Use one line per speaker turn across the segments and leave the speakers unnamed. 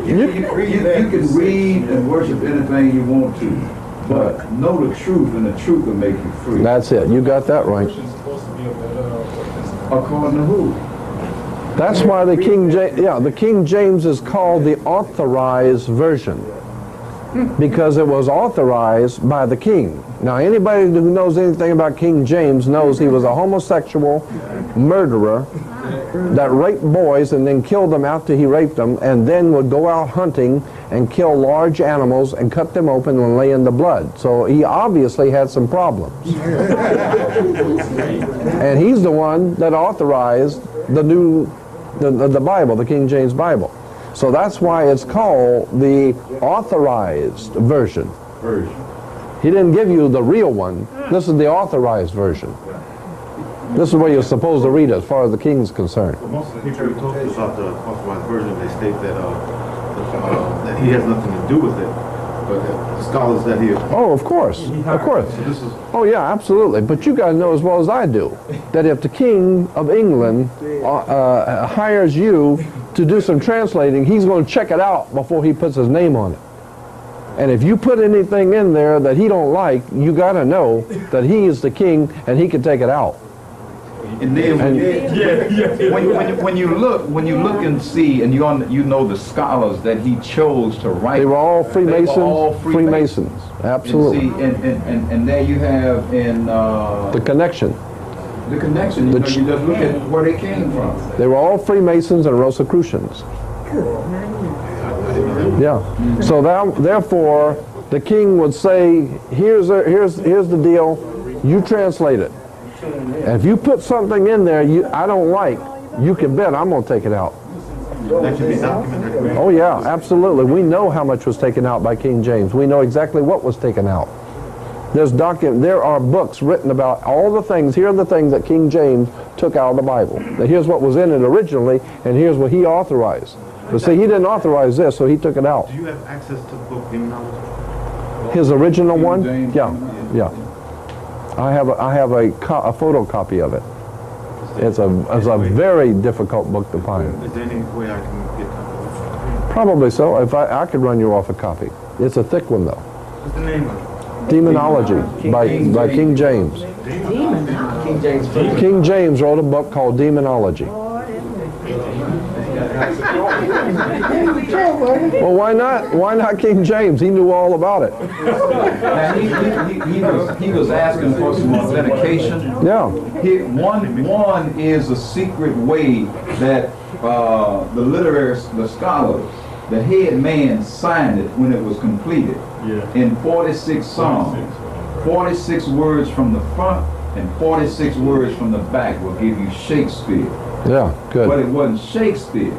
You can read and worship anything you want to, but know the truth, and the truth will make you free.
That's it. You got that right.
According to who?
That's why the King James is called the authorized version, because it was authorized by the king. Now, anybody who knows anything about King James knows he was a homosexual murderer that raped boys and then killed them after he raped them, and then would go out hunting and kill large animals and cut them open and lay in the blood. So he obviously had some problems. And he's the one that authorized the Bible, the King James Bible. So that's why it's called the authorized version. He didn't give you the real one. This is the authorized version. This is what you're supposed to read as far as the king's concerned.
Well, most of the people who talk about the authorized version, they state that he has nothing to do with it. But the scholars that he...
Oh, of course. Of course.
So this is,
oh, yeah, absolutely. But you got to know as well as I do that if the King of England hires you to do some translating, he's going to check it out before he puts his name on it. And if you put anything in there that he don't like, you got to know that he is the king and he can take it out.
And then when you look and see, and you know the scholars that he chose to write,
they were all Freemasons.
They were all
Freemasons, absolutely.
And there you have in
the connection.
The connection. You just look at where they came from.
They were all Freemasons and Rosicrucians. Yeah. So therefore, the king would say, "Here's the deal. You translate it. And if you put something in there I don't like, you can bet I'm going to take it out."
that should be documented.
Oh yeah, absolutely. We know how much was taken out by King James. We know exactly what was taken out. There are books written about all the things. Here are the things that King James took out of the Bible. Now here's what was in it originally, and here's what he authorized. But see, he didn't authorize this, so he took it out.
Do you have access to the book Demonology?
His original one?
James,
Yeah. I have a photocopy of it. It's a very difficult book to find.
Is there any way I can get that?
Probably so. If I could run you off a copy. It's a thick one though.
What's the name of it?
Demonology by King James. King James wrote a book called Demonology. Well, why not? Why not King James? He knew all about it.
Now, he was asking for some authentication.
Yeah.
One is a secret way that the scholars, the head man signed it when it was completed. In 46 songs. 46 words from the front and 46 words from the back will give you Shakespeare.
Yeah, good.
But it wasn't Shakespeare,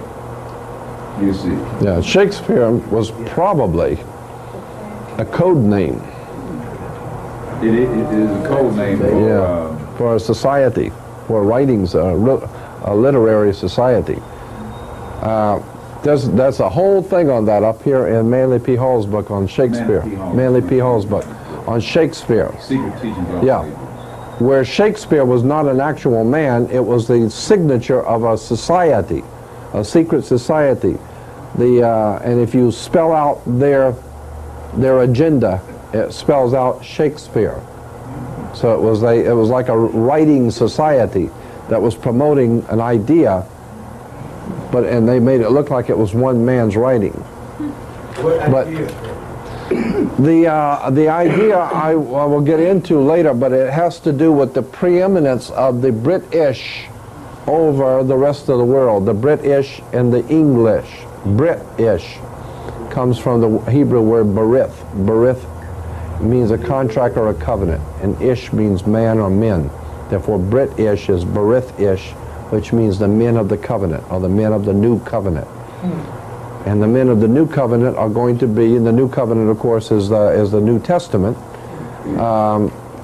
you see.
Yeah, Shakespeare was probably a code name.
It is a code name
for a society, for writings, a literary society. There's a whole thing on that up here in Manly P. Hall's book on Shakespeare. Manly P. Hall's book on Shakespeare.
Secret teachings.
Yeah. Where Shakespeare was not an actual man, it was the signature of a society, a secret society. And if you spell out their agenda, it spells out Shakespeare. So it was like a writing society that was promoting an idea, and they made it look like it was one man's writing. But the idea I will get into later, but it has to do with the preeminence of the British over the rest of the world. The British and the English. British comes from the Hebrew word berith. Berith means a contract or a covenant, and ish means man or men. Therefore, British is berith-ish, which means the men of the covenant, or the men of the new covenant. And the men of the new covenant are going to be, and the new covenant, of course, is the New Testament,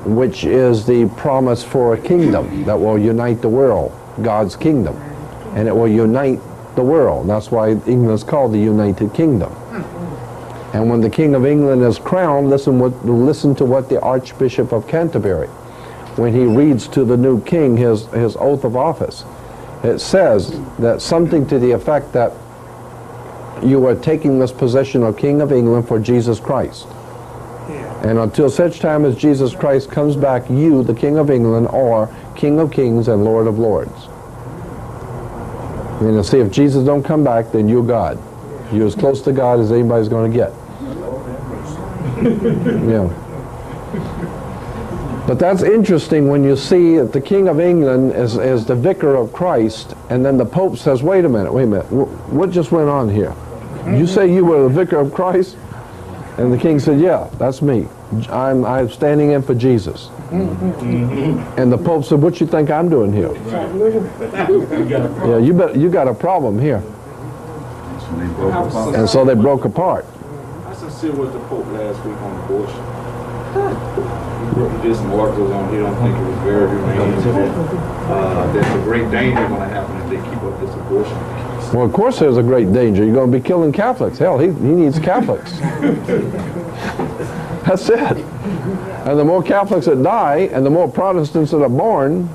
which is the promise for a kingdom that will unite the world, God's kingdom. And it will unite the world. That's why England is called the United Kingdom. And when the King of England is crowned, listen to what the Archbishop of Canterbury when he reads to the new king his oath of office. It says that something to the effect that you are taking this position of King of England for Jesus Christ. And until such time as Jesus Christ comes back, you, the King of England, are King of Kings and Lord of Lords. And see, if Jesus don't come back, then you're God. You're as close to God as anybody's going to get. Yeah. But that's interesting when you see that the King of England is the vicar of Christ, and then the Pope says, wait a minute, what just went on here? You say you were the vicar of Christ? And the king said, yeah, that's me. I'm standing in for Jesus. And the Pope said, what you think I'm doing here? Yeah, you got a problem here. And so they broke apart.
How sincere was the Pope last week on abortion? He just marked us on, he don't think it was very humane, there's a great danger going to happen if they keep up this abortion.
Well, of course there's a great danger. You're going to be killing Catholics. Hell, he needs Catholics. That's it. And the more Catholics that die, and the more Protestants that are born,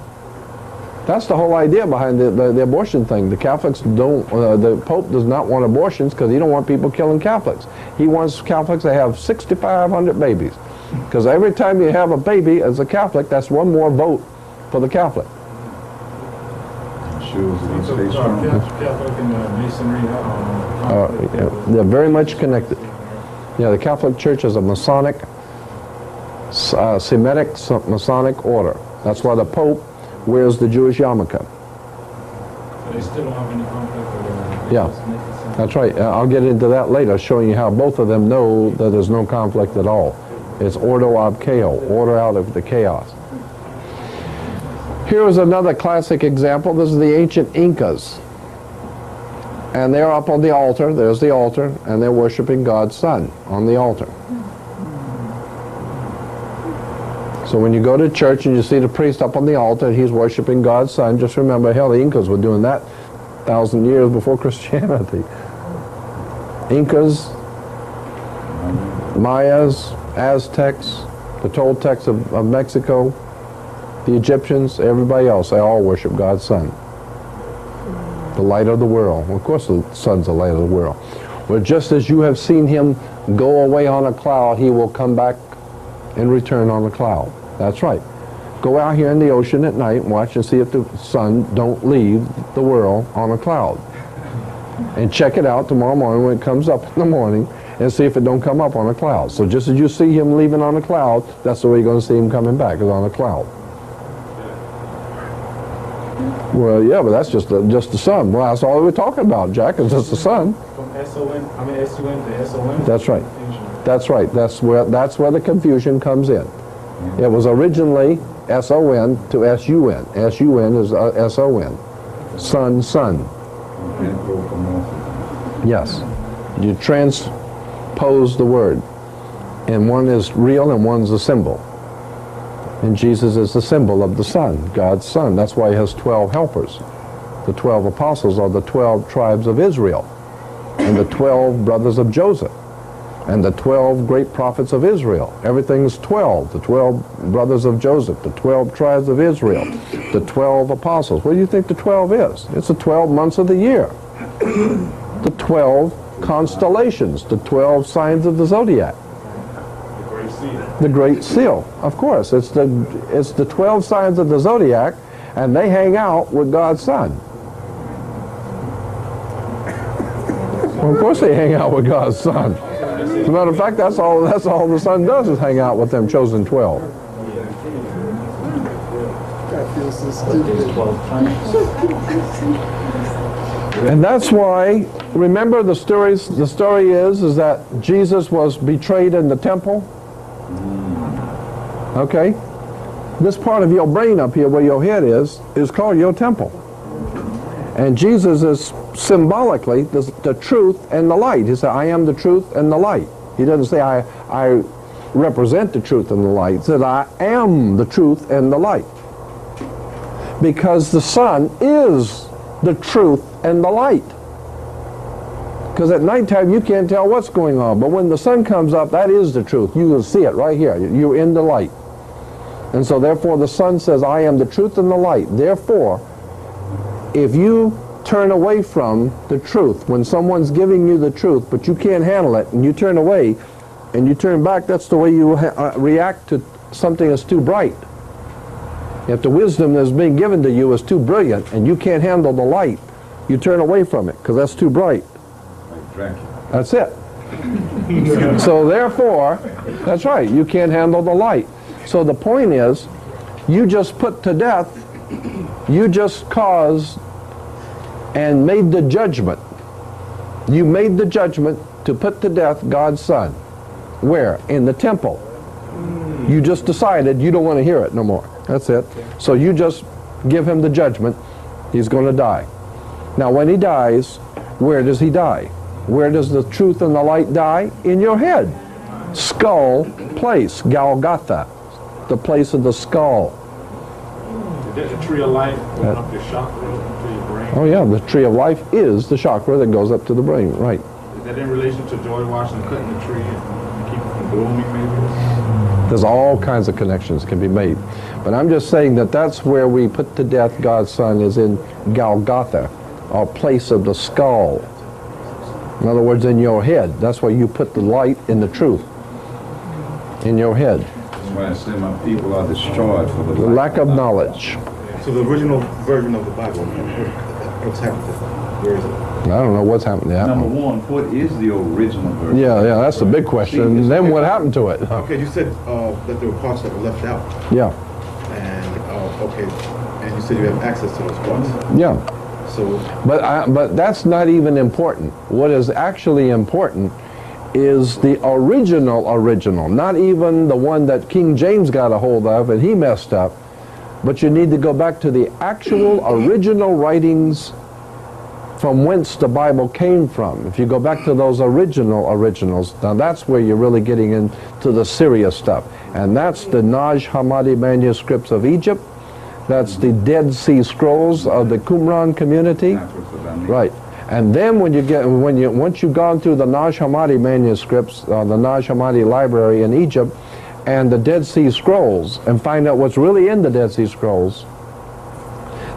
that's the whole idea behind the abortion thing. The Catholics don't, the Pope does not want abortions because he don't want people killing Catholics. He wants Catholics to have 6,500 babies. Because every time you have a baby as a Catholic, that's one more vote for the Catholic.
Catholic and Masonry,
they're very much connected. Yeah, the Catholic Church is a Masonic, Semitic Masonic order. That's why the Pope wears the Jewish yarmulke.
So they still don't have any conflict?
Yeah, that's right. I'll get into that later, showing you how both of them know that there's no conflict at all. It's ordo ab chaos, order out of the chaos. Here is another classic example. This is the ancient Incas. And they're up on the altar. There's the altar. And they're worshiping God's Son on the altar. So when you go to church and you see the priest up on the altar, he's worshiping God's Son. Just remember, hell, the Incas were doing that 1,000 years before Christianity. Incas, Mayas, Aztecs, the Toltecs of Mexico, the Egyptians, everybody else, they all worship God's Son. The light of the world. Well, of course the Son's the light of the world. Well, just as you have seen him go away on a cloud, he will come back and return on a cloud. That's right. Go out here in the ocean at night and watch and see if the sun don't leave the world on a cloud. And check it out tomorrow morning when it comes up in the morning and see if it don't come up on a cloud. So just as you see him leaving on a cloud, that's the way you're going to see him coming back, is on a cloud. Well, yeah, but that's just the sun. Well, that's all we're talking about, Jack, is just the sun.
From S-O-N, S-U-N to S-O-N?
That's right. That's right. That's where the confusion comes in. It was originally S-O-N to S-U-N. S-U-N is S-O-N. Sun, sun. Yes. You transpose the word. And one is real and one's a symbol. And Jesus is the symbol of the Son, God's Son. That's why he has 12 helpers. The 12 apostles are the 12 tribes of Israel, and the 12 brothers of Joseph, and the 12 great prophets of Israel. Everything's 12. The 12 brothers of Joseph, the 12 tribes of Israel, the 12 apostles. What do you think the 12 is? It's the 12 months of the year. The 12 constellations, the 12 signs of the zodiac. The Great Seal, of course. It's the 12 signs of the zodiac, and they hang out with God's Son. Well, of course they hang out with God's Son. As a matter of fact, that's all the Son does is hang out with them chosen 12. And that's why, remember the story is that Jesus was betrayed in the temple. Okay? This part of your brain up here where your head is called your temple. And Jesus is symbolically the truth and the light. He said, I am the truth and the light. He doesn't say, I represent the truth and the light. He said, I am the truth and the light. Because the Son is the truth and the light. Because at nighttime you can't tell what's going on. But when the sun comes up, that is the truth. You will see it right here. You're in the light. And so therefore the Son says, I am the truth and the light. Therefore, if you turn away from the truth, when someone's giving you the truth, but you can't handle it, and you turn away, and you turn back, that's the way you react to something that's too bright. If the wisdom that's being given to you is too brilliant, and you can't handle the light, you turn away from it, because that's too bright.
Like Dracula.
That's it. So therefore, that's right, you can't handle the light. So the point is, you just put to death, you just caused and made the judgment. You made the judgment to put to death God's Son. Where? In the temple. You just decided you don't want to hear it no more. That's it. So you just give him the judgment. He's going to die. Now when he dies, where does he die? Where does the truth and the light die? In your head. Skull place, Golgotha, the place of the skull.
Is that the tree of life going up your chakra to your brain?
Oh yeah, the tree of life is the chakra that goes up to the brain, right.
Is that in relation to George Washington cutting the tree and keep it from blooming maybe?
There's all kinds of connections can be made. But I'm just saying that that's where we put to death God's Son, is in Golgotha, or place of the skull. In other words, in your head. That's where you put the light and the truth. In your head.
That's why I say my people are destroyed for the
lack of knowledge.
So the original version of the Bible, what's happened? Where is it?
I don't know what's happened to that
Number
one.
one, what is the original version?
Yeah, that's the big question. And then what happened to it?
Okay, you said that there were parts that were left out.
Yeah.
And, okay, and you said you have access to those parts.
Yeah.
So,
but that's not even important. What is actually important is the original, not even the one that King James got a hold of and he messed up, but you need to go back to the actual original writings from whence the Bible came from. If you go back to those originals, now that's where you're really getting into the serious stuff. And that's the Naj Hammadi manuscripts of Egypt. That's the Dead Sea Scrolls of the Qumran community. Right. And then once you've gone through the Naj Hammadi manuscripts, the Naj Hammadi library in Egypt, and the Dead Sea Scrolls, and find out what's really in the Dead Sea Scrolls,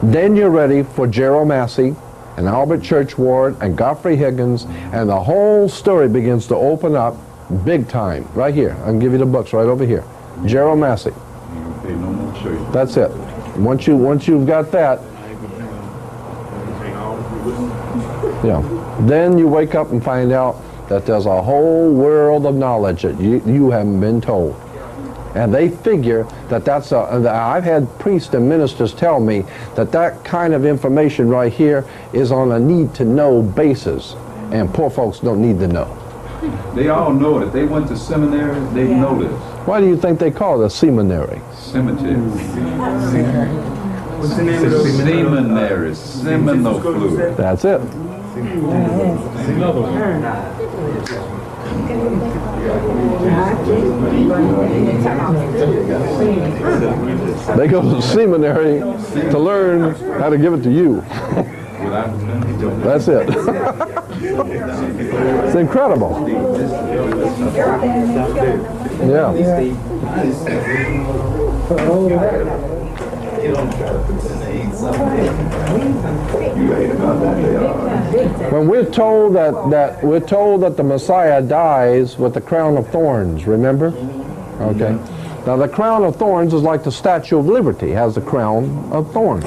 then you're ready for Gerald Massey and Albert Churchward and Godfrey Higgins, and the whole story begins to open up big time. Right here. I can give you the books right over here. Gerald Massey. That's it. Once you've got that, yeah, then you wake up and find out that there's a whole world of knowledge that you haven't been told. And they figure that that's I've had priests and ministers tell me that kind of information right here is on a need-to-know basis, and poor folks don't need to know.
They all know it. If they went to seminary, they know this.
Why do you think they call it a seminary?
Cemetery. What's the name of those? Seminary. Seminal fluid.
That's it. They go to seminary to learn how to give it to you. That's it. It's incredible. Yeah. When we're told that the Messiah dies with the crown of thorns, remember? Okay. Now the crown of thorns is like the Statue of Liberty has the crown of thorns.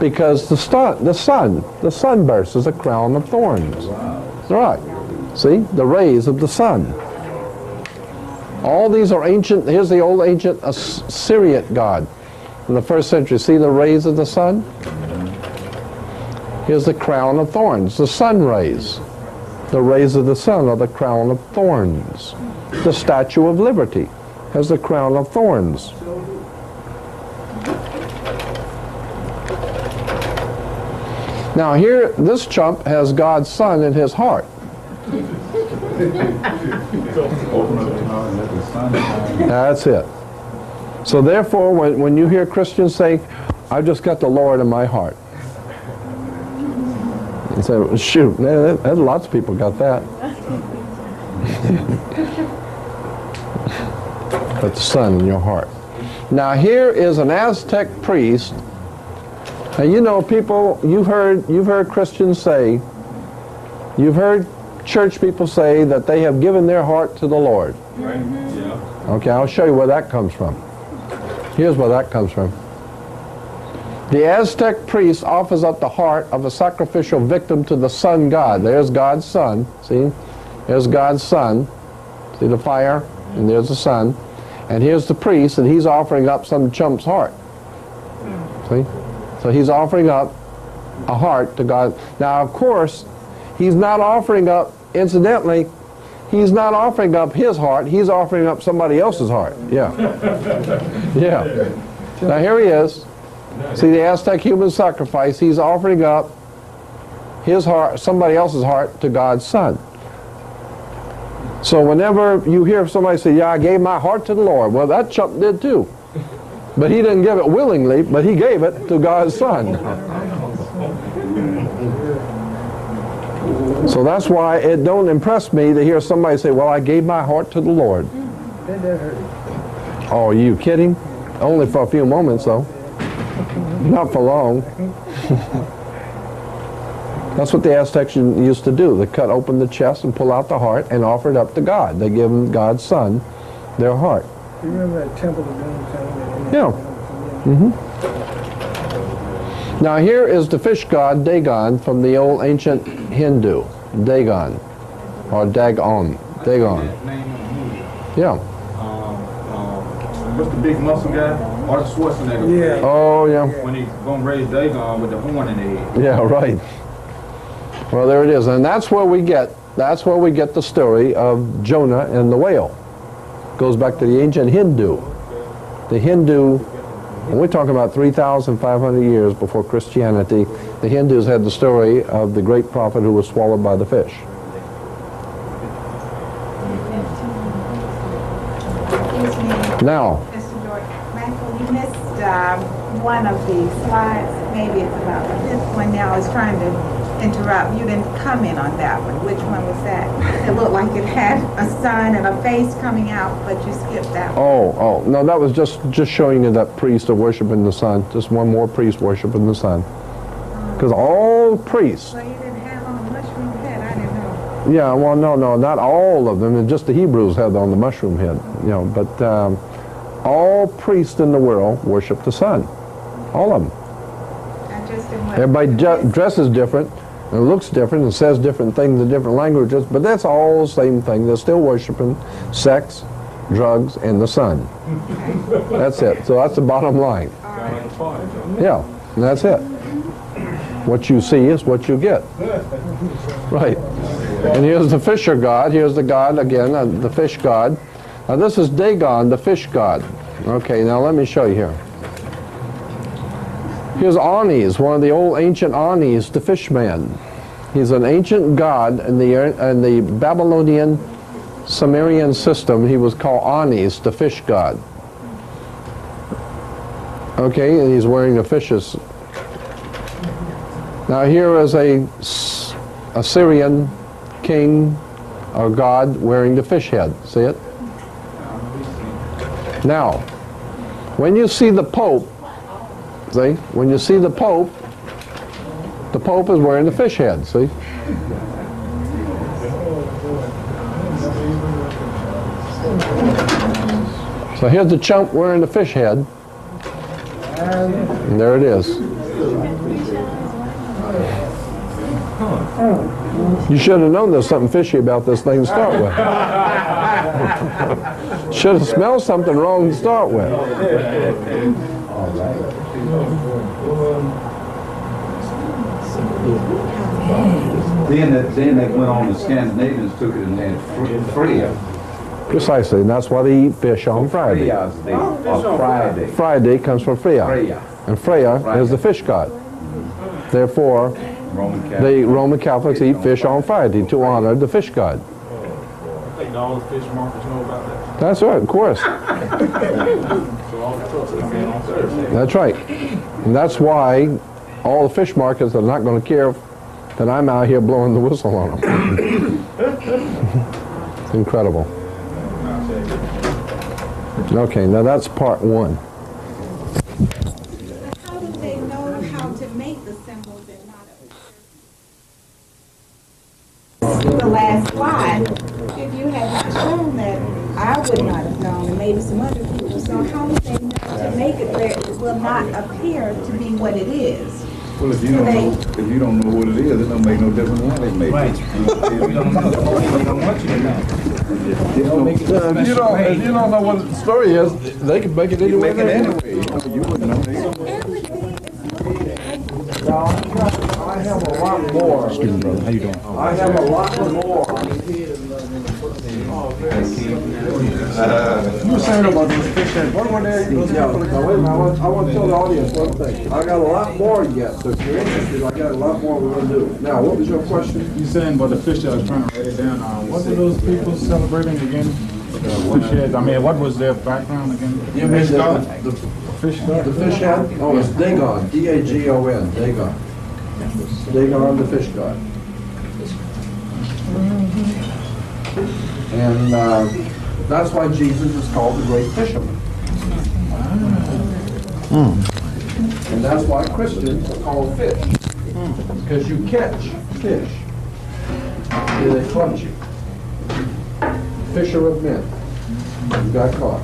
Because the sunburst is a crown of thorns. Right. See? The rays of the sun. All these are ancient. Here's the old ancient Assyrian god in the 1st century. See the rays of the sun? Here's the crown of thorns, the sun rays. The rays of the sun are the crown of thorns. The Statue of Liberty has the crown of thorns. Now here, this chump has God's Son in his heart. That's it. So therefore, when you hear Christians say, I've just got the Lord in my heart. You say, well, shoot, man, lots of people got that. but the sun in your heart. Now here is an Aztec priest. Now you know, people, you've heard Christians say, you've heard church people say that they have given their heart to the Lord.
Right. Yeah.
Okay, I'll show you where that comes from. Here's where that comes from. The Aztec priest offers up the heart of a sacrificial victim to the sun god. There's God's sun. See? There's God's sun. See the fire? And there's the sun. And here's the priest, and he's offering up some chump's heart. See? So he's offering up a heart to God. Now, of course, he's not offering up, incidentally, he's not offering up his heart. He's offering up somebody else's heart. Yeah. Yeah. Now, here he is. See the Aztec human sacrifice. He's offering up his heart, somebody else's heart, to God's Son. So whenever you hear somebody say, yeah, I gave my heart to the Lord, well, that chump did too. But he didn't give it willingly, but he gave it to God's Son. So that's why it don't impress me to hear somebody say, well, I gave my heart to the Lord. Oh, are you kidding? Only for a few moments, though. Not for long. That's what the Aztecs used to do. They cut open the chest and pull out the heart and offer it up to God. They give God's Son their heart.
You remember that temple of Doom thing?
Yeah. Mm-hmm. Now here is the fish god Dagon from the old ancient Hindu. Dagon. Or Dagon. Dagon. Yeah.
What's the big muscle guy? Arnold Schwarzenegger.
Yeah.
Oh, yeah.
When he's going to raise Dagon with the horn in the head.
Yeah, right. Well, there it is. And that's where we get the story of Jonah and the whale. Goes back to the ancient Hindu. The Hindu, and we're talking about 3,500 years before Christianity, the Hindus had the story of the great prophet who was swallowed by the fish. Now,
Mr. George, Maxwell, you missed one of the slides. Maybe it's about the fifth one now. I was trying to interrupt. You didn't comment on that one. Which one was that? It looked like it had a sun and a face coming out, but you skipped that one.
Oh, no, that was just showing you that priest of worshiping the sun. Just one more priest worshiping the sun. Because all priests.
Well, you didn't have on the mushroom head. I didn't know.
Yeah, well, no, not all of them. Just the Hebrews had on the mushroom head. You know, but all priests in the world worship the sun. All of them.
I just didn't want
Everybody dresses different, and looks different, and says different things in different languages, but that's all the same thing. They're still worshiping sex, drugs, and the sun. That's it. So that's the bottom line. Yeah, and that's it. What you see is what you get. Right. And here's the fisher god. Here's the god again, the fish god. Now this is Dagon, the fish god. Okay, now let me show you here. Here's Anis, one of the old ancient Anis, the fish man. He's an ancient god in the Babylonian Sumerian system. He was called Anis, the fish god. Okay, and he's wearing the fishes. Now here is a Assyrian king or god wearing the fish head. See it? Now, when you see the Pope, see, when you see the Pope is wearing the fish head, see? So here's the chump wearing the fish head. And there it is. You should have known there's something fishy about this thing to start with. Should have smelled something wrong to start with.
Then they went on, the Scandinavians took it and they had Freya.
Precisely, and that's why they eat fish on Friday.
Freya's day, or Friday.
Friday comes from Freya.
Freya.
And Freya is the fish god. Therefore, the Roman Catholics eat fish on Friday to honor the fish god.
I think all the fish markets know about that.
That's right, of course.
So all the trucks are being on Thursday.
That's right. And that's why all the fish markets are not going to care that I'm out here blowing the whistle on them. It's incredible. Okay, now that's part one.
How do they know how to make the symbols and not the last slide? If you had not shown that, I would not have known, and maybe some other people. So how do they know to make it where it will not appear to be what it is?
Well, if you don't know what it is, it don't make no difference how they make it.
You don't know. They don't want you to know.
If you don't
know what the story is, they can make it
you make it anyway. You wouldn't know.
I have a lot more.
Excuse me, brother. How you doing?
I have a lot more.
You were saying about those fish heads. What were they?
Wait a minute, I want to tell the audience one thing. I got a lot more yet, so if you're interested, I got a lot more we're going to do. Now, what was your question?
You saying about the fish heads? I was trying to write it down. What were those people celebrating again? Fish heads. I mean, what was their background again?
You mean the
Fish head?
fish head? Oh, it's Dagon, D-A-G-O-N, Dagon. Dagon, the fish god. And that's why Jesus is called the great fisherman. And that's why Christians are called fish. Because you catch fish. And they clutch you. Fisher of men. You got caught.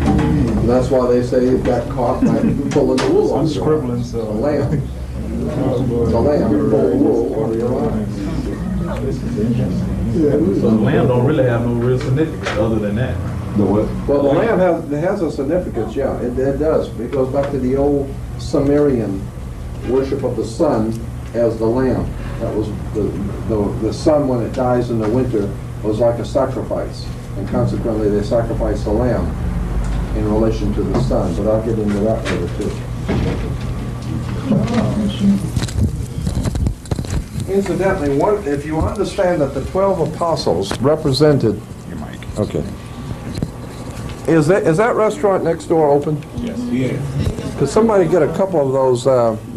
And that's why they say you got caught by pulling the wool off.
I'm scribbling, so.
The lamb. The lamb pulled the wool over your eye.
So the lamb don't really have no real significance other than that.
The what?
Well, the lamb has a significance, yeah, it does. It goes back to the old Sumerian worship of the sun as the lamb. That was the sun, when it dies in the winter, was like a sacrifice, and consequently they sacrificed the lamb in relation to the sun. But I'll get into that later too. Incidentally, if you understand that the 12 apostles represented, okay, is that restaurant next door open?
Yes. Yeah.
Could somebody get a couple of those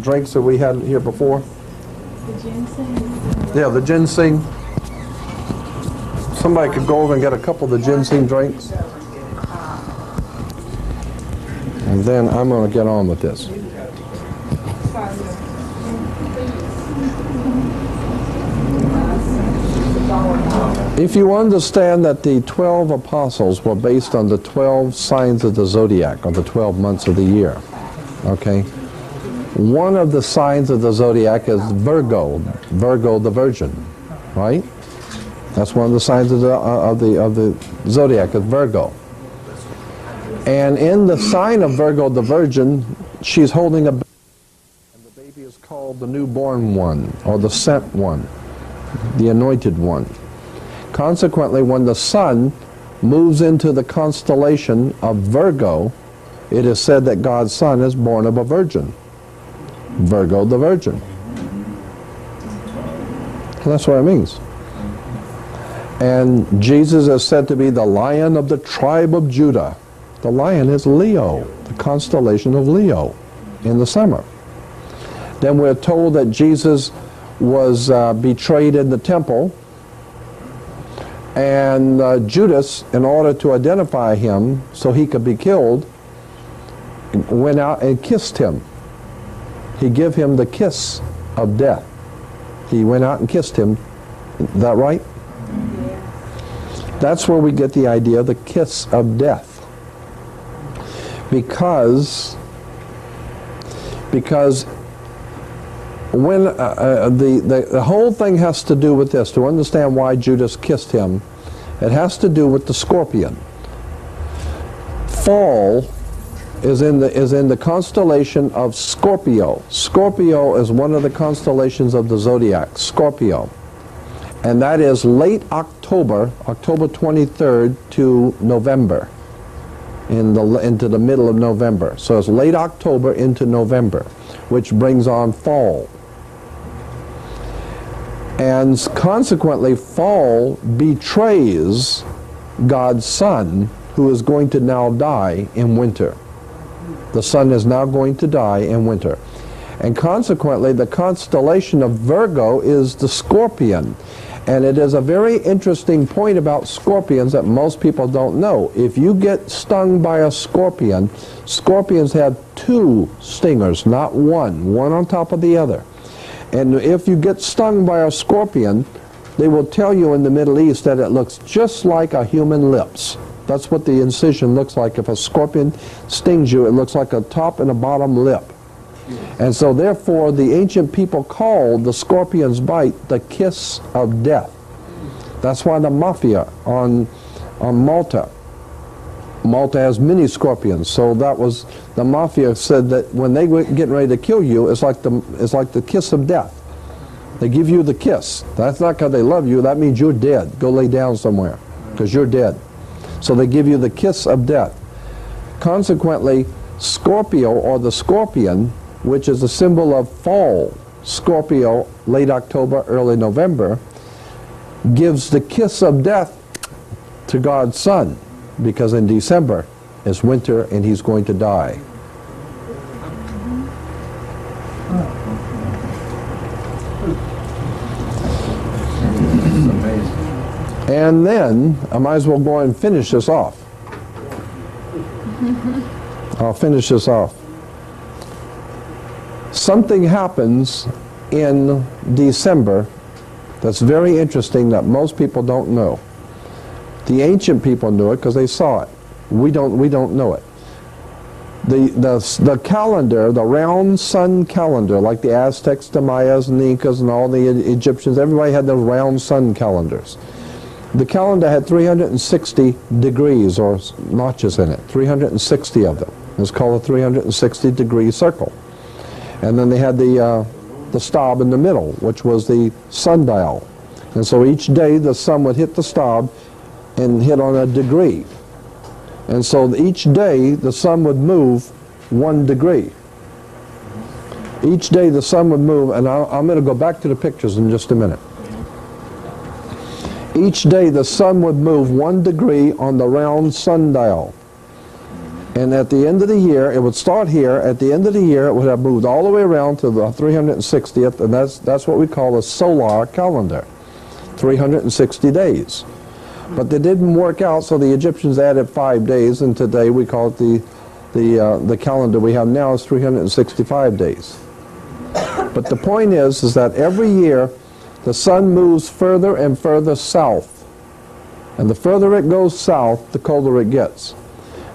drinks that we had here before?
The ginseng?
Yeah, the ginseng. Somebody could go over and get a couple of the ginseng drinks. And then I'm going to get on with this. If you understand that the 12 apostles were based on the 12 signs of the zodiac, or the 12 months of the year, okay? One of the signs of the zodiac is Virgo, Virgo the Virgin, right? That's one of the signs of the zodiac, is Virgo. And in the sign of Virgo the Virgin, she's holding a baby, and the baby is called the newborn one, or the sent one, the anointed one. Consequently, when the sun moves into the constellation of Virgo, it is said that God's son is born of a virgin. Virgo the Virgin. And that's what it means. And Jesus is said to be the Lion of the tribe of Judah. The lion is Leo, the constellation of Leo in the summer. Then we're told that Jesus was betrayed in the temple, and Judas, in order to identify him so he could be killed, went out and kissed him. He gave him the kiss of death. He went out and kissed him. Is that right? Yeah. That's where we get the idea of the kiss of death. Because when the whole thing has to do with this, to understand why Judas kissed him, it has to do with the scorpion. Fall is in the constellation of Scorpio. Scorpio is one of the constellations of the zodiac, Scorpio. And that is late October, October 23rd to November, into the middle of November. So it's late October into November, which brings on fall. And consequently, fall betrays God's son, who is going to now die in winter. The sun is now going to die in winter. And consequently, the constellation of Virgo is the scorpion. And it is a very interesting point about scorpions that most people don't know. If you get stung by a scorpion, scorpions have 2 stingers, not one on top of the other. And if you get stung by a scorpion, they will tell you in the Middle East that it looks just like a human lips. That's what the incision looks like. If a scorpion stings you, it looks like a top and a bottom lip. And so therefore the ancient people called the scorpion's bite the kiss of death. That's why the mafia on Malta has many scorpions. So that was, the mafia said that when they were getting ready to kill you, it's like the kiss of death. They give you the kiss. That's not because they love you, that means you're dead. Go lay down somewhere because you're dead. So they give you the kiss of death. Consequently, Scorpio, or the scorpion, which is a symbol of fall, Scorpio, late October, early November, gives the kiss of death to God's Son, because in December is winter and he's going to die. And then I might as well go and finish this off. I'll finish this off. Something happens in December that's very interesting that most people don't know. The ancient people knew it because they saw it. We don't know it. The calendar, the round sun calendar, like the Aztecs, the Mayas, and the Incas, and all the Egyptians, everybody had those round sun calendars. The calendar had 360 degrees or notches in it, 360 of them. It's called a 360-degree circle. And then they had the stop in the middle, which was the sundial. And so each day the sun would hit the stop and hit on a degree. And so each day the sun would move 1 degree. Each day the sun would move, and I'm going to go back to the pictures in just a minute. Each day the sun would move 1 degree on the round sundial. And at the end of the year, it would start here. At the end of the year, it would have moved all the way around to the 360th, and that's what we call a solar calendar, 360 days. But they didn't work out, so the Egyptians added 5 days, and today we call it the calendar we have now is 365 days. But the point is that every year the sun moves further and further south, and the further it goes south, the colder it gets,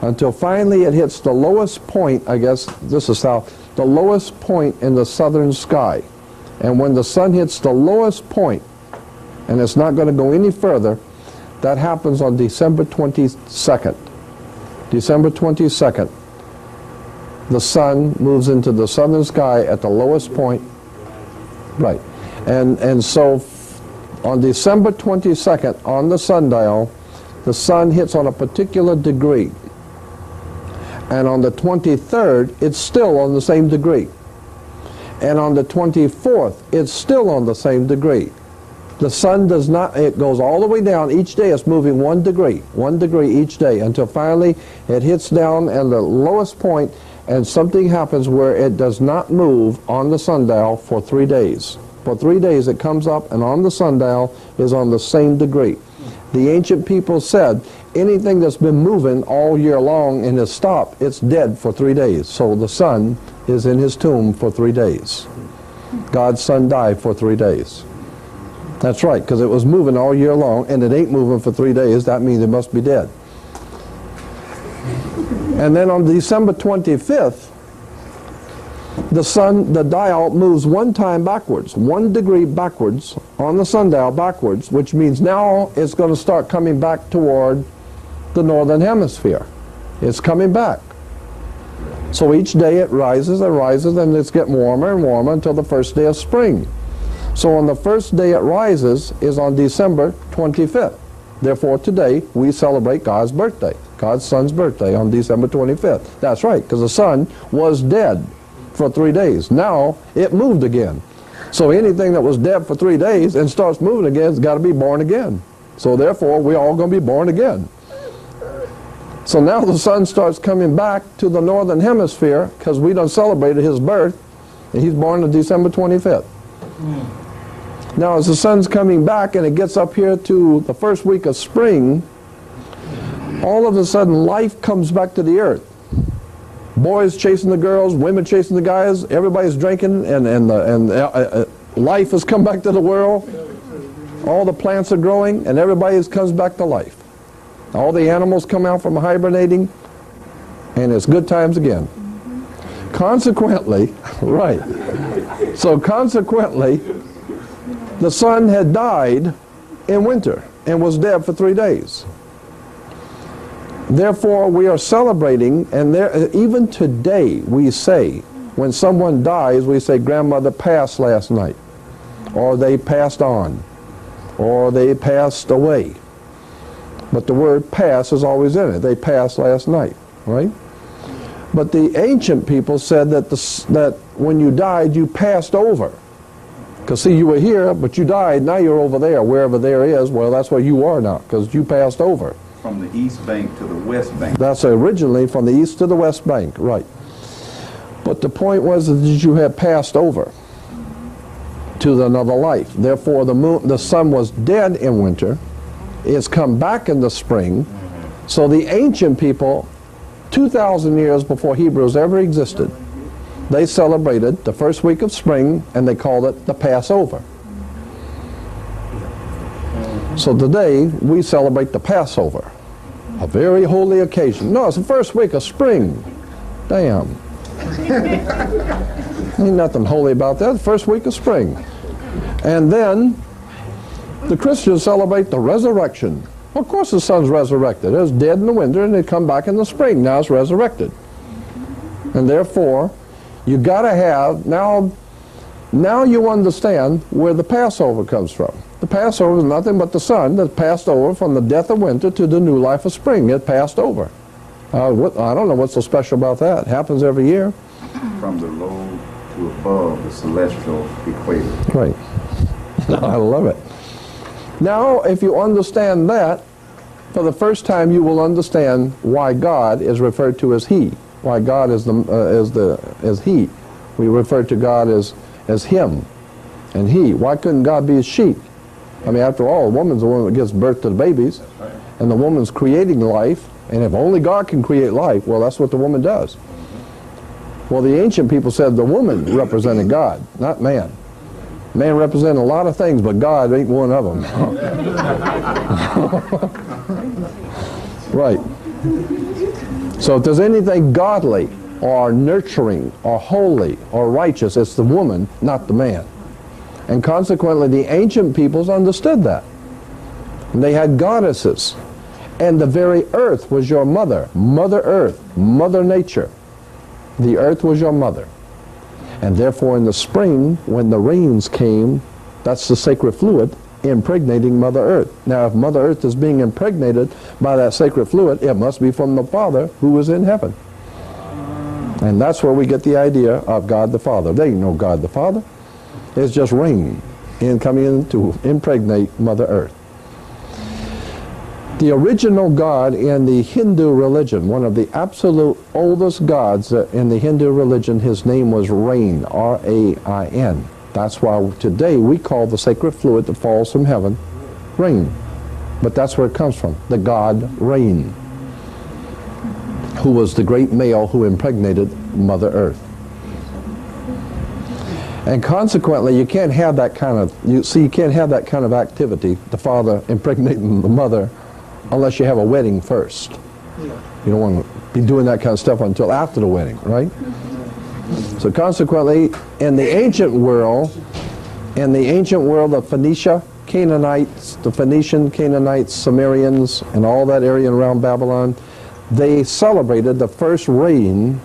until finally it hits the lowest point, I guess this is south, the lowest point in the southern sky. And when the sun hits the lowest point, and it's not going to go any further, that happens on December 22nd. December 22nd, the sun moves into the southern sky at the lowest point. Right. And so on December 22nd, on the sundial, the sun hits on a particular degree. And on the 23rd, it's still on the same degree. And on the 24th, it's still on the same degree. The sun does not, it goes all the way down. Each day it's moving 1 degree each day, until finally it hits down at the lowest point, and something happens where it does not move on the sundial for 3 days. For 3 days it comes up, and on the sundial is on the same degree. The ancient people said anything that's been moving all year long and has stopped, it's dead for 3 days. So the sun is in his tomb for 3 days. God's Son died for 3 days. That's right, because it was moving all year long, and it ain't moving for 3 days. That means it must be dead. And then on December 25th, the dial moves 1 time backwards, 1 degree backwards on the sundial backwards, which means now it's going to start coming back toward the northern hemisphere. It's coming back. So each day it rises and rises, and it's getting warmer and warmer until the first day of spring. So on the first day it rises is on December 25th. Therefore today we celebrate God's birthday, God's Son's birthday on December 25th. That's right, because the sun was dead for 3 days. Now it moved again. So anything that was dead for 3 days and starts moving again has got to be born again. So therefore we're all going to be born again. So now the sun starts coming back to the northern hemisphere because we done celebrated his birth, and he's born on December 25th. Now as the sun's coming back and it gets up here to the first week of spring, all of a sudden life comes back to the earth. Boys chasing the girls, women chasing the guys, everybody's drinking, and life has come back to the world. All the plants are growing, and everybody comes back to life. All the animals come out from hibernating, and it's good times again. Consequently, right, so consequently, the sun had died in winter and was dead for 3 days. Therefore, we are celebrating, and even today we say, when someone dies, we say, grandmother passed last night, or they passed on, or they passed away. But the word pass is always in it. They passed last night, right? But the ancient people said that, that when you died, you passed over. Because see, you were here, but you died, now you're over there, wherever there is. Well, that's where you are now, because you passed over.
From the east bank to the west bank.
That's originally from the east to the west bank, right. But the point was that you had passed over to another life. Therefore, the sun was dead in winter. It's come back in the spring. So the ancient people, 2,000 years before Hebrews ever existed, they celebrated the first week of spring, and they called it the Passover. So today, we celebrate the Passover, a very holy occasion. No, it's the first week of spring. Damn. Ain't nothing holy about that. The first week of spring. And then, the Christians celebrate the resurrection. Of course the sun's resurrected. It was dead in the winter, and it come back in the spring. Now it's resurrected. And therefore, you got to have, now you understand where the Passover comes from. The Passover is nothing but the sun that passed over from the death of winter to the new life of spring. It passed over. I don't know what's so special about that. It happens every year.
From the low to above the celestial equator.
Right. I love it. Now, if you understand that, for the first time you will understand why God is referred to as He. Why God is He. We refer to God as Him and He. Why couldn't God be a sheep? I mean, after all, a woman's the one that gives birth to the babies, and the woman's creating life, and if only God can create life, well, that's what the woman does. Well, the ancient people said the woman represented God, not man. Man represented a lot of things, but God ain't one of them. Right. So if there's anything godly, or nurturing, or holy, or righteous, it's the woman, not the man. And consequently, the ancient peoples understood that. And they had goddesses. And the very earth was your mother. Mother Earth, Mother Nature. The earth was your mother. And therefore in the spring, when the rains came, that's the sacred fluid impregnating Mother Earth. Now if Mother Earth is being impregnated by that sacred fluid, it must be from the Father who is in heaven. And that's where we get the idea of God the Father. There ain't no God the Father. It's just rain coming in to impregnate Mother Earth. The original God in the Hindu religion, one of the absolute oldest gods in the Hindu religion, his name was Rain, R-A-I-N. That's why today we call the sacred fluid that falls from heaven rain. But that's where it comes from, the god Rain, who was the great male who impregnated Mother Earth. And consequently, you can't have that kind of, you can't have that kind of activity, the father impregnating the mother, unless you have a wedding first. You don't want to be doing that kind of stuff until after the wedding, right? So consequently, in the ancient world, of Phoenicia, Canaanites, the Phoenician, Canaanites, Sumerians, and all that area around Babylon, they celebrated the first rain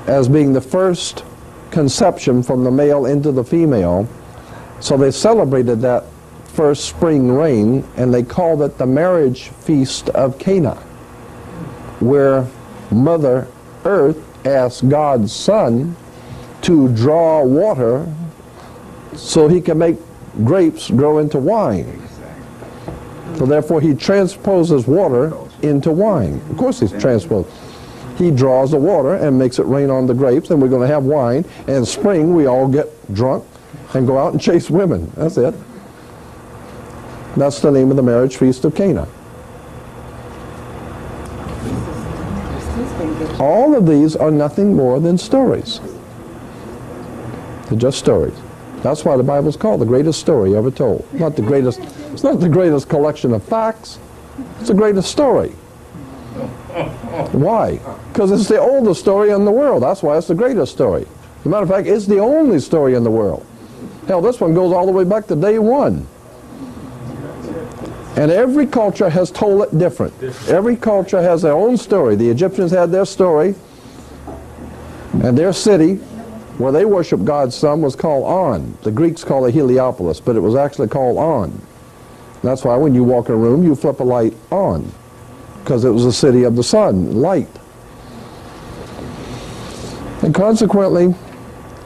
as being the first conception from the male into the female. So they celebrated that first spring rain, and they called it the marriage feast of Cana, where Mother Earth asked God's Son to draw water so he can make grapes grow into wine. So therefore he transposes water into wine. Of course he's transposed. He draws the water and makes it rain on the grapes, and we're going to have wine. And in spring we all get drunk and go out and chase women. That's it. That's the name of the marriage feast of Cana. All of these are nothing more than stories. They're just stories. That's why the Bible's called the greatest story ever told. Not the greatest, it's not the greatest collection of facts. It's the greatest story. Why? Because it's the oldest story in the world. That's why it's the greatest story. As a matter of fact, it's the only story in the world. Hell, this one goes all the way back to day one. And every culture has told it different. Every culture has their own story. The Egyptians had their story, and their city, where they worship God's sun, was called On. The Greeks call it Heliopolis, but it was actually called On. That's why when you walk in a room, you flip a light on, because it was the city of the sun, light. And consequently,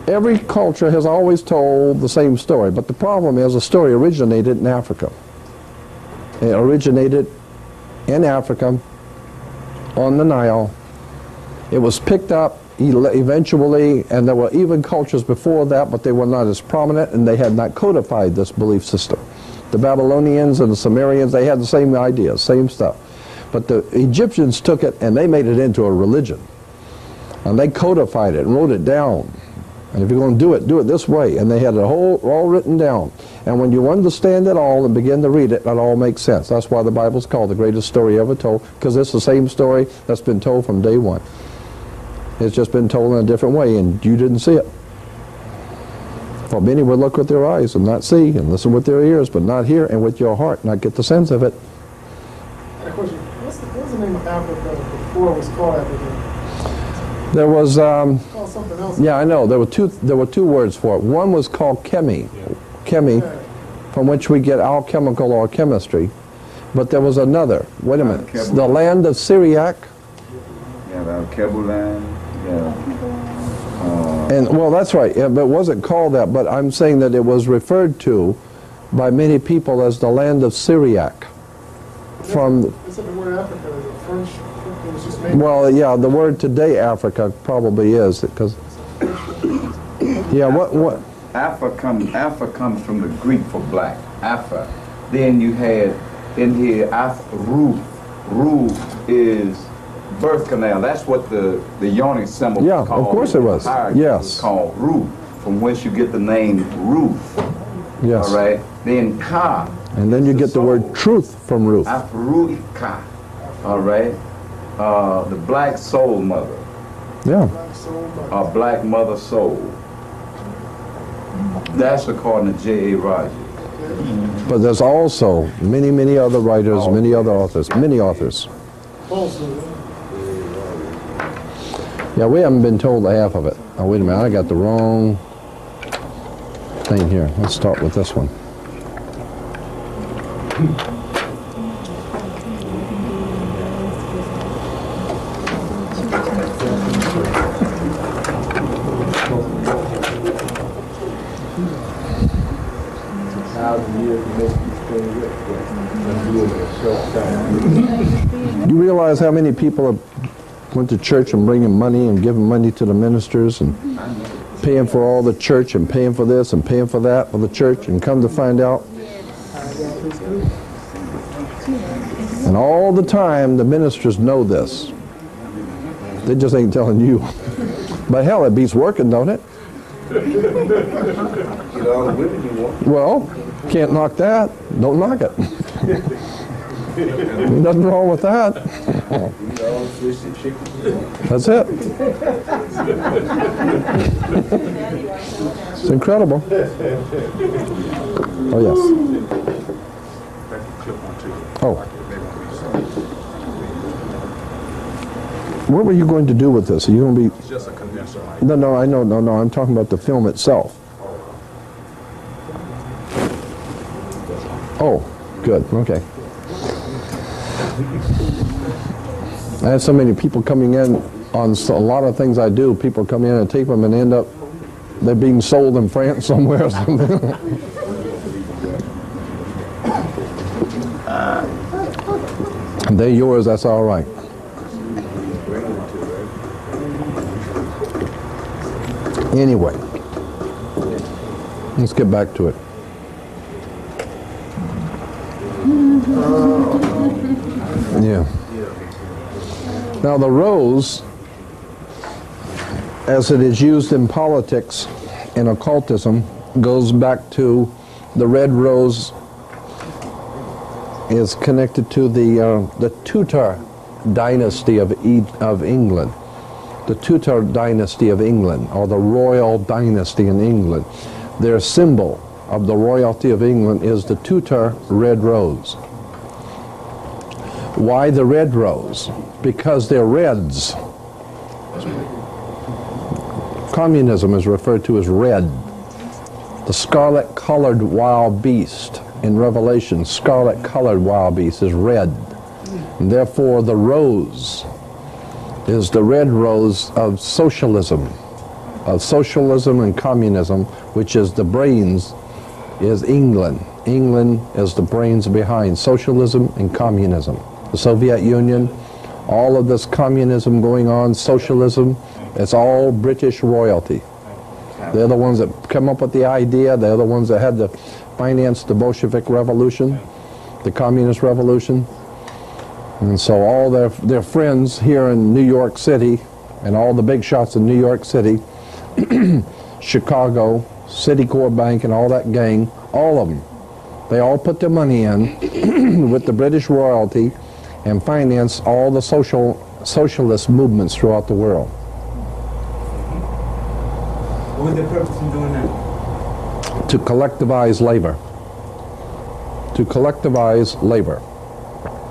every culture has always told the same story, but the problem is the story originated in Africa. It originated in Africa, on the Nile. It was picked up eventually, and there were even cultures before that, but they were not as prominent, and they had not codified this belief system. The Babylonians and the Sumerians, they had the same ideas, same stuff. But the Egyptians took it and they made it into a religion. And they codified it and wrote it down. And if you're going to do it this way. And they had it all written down. And when you understand it all and begin to read it, it all makes sense. That's why the Bible's called the greatest story ever told, because it's the same story that's been told from day one. It's just been told in a different way, and you didn't see it. For many would look with their eyes and not see, and listen with their ears, but not hear, and with your heart not get the sense of it.
I had a question. What's the name of Africa before it was called Africa?
There was,
Called something else.
yeah, I know. There were two words for it. One was called chemi, from which we get alchemical or chemistry. But there was another. Wait a minute. The land of Syriac.
Yeah, the Kebulan. Yeah.
And well, that's right. Yeah, but it wasn't called that. But I'm saying that it was referred to by many people as the land of Syriac. From
They said the word Africa is a French. It was just made.
well, yeah, the word today Africa probably is because. Yeah. What?
Alpha comes from the Greek for black. Alpha. Then you had in here Ruth. Ruth is birth canal. That's what the yawning symbol was called.
Yeah, of course it was. Yes.
It was called Ruth, from whence you get the name Ruth.
Yes.
All right. Then Ka.
And then you get the word truth from Ruth.
Afruika. All right. The black soul mother.
Yeah.
Black mother soul. That's according to J.A. Rogers.
But there's also many, many other writers, many other authors, many authors. Yeah, we haven't been told the half of it. Oh, wait a minute, I got the wrong thing here. Let's start with this one. You realize how many people have went to church and bringing money and giving money to the ministers and paying for all the church and paying for this and paying for that for the church, and come to find out, and all the time the ministers know this. They just ain't telling you. But hell, it beats working, don't it? Well, can't knock that. Don't knock it. Nothing wrong with that. That's it. It's incredible. Oh, yes. Oh. What were you going to do with this? Are you going to be...
It's just a condenser mic.
No, I know, no, I'm talking about the film itself. Oh, good, okay. I have so many people coming in on a lot of things I do. People come in and tape them and end up, they're being sold in France somewhere or something. And they're yours, that's all right. Anyway, Let's get back to it. Yeah. Now the rose, as it is used in politics and occultism, goes back to the red rose is connected to the Tudor dynasty of England. The Tudor dynasty of England, or the royal dynasty in England. Their symbol of the royalty of England is the Tudor red rose. Why the red rose? Because they're reds. Communism is referred to as red. The scarlet-colored wild beast in Revelation, scarlet-colored wild beast is red. And therefore the rose is the red rose of socialism and communism, which is the brains, is England. England is the brains behind socialism and communism. The Soviet Union, all of this communism going on, socialism, it's all British royalty. They're the ones that come up with the idea. They're the ones that had to finance the Bolshevik Revolution, the Communist Revolution. And so all their friends here in New York City, and all the big shots in New York City, Chicago, Citicorp Bank, and all that gang, all of them, they all put their money in with the British royalty and finance all the socialist movements throughout the world.
What was the purpose in doing that?
To collectivize labor. To collectivize labor.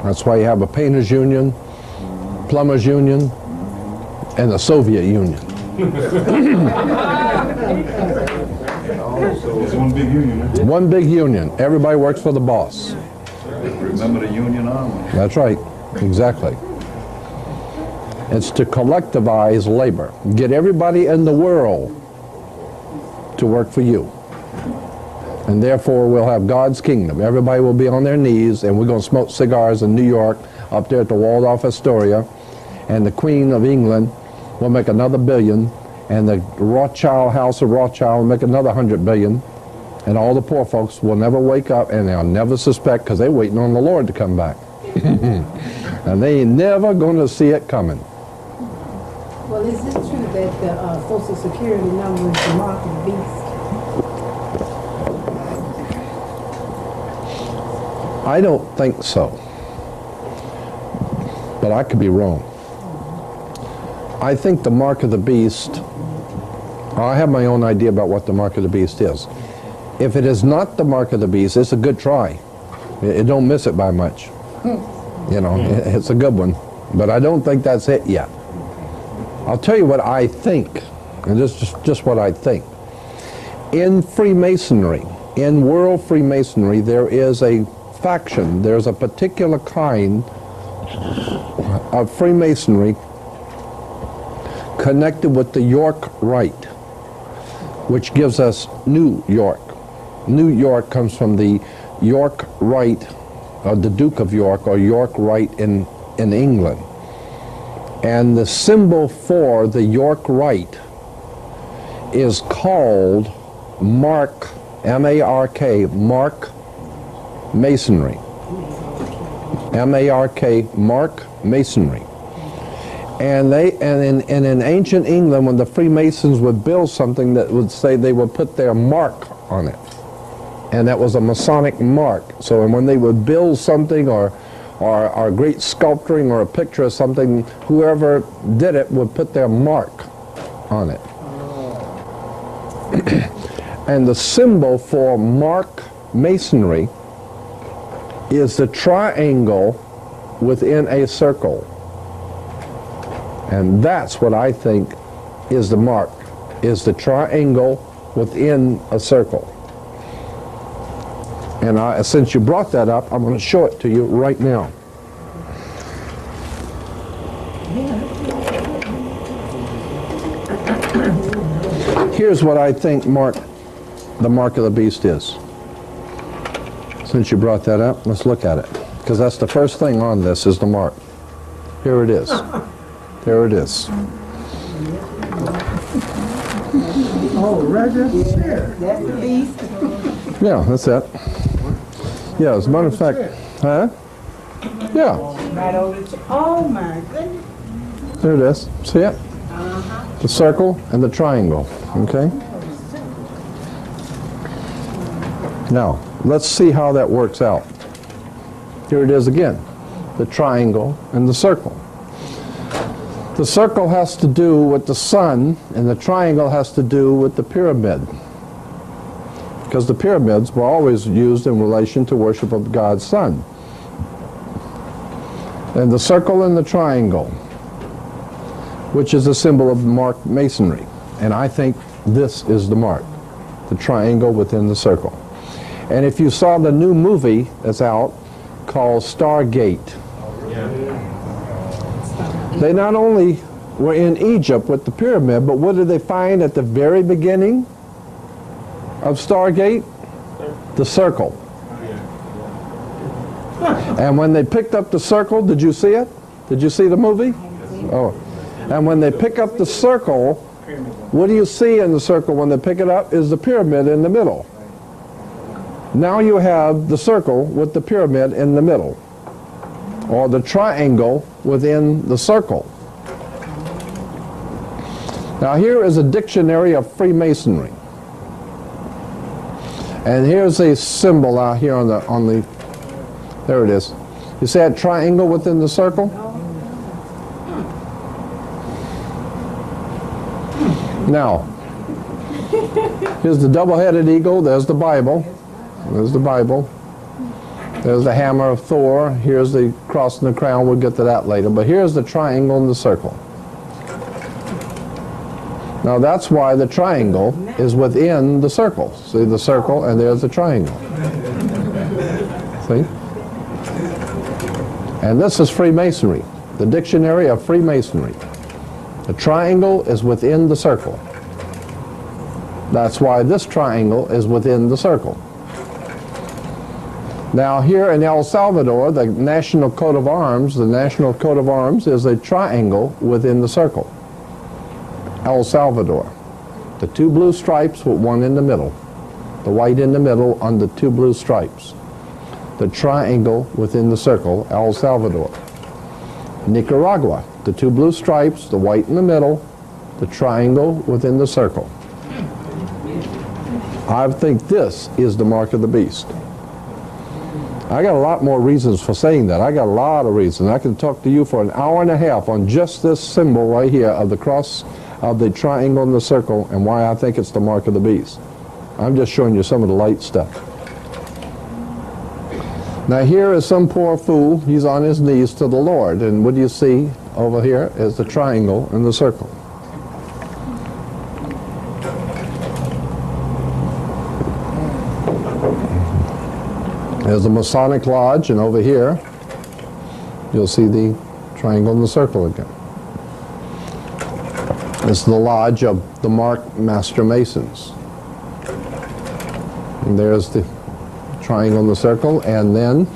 That's why you have a painters union, plumbers union, and the Soviet Union.
It's one big union.
One big union. Everybody works for the boss.
Remember the Union Army?
That's right. Exactly. It's to collectivize labor. Get everybody in the world to work for you. And therefore we'll have God's kingdom. Everybody will be on their knees, and we're going to smoke cigars in New York up there at the Waldorf Astoria, and the Queen of England will make another billion, and the Rothschild House of Rothschild will make another 100 billion, and all the poor folks will never wake up, and they'll never suspect, because they're waiting on the Lord to come back. And they ain't never going to see it coming.
Well, is it true that the Social Security number is the mark of the beast?
I don't think so, but I could be wrong. I think the mark of the beast, I have my own idea about what the mark of the beast is. If it is not the mark of the beast, it's a good try. It don't miss it by much. You know, it's a good one, but I don't think that's it yet. I'll tell you what I think, and this is just what I think. In Freemasonry, in world Freemasonry, there is a faction, there's a particular kind of Freemasonry connected with the York Rite, which gives us New York. New York comes from the York Rite, or the Duke of York, or York Rite in England. And the symbol for the York Rite is called Mark, M-A-R-K, Mark Masonry. M-A-R-K, Mark Masonry. And in ancient England, when the Freemasons would build something, that would say they would put their mark on it. And that was a Masonic mark. So when they would build something or great sculpturing or a picture of something, whoever did it would put their mark on it. And the symbol for Mark Masonry is the triangle within a circle. And that's what I think is the mark, is the triangle within a circle. And since you brought that up, I'm going to show it to you right now. Here's what I think the mark of the beast is. Since you brought that up, let's look at it. Because that's the first thing on this is the mark. Here it is. There it is.
Oh, right there.
That's the beast.
Yeah, that's it. Yeah, as a matter of fact, huh? Yeah.
Right over the oh my goodness.
There it is. See it? The circle and the triangle. Okay? Now, let's see how that works out. Here it is again. The triangle and the circle. The circle has to do with the sun, and the triangle has to do with the pyramid. Because the pyramids were always used in relation to worship of God's sun. And the circle and the triangle, which is a symbol of marked masonry. And I think this is the mark, the triangle within the circle. And if you saw the new movie that's out called Stargate, they not only were in Egypt with the pyramid, but what did they find at the very beginning of Stargate? The circle. And when they picked up the circle, did you see it? Did you see the movie? Oh. And when they pick up the circle, what do you see in the circle when they pick it up? Is the pyramid in the middle. Now you have the circle with the pyramid in the middle, or the triangle within the circle. Now here is a dictionary of Freemasonry. And here's a symbol out here on the there it is. You see that triangle within the circle? Now, here's the double-headed eagle, there's the Bible. There's the Bible. There's the hammer of Thor. Here's the cross and the crown. We'll get to that later. But here's the triangle and the circle. Now that's why the triangle is within the circle. See the circle, and there's the triangle. See? And this is Freemasonry, the dictionary of Freemasonry. The triangle is within the circle. That's why this triangle is within the circle. Now here in El Salvador, the national coat of arms, is a triangle within the circle. El Salvador. The two blue stripes with one in the middle. The white in the middle on the two blue stripes. The triangle within the circle, El Salvador. Nicaragua. The two blue stripes, the white in the middle, the triangle within the circle. I think this is the mark of the beast. I got a lot more reasons for saying that. I got a lot of reasons. I can talk to you for an hour and a half on just this symbol right here of the cross, of the triangle and the circle, and why I think it's the mark of the beast. I'm just showing you some of the light stuff. Now here is some poor fool. He's on his knees to the Lord. And what do you see over here is the triangle and the circle. There's the Masonic Lodge, and over here you'll see the triangle and the circle again. This is the lodge of the Mark Master Masons. And there's the triangle and the circle, and then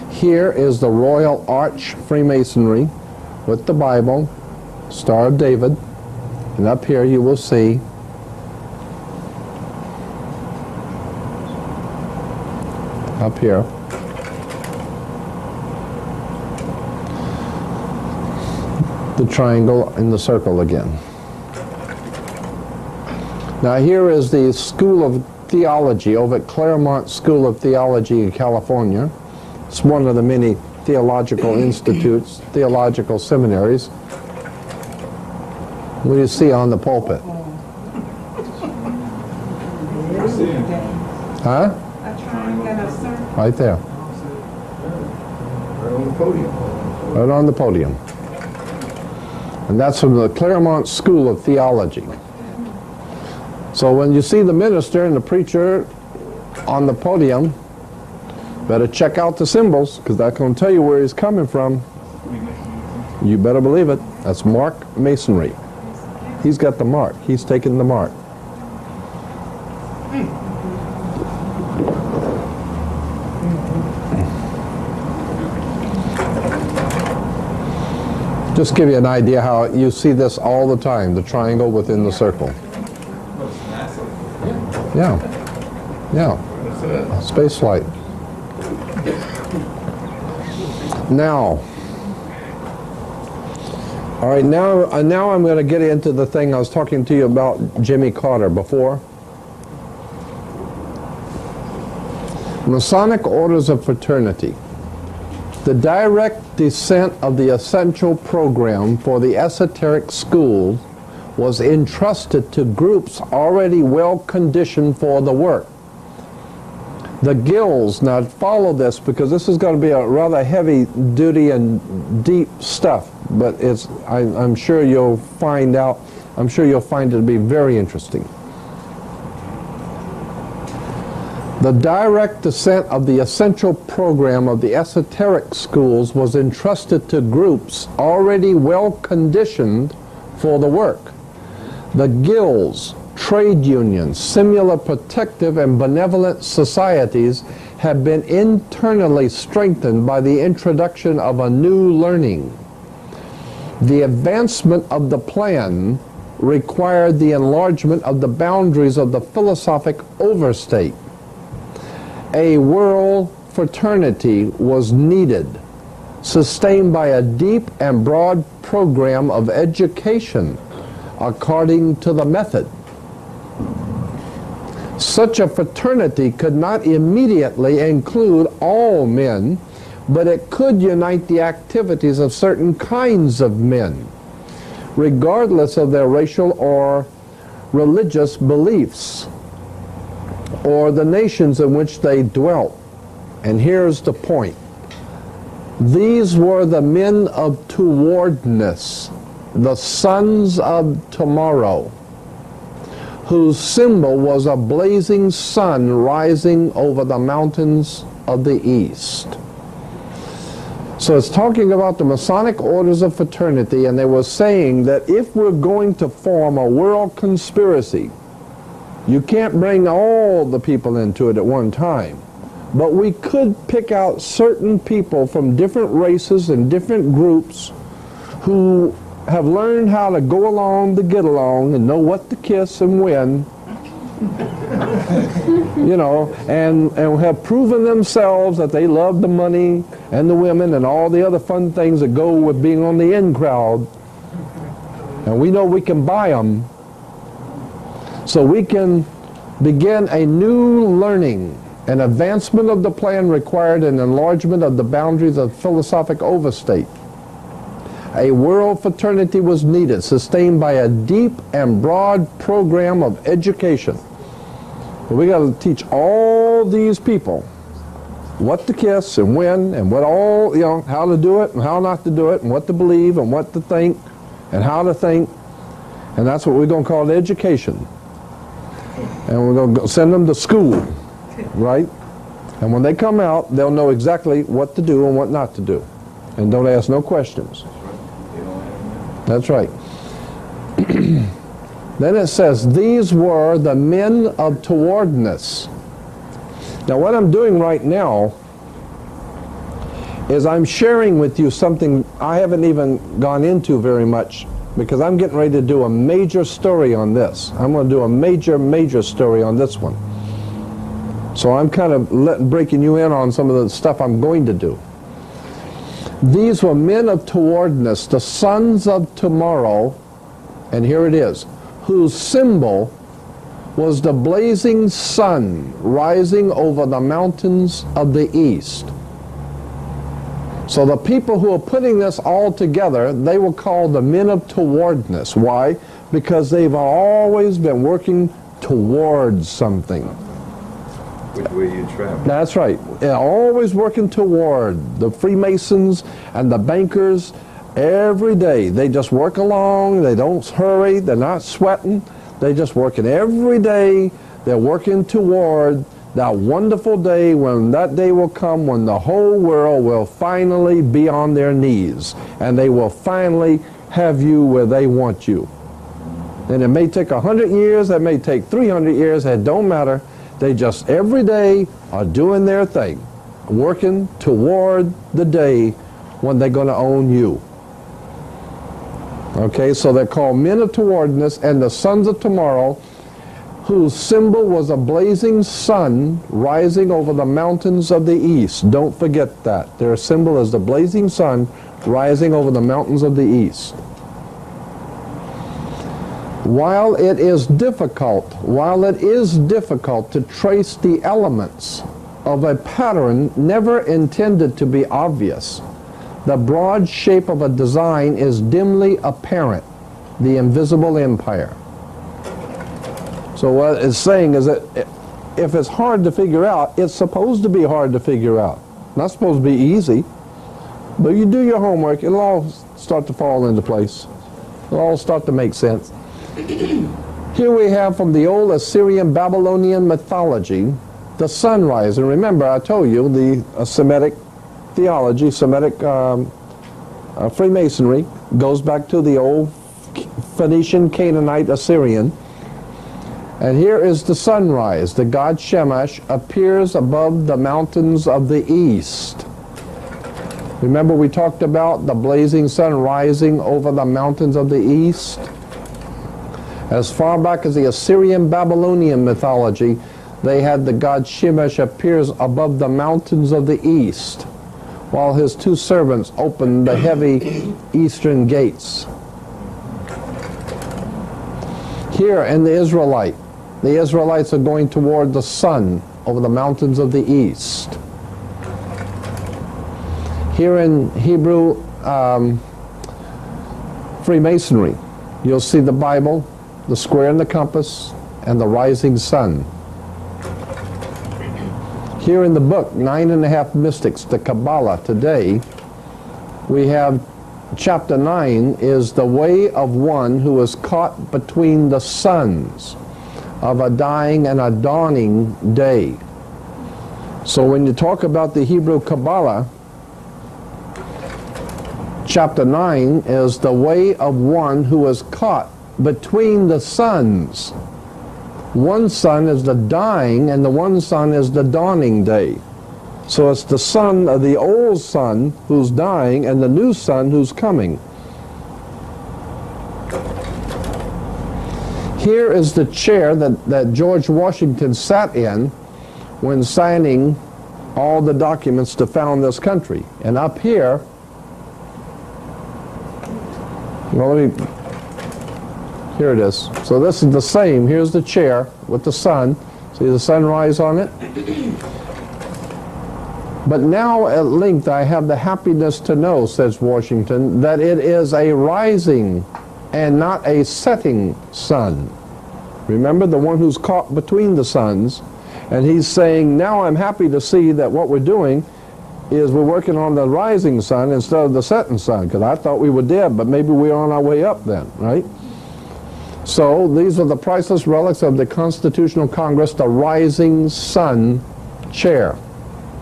here is the Royal Arch Freemasonry with the Bible, Star of David, and up here you will see up here the triangle and the circle again. Now here is the School of Theology over at Claremont School of Theology in California. It's one of the many theological institutes, theological seminaries. What do you see on the pulpit? Huh? Right there.
Right on the podium.
Right on the podium. And that's from the Claremont School of Theology. So when you see the minister and the preacher on the podium, better check out the symbols, because that's going to tell you where he's coming from. You better believe it. That's Mark Masonry. He's got the mark. He's taken the mark. Just give you an idea how you see this all the time, the triangle within the circle. Yeah. Space flight. Now, all right, now I'm going to get into the thing I was talking to you about Jimmy Carter before. Masonic orders of fraternity. The direct descent of the essential program for the esoteric schools was entrusted to groups already well conditioned for the work. The guilds, now follow this because this is going to be a rather heavy duty and deep stuff, but I'm sure you'll find it to be very interesting. The direct descent of the essential program of the esoteric schools was entrusted to groups already well conditioned for the work. The guilds, trade unions, similar protective and benevolent societies have been internally strengthened by the introduction of a new learning. The advancement of the plan required the enlargement of the boundaries of the philosophic overstate. A world fraternity was needed, sustained by a deep and broad program of education according to the method. Such a fraternity could not immediately include all men, but it could unite the activities of certain kinds of men, regardless of their racial or religious beliefs, or the nations in which they dwelt. And here's the point. These were the men of towardness, the sons of tomorrow, whose symbol was a blazing sun rising over the mountains of the east. So it's talking about the Masonic orders of fraternity, and they were saying that if we're going to form a world conspiracy, you can't bring all the people into it at one time, but we could pick out certain people from different races and different groups who have learned how to go along to get along and know what to kiss and when, you know, and have proven themselves that they love the money and the women and all the other fun things that go with being on the in crowd. And we know we can buy them. So we can begin a new learning. An advancement of the plan required an enlargement of the boundaries of philosophic overstate. A world fraternity was needed, sustained by a deep and broad program of education. We got to teach all these people what to kiss and when and what all, you know, how to do it and how not to do it and what to believe and what to think and how to think. And that's what we're going to call education. And we're going to send them to school, right? And when they come out, they'll know exactly what to do and what not to do. And don't ask no questions. That's right. Then it says, these were the men of towardness. Now what I'm doing right now is I'm sharing with you something I haven't even gone into very much, because I'm getting ready to do a major story on this. I'm going to do a major story on this one. So I'm kind of breaking you in on some of the stuff I'm going to do. These were men of towardness, the sons of tomorrow, and here it is, whose symbol was the blazing sun rising over the mountains of the east. So the people who are putting this all together, they were called the men of towardness. Why? Because they've always been working towards something.
Which way you travel.
That's right. Yeah, always working toward. The Freemasons and the bankers, every day, they just work along. They don't hurry. They're not sweating. They're just working every day. They're working toward that wonderful day, when that day will come when the whole world will finally be on their knees and they will finally have you where they want you. And it may take 100 years, it may take 300 years, it don't matter. They just every day are doing their thing, working toward the day when they're going to own you. Okay, so they're called men of towardness and the sons of tomorrow. whose symbol was a blazing sun rising over the mountains of the east. Don't forget that. Their symbol is the blazing sun rising over the mountains of the east. While it is difficult to trace the elements of a pattern never intended to be obvious, the broad shape of a design is dimly apparent, the invisible empire. So what it's saying is that if it's hard to figure out, it's supposed to be hard to figure out. Not supposed to be easy. But you do your homework, it'll all start to fall into place. It'll all start to make sense. Here we have from the old Assyrian Babylonian mythology, the sunrise. And remember, I told you the Semitic theology, Semitic Freemasonry goes back to the old Phoenician, Canaanite, Assyrian. And here is the sunrise. The god Shamash appears above the mountains of the east. Remember we talked about the blazing sun rising over the mountains of the east? As far back as the Assyrian Babylonian mythology, they had the god Shamash appears above the mountains of the east, while his two servants opened the heavy eastern gates. Here in the Israelites are going toward the sun over the mountains of the east. Here in Hebrew Freemasonry, you'll see the Bible, the square and the compass, and the rising sun. Here in the book, 9.5 Mystics, the Kabbalah, today, we have chapter 9 is the way of one who is caught between the suns of a dying and a dawning day. So when you talk about the Hebrew Kabbalah, chapter 9 is the way of one who is caught between the suns. One sun is the dying and the one sun is the dawning day. So it's the sun of the old sun who's dying and the new sun who's coming. Here is the chair that George Washington sat in when signing all the documents to found this country. And up here, well, here it is. So this is the same. Here's the chair with the sun. See the sunrise on it? But now at length I have the happiness to know, says Washington, that it is a rising and not a setting sun. Remember, the one who's caught between the suns. And he's saying, now I'm happy to see that what we're doing is we're working on the rising sun instead of the setting sun, because I thought we were dead, but maybe we're on our way up then, right? So these are the priceless relics of the Constitutional Congress, the rising sun chair,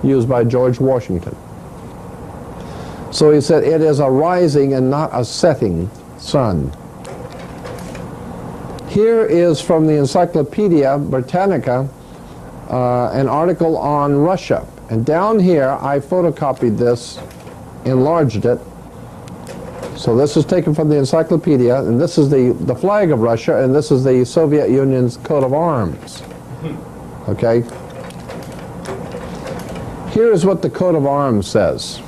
used by George Washington. So he said it is a rising and not a setting sun. Here is from the Encyclopedia Britannica an article on Russia. And down here I photocopied this, enlarged it. So this is taken from the encyclopedia, and this is the flag of Russia, and this is the Soviet Union's coat of arms. Okay? Here is what the coat of arms says.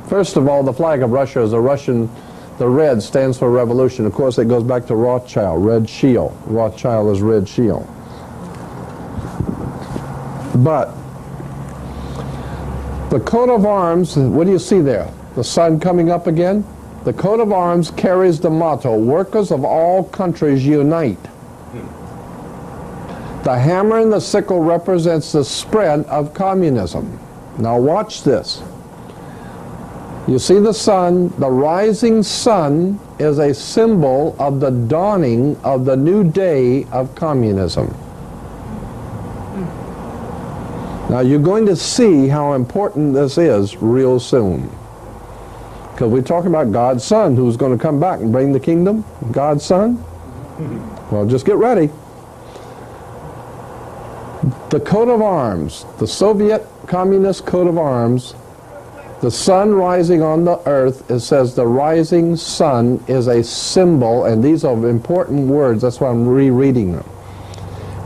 First of all, the flag of Russia is a Russian, the red stands for revolution. Of course, it goes back to Rothschild, red shield. Rothschild is red shield. But the coat of arms, what do you see there? The sun coming up again? The coat of arms carries the motto, workers of all countries unite. The hammer and the sickle represents the spread of communism. Now watch this. You see the sun, the rising sun is a symbol of the dawning of the new day of communism. Now you're going to see how important this is real soon. Because we're talking about God's Son who's going to come back and bring the kingdom. God's Son. Well, just get ready. The coat of arms, the Soviet Communist coat of arms, the sun rising on the earth, it says the rising sun is a symbol, and these are important words, that's why I'm rereading them.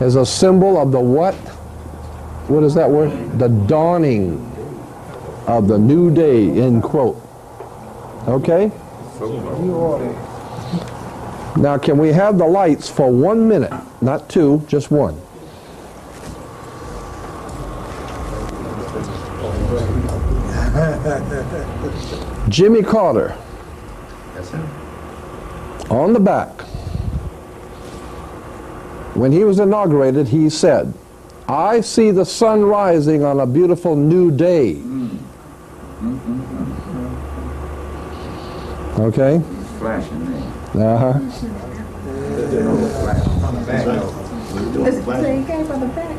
is a symbol of the what? What is that word? The dawning of the new day, end quote. Okay? Now, can we have the lights for 1 minute? Not two, just one. Jimmy Carter.
That's him.
On the back, when he was inaugurated, he said, "I see the sun rising on a beautiful new day." Okay?
Flashing there.
Uh-huh.
So you came from the back.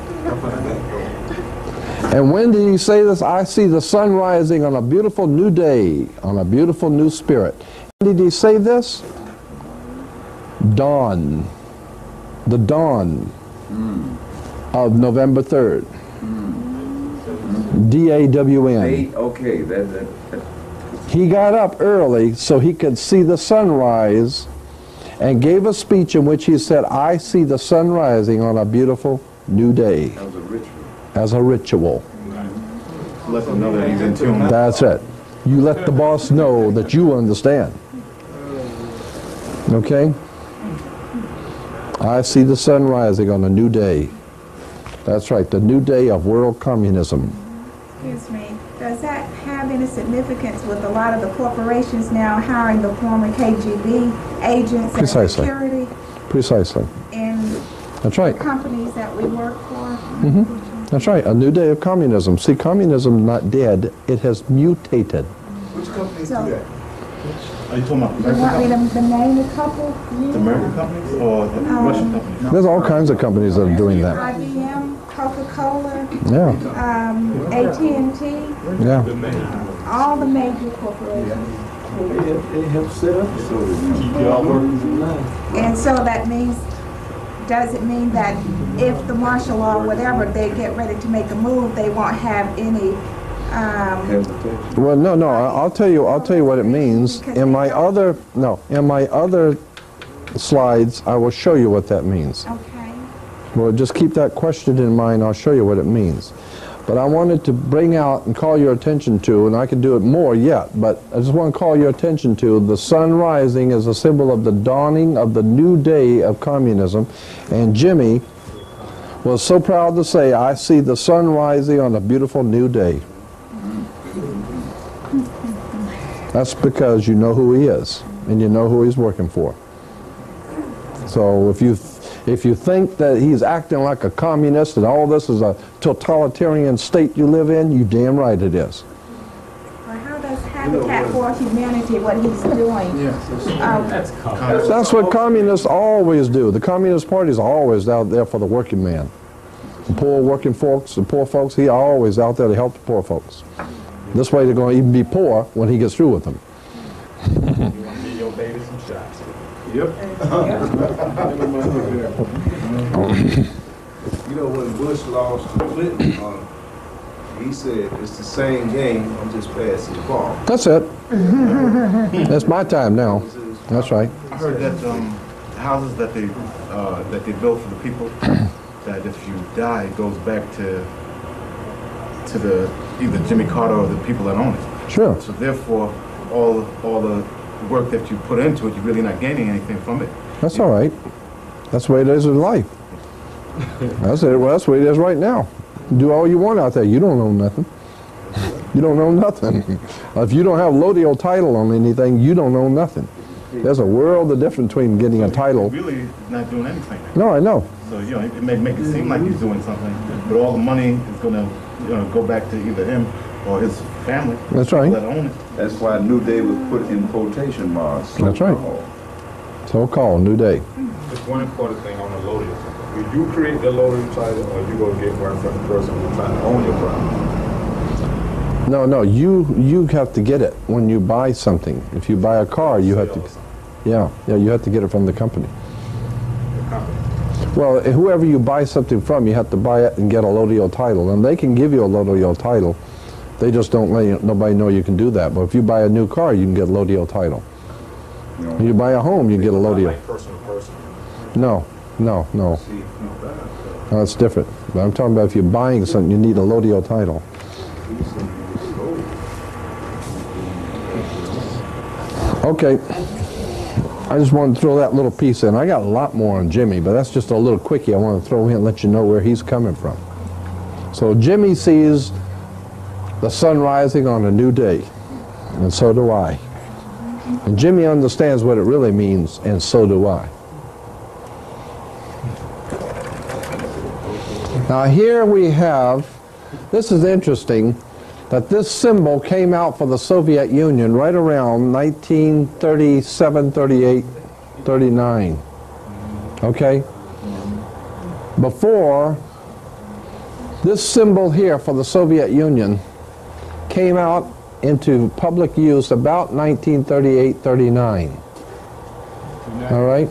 And when did he say this? "I see the sun rising on a beautiful new day, on a beautiful new spirit." When did he say this? Dawn. The dawn of November 3rd. D-A-W-N.
Okay, that.
He got up early so he could see the sunrise and gave a speech in which he said, "I see the sun rising on a beautiful new day."
That was a ritual.
As a ritual.
Let them know that he's in tune.
That's it. You let the boss know that you understand. Okay? I see the sun rising on a new day. That's right, the new day of world communism.
Excuse me. Does that have any significance with a lot of the corporations now hiring the former KGB agents
Precisely.
and security
Precisely.
in
That's right.
companies that we work for?
That's right, a new day of communism. See, communism is not dead, it has mutated.
Which companies
So-
do that? Are you talking about
You want me
American
to name a couple?
companies? The American companies or the Russian companies?
There's all kinds of companies that are doing that.
IBM, Coca-Cola,
Yeah,
AT&T,
yeah.
all the major corporations.
It helps set up so y'all working in line.
And so that means, does it mean that if the martial law, whatever, they get ready to make a move, they won't have any,
Well, no, I'll tell you what it means. In my other slides, I will show you what that means.
okay.
Well, just keep that question in mind. I'll show you what it means. But I wanted to bring out and call your attention to, and I can do it more yet, but I just want to call your attention to the sun rising as a symbol of the dawning of the new day of communism. And Jimmy was so proud to say, "I see the sun rising on a beautiful new day." That's because you know who he is, and you know who he's working for. So if you think that he's acting like a communist and all this is a totalitarian state you live in, you damn right it is.
Or how does Habitat for Humanity, what he's doing?
That's what communists always do. The Communist Party is always out there for the working man. The poor working folks, the poor folks, he always out there to help the poor folks. This way they're going to even be poor when he gets through with them.
You want to give your baby some shots.
Yep.
You know, when Bush lost to Clinton, he said, "It's the same game, I'm just passing the ball."
That's it. That's my time now. That's right.
I heard that houses that they build for the people, that if you die, it goes back to the either Jimmy Carter or the people that own it.
Sure.
So therefore, all the work that you put into it, you're really not gaining anything from it.
That's all right. That's the way it is in life. That's it. Well, that's the way it is right now. Do all you want out there. You don't own nothing. You don't own nothing. If you don't have Lodial title on anything, you don't own nothing. There's a world of difference between getting a title.
He's really not doing anything.
No, I know.
So, you know, it may make it seem like he's doing something, but all the money is going to go back to either him or his family.
That's right.
That own it.
That's why New Day was put in quotation marks.
That's right. So-called New Day.
Just one important thing on the Lodial. Will you create the Lodial title, or you go get one from the person who's trying to own your property?
No, you have to get it when you buy something. If you buy a car, you have to, you have to get it from the company. Well, whoever you buy something from, you have to buy it and get a Lodial title, and they can give you a Lodial title. They just don't let nobody know you can do that. But if you buy a new car, you can get a Lodial title. You buy a home, you get a Lodial.
Like person to person.
No, No, no. No, it's different. But I'm talking about if you're buying something, you need a Lodio title. Okay. I just wanted to throw that little piece in. I got a lot more on Jimmy, but that's just a little quickie I want to throw in and let you know where he's coming from. So Jimmy sees the sun rising on a new day, and so do I. And Jimmy understands what it really means, and so do I. Now here we have, this is interesting, that this symbol came out for the Soviet Union right around 1937, 38, 39. Okay? Before, this symbol here for the Soviet Union came out into public use about 1938, 39. All right?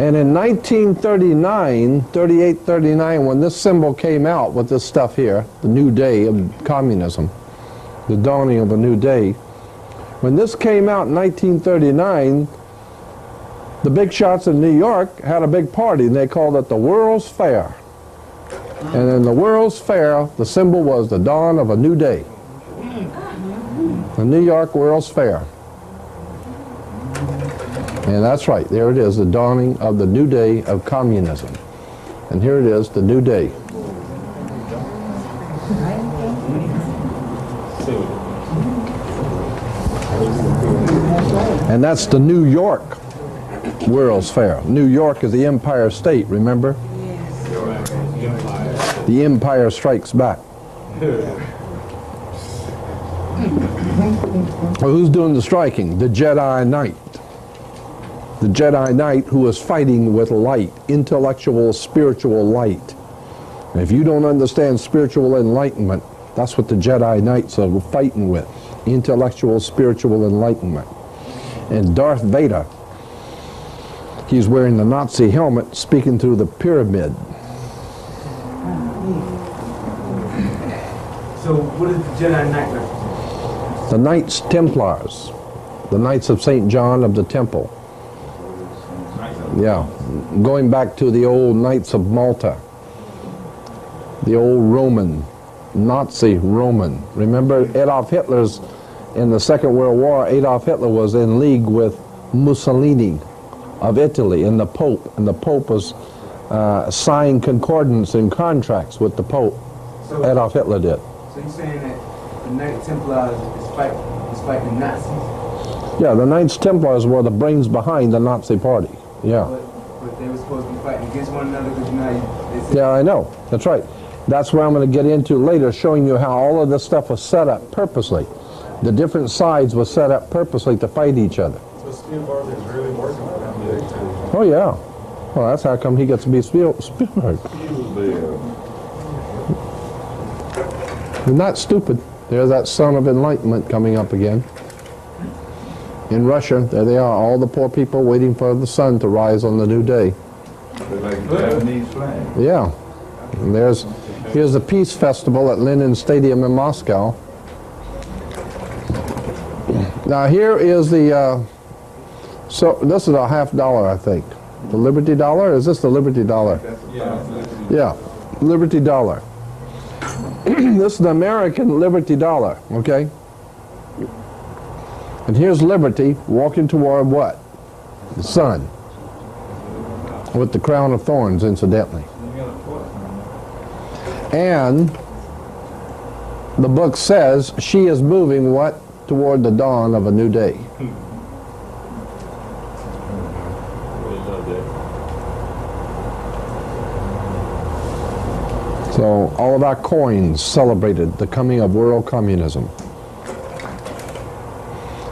And in 1939, 38, 39, when this symbol came out with this stuff here, the new day of communism, the dawning of a new day, when this came out in 1939, the big shots in New York had a big party, and they called it the World's Fair. And in the World's Fair, the symbol was the dawn of a new day. The New York World's Fair. And that's right, there it is, the dawning of the new day of communism. And here it is, the new day. And that's the New York World's Fair. New York is the Empire State, remember? The Empire Strikes Back. Well, who's doing the striking? The Jedi Knight. The Jedi Knight who is fighting with light, intellectual, spiritual light. And if you don't understand spiritual enlightenment, that's what the Jedi Knights are fighting with, intellectual, spiritual enlightenment. And Darth Vader, he's wearing the Nazi helmet, speaking through the pyramid.
So what is the Jedi Knight represent?
The Knights Templars, the Knights of St. John of the Temple. Yeah, going back to the old Knights of Malta, the old Roman, Nazi Roman. Remember Adolf Hitler's, in the Second World War, Adolf Hitler was in league with Mussolini of Italy and the Pope was signed concordance and contracts with the Pope.
So,
Adolf Hitler did.
So you're saying that the Knight Templars is fighting Nazis?
Yeah, the Knights Templars were the brains behind the Nazi party. Yeah.
But they were supposed to be fighting against one another because now
yeah, I know. That's right. That's where I'm going to get into later, showing you how all of this stuff was set up purposely. The different sides were set up purposely to fight each other.
So Steve Harvey is really working with him.
Oh, yeah. Well, that's how come he gets to be Spielberg. He's not stupid. There's that son of enlightenment coming up again. In Russia, there they are, all the poor people waiting for the sun to rise on the new day.
Like the Japanese flag.
Yeah. And here's the Peace Festival at Lenin Stadium in Moscow. Now here is the, so this is a $50, I think. The Liberty Dollar? Is this the Liberty Dollar? Yeah, Liberty Dollar. This is the American Liberty Dollar, okay? And here's Liberty walking toward what? The sun. With the crown of thorns, incidentally. And the book says she is moving what? Toward the dawn of a new day. So all of our coins celebrated the coming of world communism.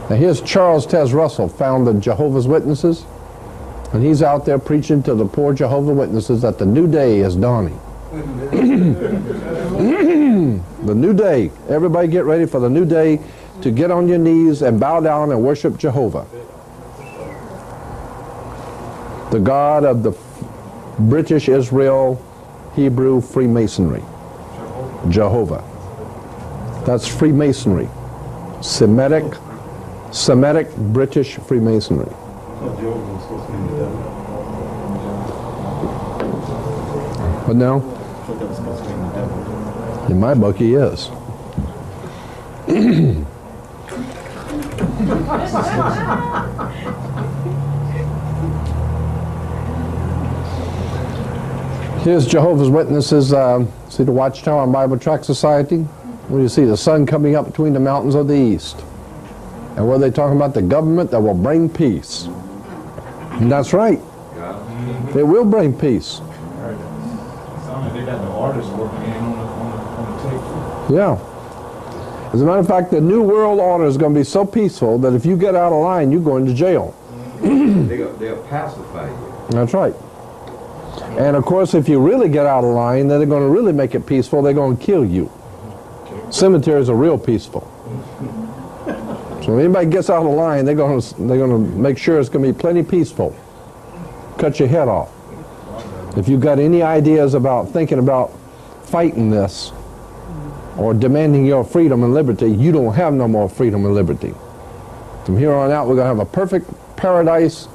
Now here's Charles Tez Russell, founded Jehovah's Witnesses, and he's out there preaching to the poor Jehovah's Witnesses that the new day is dawning. The new day. Everybody get ready for the new day to get on your knees and bow down and worship Jehovah, the God of the British Israel Hebrew Freemasonry. Jehovah. That's Freemasonry. Semitic British Freemasonry.
Jehovah was supposed to be the devil.
But now,
That was supposed to be the devil.
in my book, he is. Here's Jehovah's Witnesses. See the Watchtower and Bible Tract Society? Where you see the sun coming up between the mountains of the east. And where they talking about the government that will bring peace. And that's right. It will bring peace.
They got the artists working in on the tape.
Yeah. As a matter of fact, the New World Order is going to be so peaceful that if you get out of line, you go into jail.
They'll pacify you.
That's right. And of course, if you really get out of line, then they're going to really make it peaceful. They're going to kill you. Cemeteries are real peaceful. So if anybody gets out of line, they're going to make sure it's going to be plenty peaceful. Cut your head off. If you've got any ideas about thinking about fighting this or demanding your freedom and liberty, you don't have no more freedom and liberty. From here on out, we're going to have a perfect paradise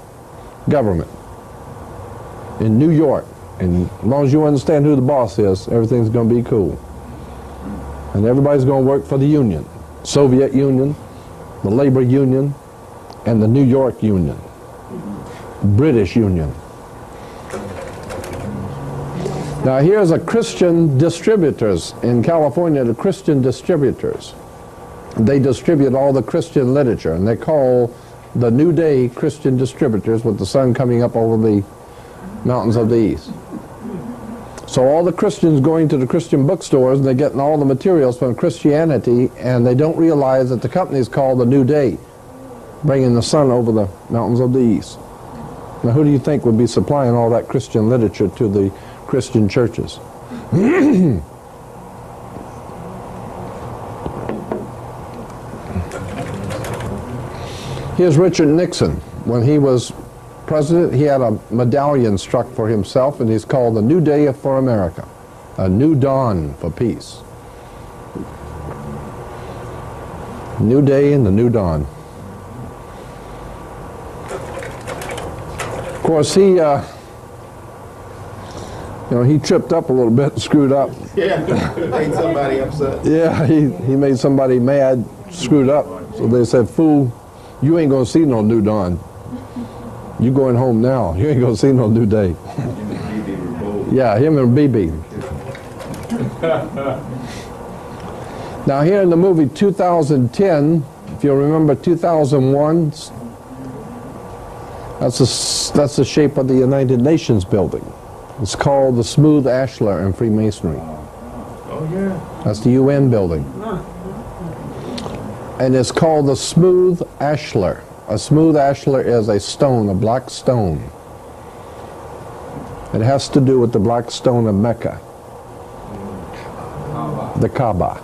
government in New York. And as long as you understand who the boss is, everything's going to be cool. And everybody's going to work for the Union. Soviet Union, the Labor Union, and the New York Union. British Union. Now here's a Christian distributors in California, the Christian distributors. They distribute all the Christian literature, and they call the New Day Christian distributors with the sun coming up over the mountains of the east. So all the Christians going to the Christian bookstores, and they're getting all the materials from Christianity, and they don't realize that the company is called the New Day, bringing the sun over the mountains of the east. Now who do you think would be supplying all that Christian literature to the Christian churches? Here's Richard Nixon. When he was president, he had a medallion struck for himself, and he's called the New Day for America, a new dawn for peace. New day and the new dawn. Of course, he he tripped up a little bit and screwed up.
Yeah, made somebody upset.
Yeah, he made somebody mad, screwed up. So they said, "Fool, you ain't gonna see no new dawn. You going home now. You ain't gonna see no new day." Yeah, him and BB. Now here in the movie 2010, if you remember 2001, that's the shape of the United Nations building. It's called the Smooth Ashlar in Freemasonry.
Oh yeah.
That's the UN building. And it's called the Smooth Ashlar. A smooth ashlar is a stone, a black stone. It has to do with the black stone of Mecca. The Kaaba.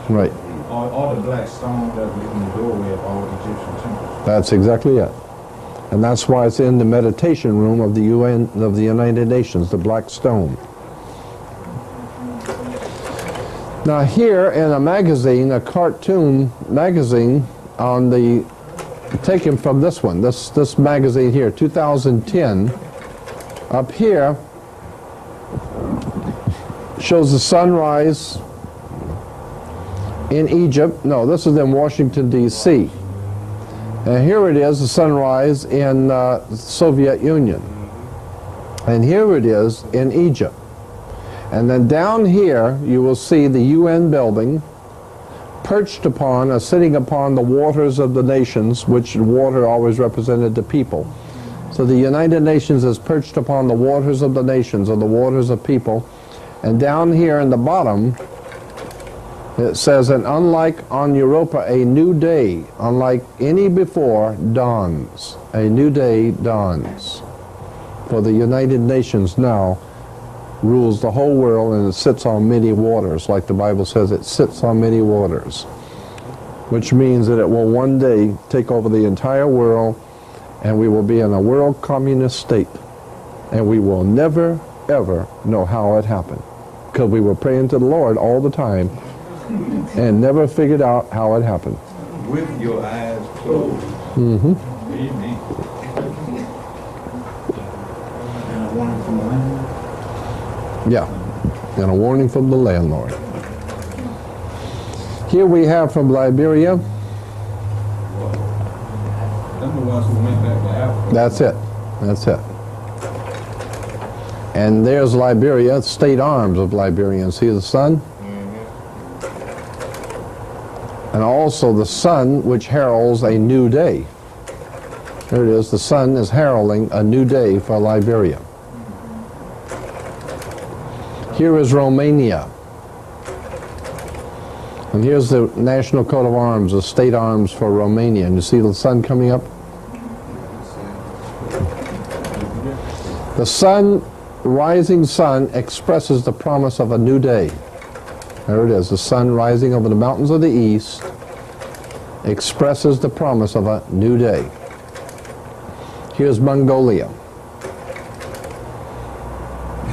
Right.
All the black stones that were in the doorway of all Egyptian temples.
That's exactly it. And that's why it's in the meditation room of the UN, of the United Nations, the black stone. Now here in a magazine, a cartoon magazine, on the, taken from this one, this magazine here, 2010, up here shows the sunrise in Egypt. No, this is in Washington, D.C. And here it is, the sunrise in the Soviet Union. And here it is in Egypt. And then down here you will see the UN building perched upon, or sitting upon the waters of the nations, which water always represented the people. So the United Nations is perched upon the waters of the nations, or the waters of people. And down here in the bottom, it says, "And unlike on Europa, a new day, unlike any before, dawns." A new day dawns. For the United Nations now rules the whole world, and it sits on many waters, like the Bible says it sits on many waters, which means that it will one day take over the entire world, and we will be in a world communist state, and we will never ever know how it happened, because we were praying to the Lord all the time and never figured out how it happened.
With your eyes closed.
Mm-hmm.
Amen.
Yeah, and a warning from the landlord. Here we have from Liberia. That's it. That's it. And there's Liberia, state arms of Liberia. And see the sun? And also the sun, which heralds a new day. There it is. The sun is heralding a new day for Liberia. Here is Romania. And here's the national coat of arms, the state arms for Romania. And you see the sun coming up? The sun, rising sun, expresses the promise of a new day. There it is. The sun rising over the mountains of the east expresses the promise of a new day. Here's Mongolia.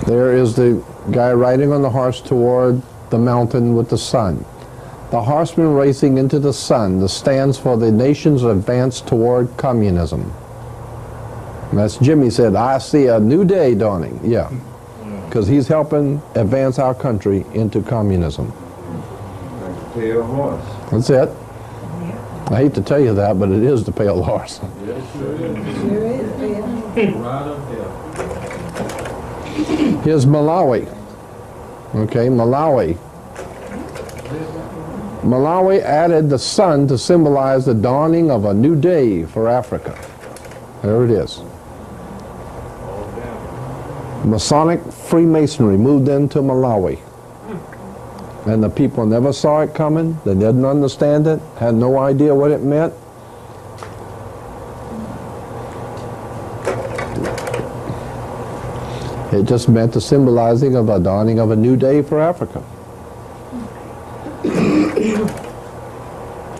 There is the guy riding on the horse toward the mountain with the sun. The horseman racing into the sun. This stands for the nation's advance toward communism. And that's Jimmy said, I see a new day dawning. Yeah, because he's helping advance our country into communism.
Pale horse.
That's it. I hate to tell you that, but it is the pale horse. Here's Malawi. Okay, Malawi. Malawi added the sun to symbolize the dawning of a new day for Africa. There it is. Masonic Freemasonry moved into Malawi. And the people never saw it coming. They didn't understand it, had no idea what it meant. It just meant the symbolizing of a dawning of a new day for Africa.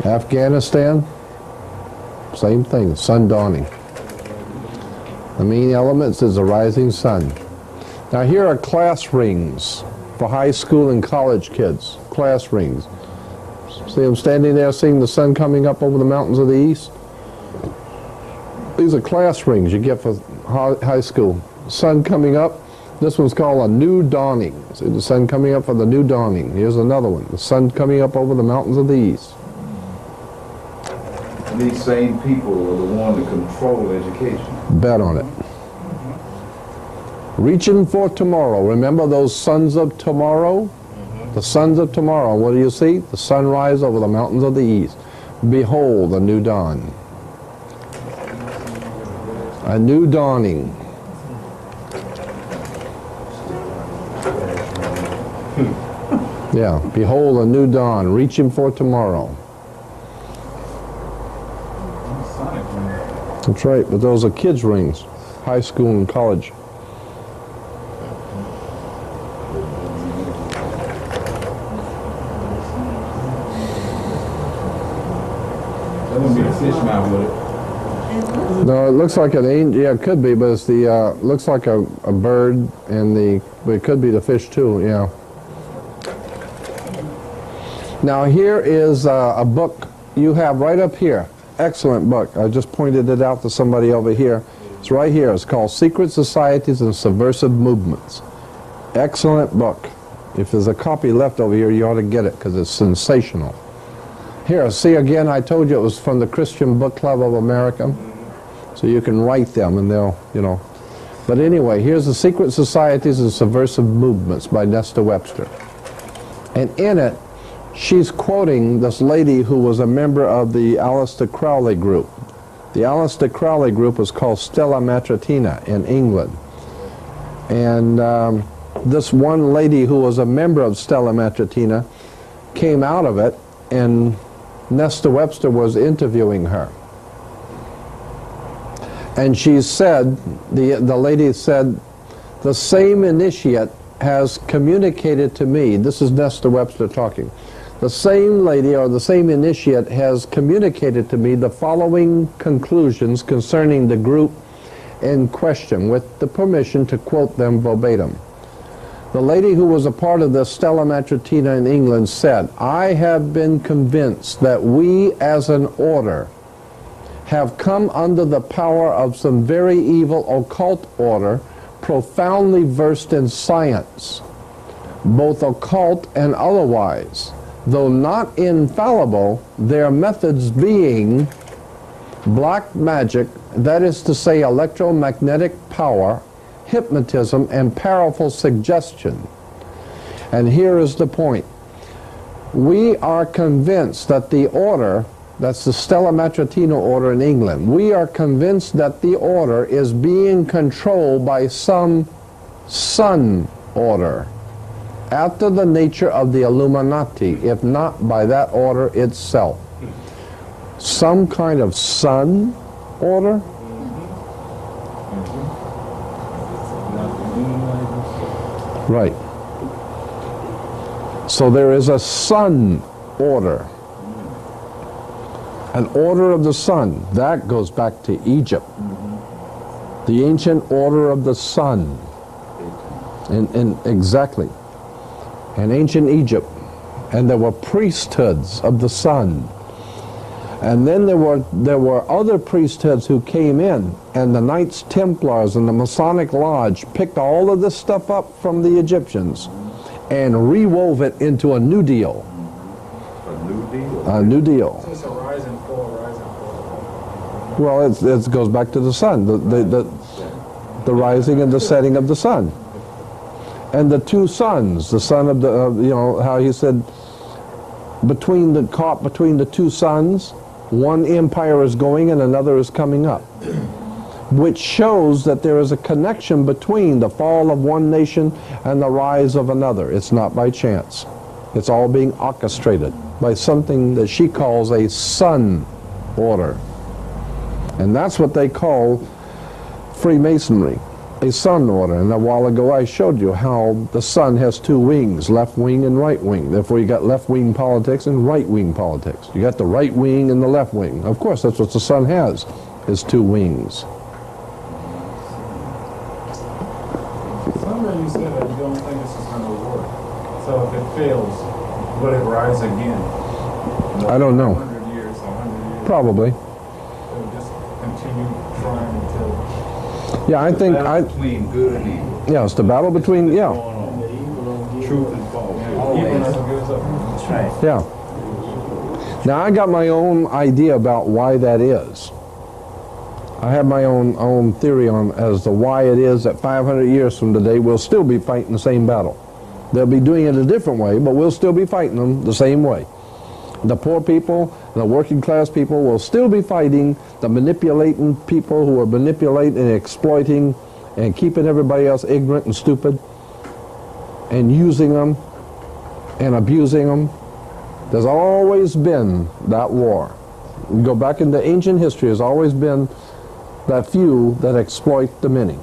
Afghanistan, same thing, sun dawning. The main elements is the rising sun. Now here are class rings for high school and college kids. Class rings. See them standing there seeing the sun coming up over the mountains of the east? These are class rings you get for high school. Sun coming up. This one's called a new dawning. See the sun coming up for the new dawning. Here's another one. The sun coming up over the mountains of the east.
These same people are the ones that control education.
Bet on it. Reaching for tomorrow. Remember those sons of tomorrow? The sons of tomorrow. What do you see? The sunrise over the mountains of the east. Behold, a new dawn. A new dawning. Yeah, behold, a new dawn. Reaching for tomorrow. That's right, but those are kids' rings. High school and college.
That wouldn't be a fish mouth, would it?
No, it looks like an angel. Yeah, it could be, but it's the looks like a bird, and but it could be the fish too. Yeah. Now here is a book you have right up here. Excellent book. I just pointed it out to somebody over here. It's right here. It's called Secret Societies and Subversive Movements. Excellent book. If there's a copy left over here, you ought to get it because it's sensational. Here, see again, I told you it was from the Christian Book Club of America. So you can write them and they'll, you know. But anyway, here's the Secret Societies and Subversive Movements by Nesta Webster. And in it, she's quoting this lady who was a member of the Aleister Crowley group. The Aleister Crowley group was called Stella Matritina in England. And this one lady who was a member of Stella Matritina came out of it, and Nesta Webster was interviewing her. And she said, the lady said, the same initiate has communicated to me, this is Nesta Webster talking, the same lady or the same initiate has communicated to me the following conclusions concerning the group in question, with the permission to quote them verbatim. The lady who was a part of the Stella Matritina in England said, I have been convinced that we as an order have come under the power of some very evil occult order, profoundly versed in science, both occult and otherwise, though not infallible, their methods being black magic, that is to say electromagnetic power, hypnotism, and powerful suggestion. And here is the point. We are convinced that the order, that's the Stella Matritina order in England, we are convinced that the order is being controlled by some sun order, after the nature of the Illuminati, if not by that order itself. Some kind of sun order? Right. So there is a sun order. An order of the sun. That goes back to Egypt. The ancient order of the sun. Exactly. In ancient Egypt. And there were priesthoods of the sun. And then there were other priesthoods who came in, and the Knights Templars and the Masonic Lodge picked all of this stuff up from the Egyptians and rewove it into a new deal.
A new deal?
A new deal.
So it's a rise and fall, rise and fall.
Well, it goes back to the sun, the rising and the setting of the sun. And the two suns, the sun of the, you know, how he said, between the two suns, one empire is going and another is coming up, which shows that there is a connection between the fall of one nation and the rise of another. It's not by chance. It's all being orchestrated by something that she calls a sun order. And that's what they call Freemasonry, a sun order. And a while ago I showed you how the sun has two wings, left wing and right wing. Therefore you got left wing politics and right wing politics. You got the right wing and the left wing. Of course that's what the sun has, is two wings.
Somewhere you said that you don't think this is going to work. So if it fails, will it rise again?
I don't know.
100 years, 100 years.
Probably.
It'll just continue trying until...
Yeah, I think
between good and evil.
Yeah, it's the battle between, yeah.
Truth and false.
That's right.
Yeah. Now I got my own idea about why that is. I have my own theory on as to why it is that 500 years from today we'll still be fighting the same battle. They'll be doing it a different way, but we'll still be fighting them the same way. The poor people, the working class people will still be fighting the manipulating people who are manipulating and exploiting and keeping everybody else ignorant and stupid and using them and abusing them. There's always been that war. You go back into ancient history, there's always been that few that exploit the many.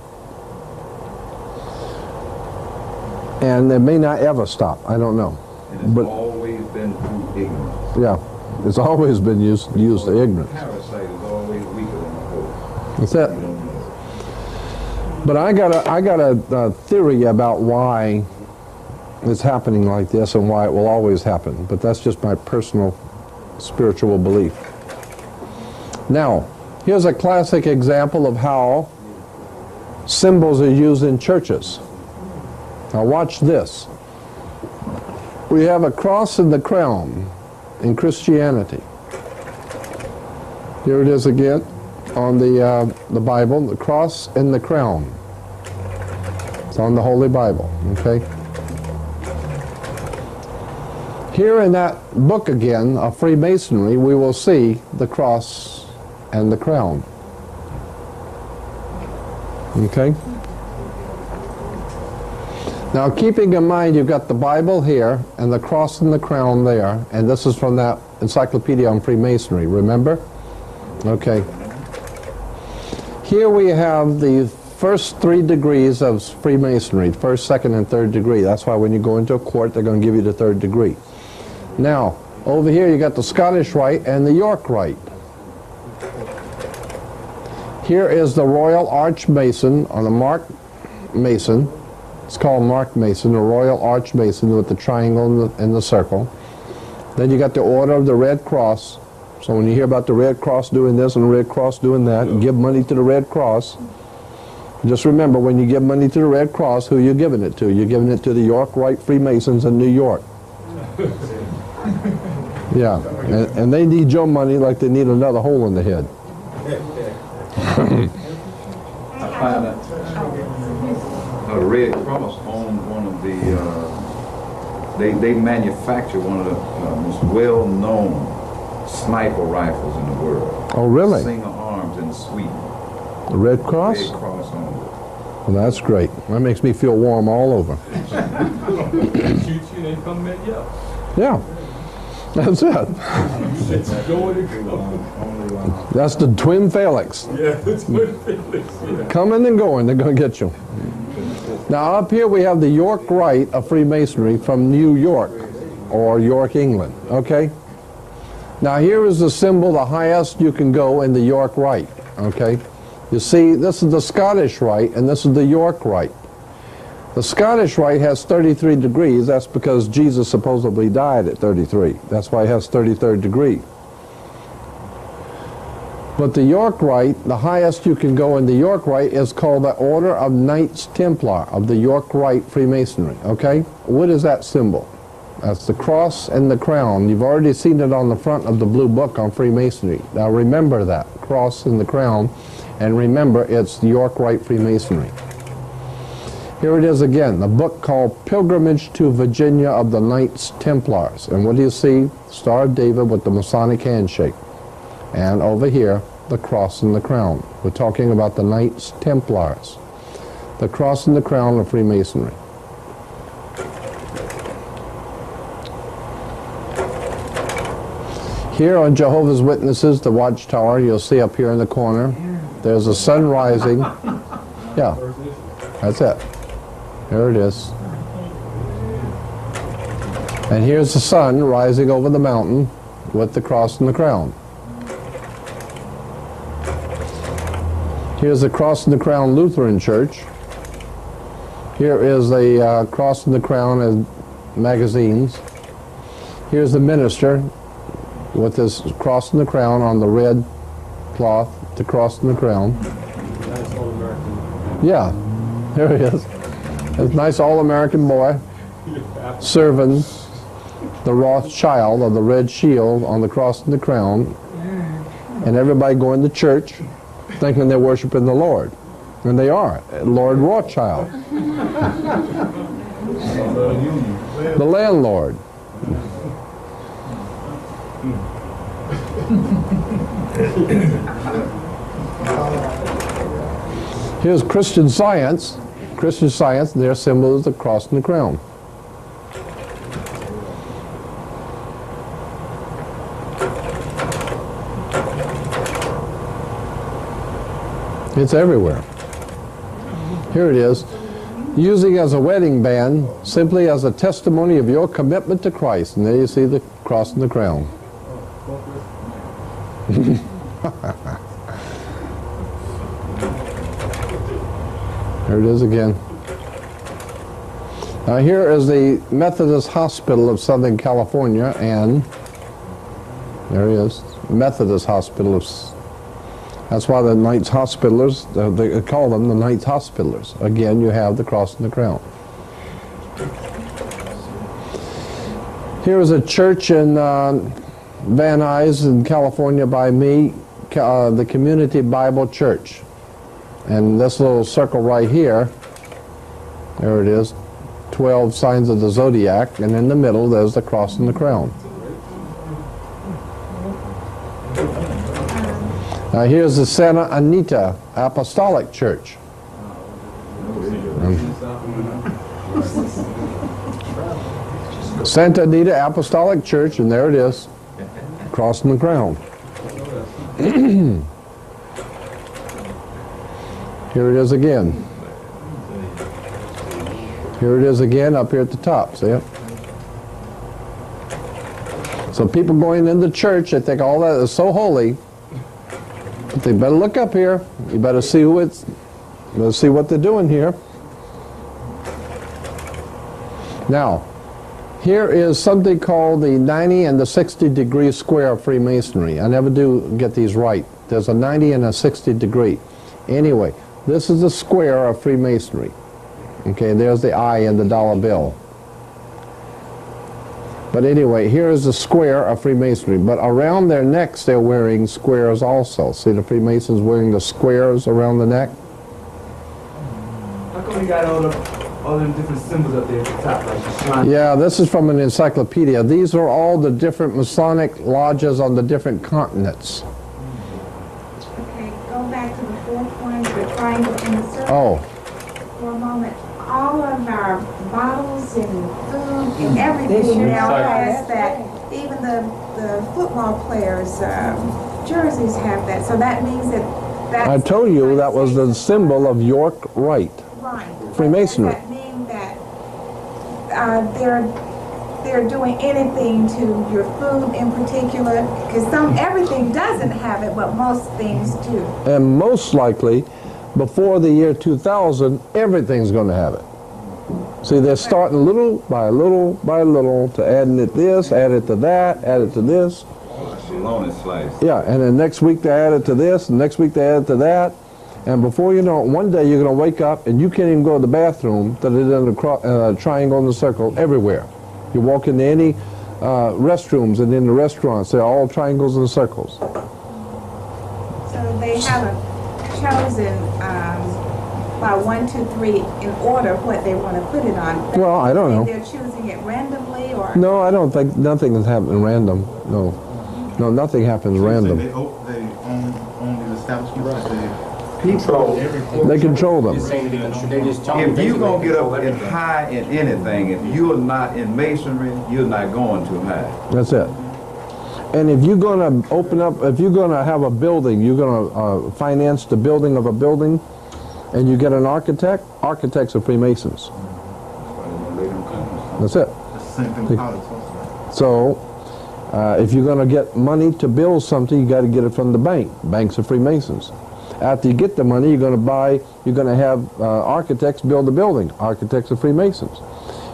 And it may not ever stop, I don't know.
And it's always been through ignorance.
Yeah, it's always been used to ignorance.
Parasite is always weaker than the host.
That's it. But I got a theory about why it's happening like this and why it will always happen. But that's just my personal spiritual belief. Now, here's a classic example of how symbols are used in churches. Now watch this. We have a cross and the crown in Christianity. Here it is again on the Bible, the cross and the crown. It's on the Holy Bible, okay? Here in that book again of Freemasonry, we will see the cross and the crown. Okay? Now, keeping in mind you've got the Bible here and the cross and the crown there, and this is from that encyclopedia on Freemasonry, remember? Okay. Here we have the first 3 degrees of Freemasonry, first, second, and third degree. That's why when you go into a court, they're going to give you the 3rd degree. Now, over here you got the Scottish Rite and the York Rite. Here is the Royal Archmason, or the Mark Mason. It's called Mark Mason, the Royal Archmason with the triangle and the circle. Then you got the Order of the Red Cross, So when you hear about the Red Cross doing this and the Red Cross doing that, and give money to the Red Cross, just remember, when you give money to the Red Cross, who you're giving it to? You're giving it to the York Rite Freemasons in New York. Yeah, and they need your money like they need another hole in the head.
I find that the Red Cross owned one of the, they manufacture one of the most well-known sniper rifles in the world.
Oh, really?
Singer Arms in Sweden.
The Red Cross?
Red Cross owned it.
Well, that's great. That makes me feel warm all over. Yeah, that's it. That's the twin Felix.
Yeah, the twin Felix. Yeah.
Coming and going, they're going to get you. Now up here we have the York Rite of Freemasonry from New York, or York, England, okay? Now here is the symbol, the highest you can go in the York Rite, okay? You see, this is the Scottish Rite, and this is the York Rite. The Scottish Rite has 33 degrees. That's because Jesus supposedly died at 33. That's why it has 33rd degree. But the York Rite, the highest you can go in the York Rite, is called the Order of Knights Templar of the York Rite Freemasonry, okay? What is that symbol? That's the cross and the crown. You've already seen it on the front of the blue book on Freemasonry. Now remember that, cross and the crown, and remember it's the York Rite Freemasonry. Here it is again, the book called Pilgrimage to Virginia of the Knights Templars. And what do you see? Star of David with the Masonic handshake. And over here, the cross and the crown. We're talking about the Knights Templars. The cross and the crown of Freemasonry. Here on Jehovah's Witnesses, the Watchtower, you'll see up here in the corner, there's a sun rising. Yeah, that's it. There it is. And here's the sun rising over the mountain with the cross and the crown. Here's the Cross and the Crown Lutheran Church. Here is the Cross and the Crown and magazines. Here's the minister with his cross and the crown on the red cloth, the cross and the crown. Yeah, there he is. A nice all-American boy serving the Rothschild of the red shield on the cross and the crown, and everybody going to church thinking they're worshiping the Lord. And they are, Lord Rothschild. The landlord. Here's Christian Science. Christian Science, their symbol is the cross and the crown. It's everywhere. Here it is. Using as a wedding band, simply as a testimony of your commitment to Christ. And there you see the cross and the crown. Here it is again. Now here is the Methodist Hospital of Southern California, and there he is, Methodist Hospital of. That's why the Knights Hospitallers, they call them the Knights Hospitallers. Again, you have the cross and the crown. Here is a church in Van Nuys in California by me, the Community Bible Church. And this little circle right here, there it is, 12 signs of the zodiac, and in the middle there's the cross and the crown. Now here's the Santa Anita Apostolic Church. Santa Anita Apostolic Church, and there it is, cross and the crown. Here it is again. Here it is again up here at the top, see it? So people going into church, they think all that is so holy, but they better look up here. You better see who it's, you better see what they're doing here. Now, Here is something called the 90 and the 60 degree square of Freemasonry. I never do get these right. There's a 90 and a 60 degree. Anyway, this is the square of Freemasonry. Okay, there's the I in the dollar bill. But anyway, here is the square of Freemasonry. But around their necks, they're wearing squares also. See the Freemasons wearing the squares around the neck?
How come you got all them different symbols up there at the top, like the shrine?
Yeah, this is from an encyclopedia. These are all the different Masonic lodges on the different continents.
Okay, go back to the fourth one, the triangle in the circle.
Oh.
For a moment, all of our bottles and food and everything now has that. Even the football players' jerseys have that. So that means that
I told you that was the symbol of York Rite.
Right.
Freemasonry.
Does that mean that they're doing anything to your food in particular? Because everything doesn't have it, but most things do.
And most likely, before the year 2000, everything's going to have it. See, they're starting little by little by little to adding it this, add it to that, add it to this.
Bologna slice.
Yeah, and then next week they add it to this, and next week they add it to that. And before you know it, one day you're going to wake up and you can't even go to the bathroom that is in the triangle and the circle everywhere. You walk into any restrooms and in the restaurants, they're all triangles and circles.
So they haven't chosen by 1, 2, 3 in order what they want to put it on.
Well, I don't know.
They're choosing it randomly, or
No, I don't think nothing is happening random. No, nothing happens random.
They own the establishment.
They control them.
If you're going to get up in high in anything, if you're not in masonry, you're not going too high.
That's it. And if you're going to open up, if you're going to have a building, you're going to finance the building of a building, and you get an architect, architects are Freemasons. That's it.
Same thing with politics.
So, if you're going to get money to build something, you got to get it from the bank. Banks are Freemasons. After you get the money, you're going to have architects build the building. Architects are Freemasons.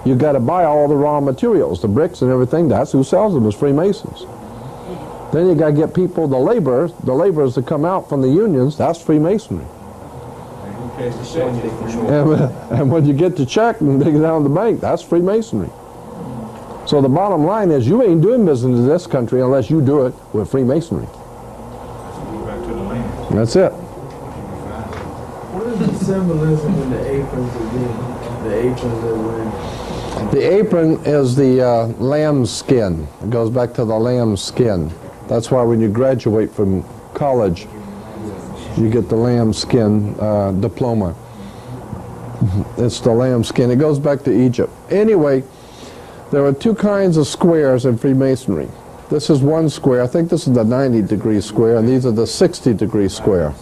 You got to buy all the raw materials, the bricks and everything. That's who sells them, is Freemasons. Then you got to get people, the laborers that come out from the unions. That's Freemasonry. And when you get the check and take it down to the bank, that's Freemasonry. So the bottom line is, you ain't doing business in this country unless you do it with Freemasonry. That's it.
What is the symbolism in the aprons again? The aprons they're wearing?
The apron is the lamb's skin. It goes back to the lamb's skin. That's why when you graduate from college, you get the lamb's skin diploma. It's the lamb's skin. It goes back to Egypt. Anyway, there are two kinds of squares in Freemasonry. This is one square. I think this is the 90-degree square, and these are the 60-degree square.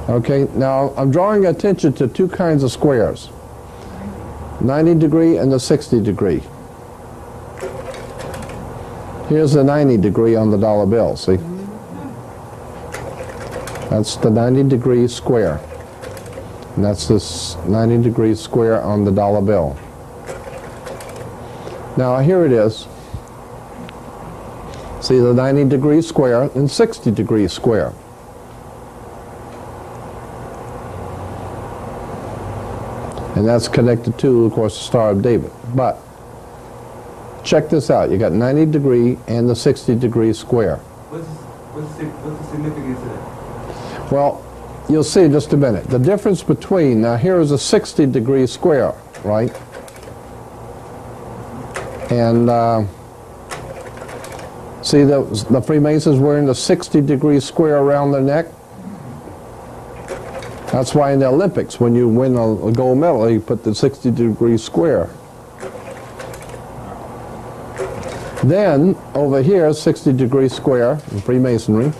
Okay, now I'm drawing attention to two kinds of squares. 90-degree and the 60-degree. Here's the 90-degree on the dollar bill, see? That's the 90-degree square. And that's this 90-degree square on the dollar bill. Now here it is. See the 90-degree square and 60-degree square. And that's connected to, of course, the Star of David. But check this out. You got 90-degree and the 60-degree square.
What's the significance of that?
Well, you'll see in just a minute. The difference between, now here is a 60-degree square, right? And see the Freemasons wearing the 60-degree square around their neck? That's why in the Olympics, when you win a gold medal, you put the 60-degree square. Then, over here, 60-degree square in Freemasonry.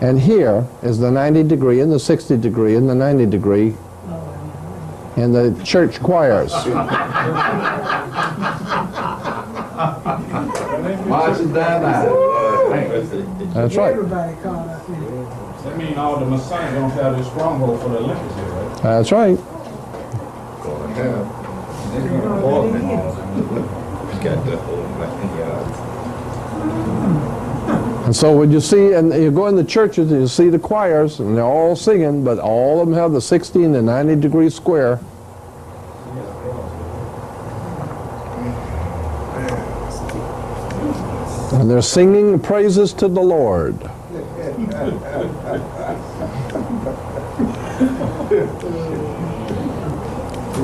And here is the 90-degree and the 60-degree and the 90-degree in the church choirs.
Marching down now.
That's right.
Everybody caught up in it.
That means all the Messiahs don't have this stronghold for the Olympics here, right?
That's right. And so when you see, and you go in the churches and you see the choirs, and they're all singing, but all of them have the 60 and the 90-degree square. And they're singing praises to the Lord.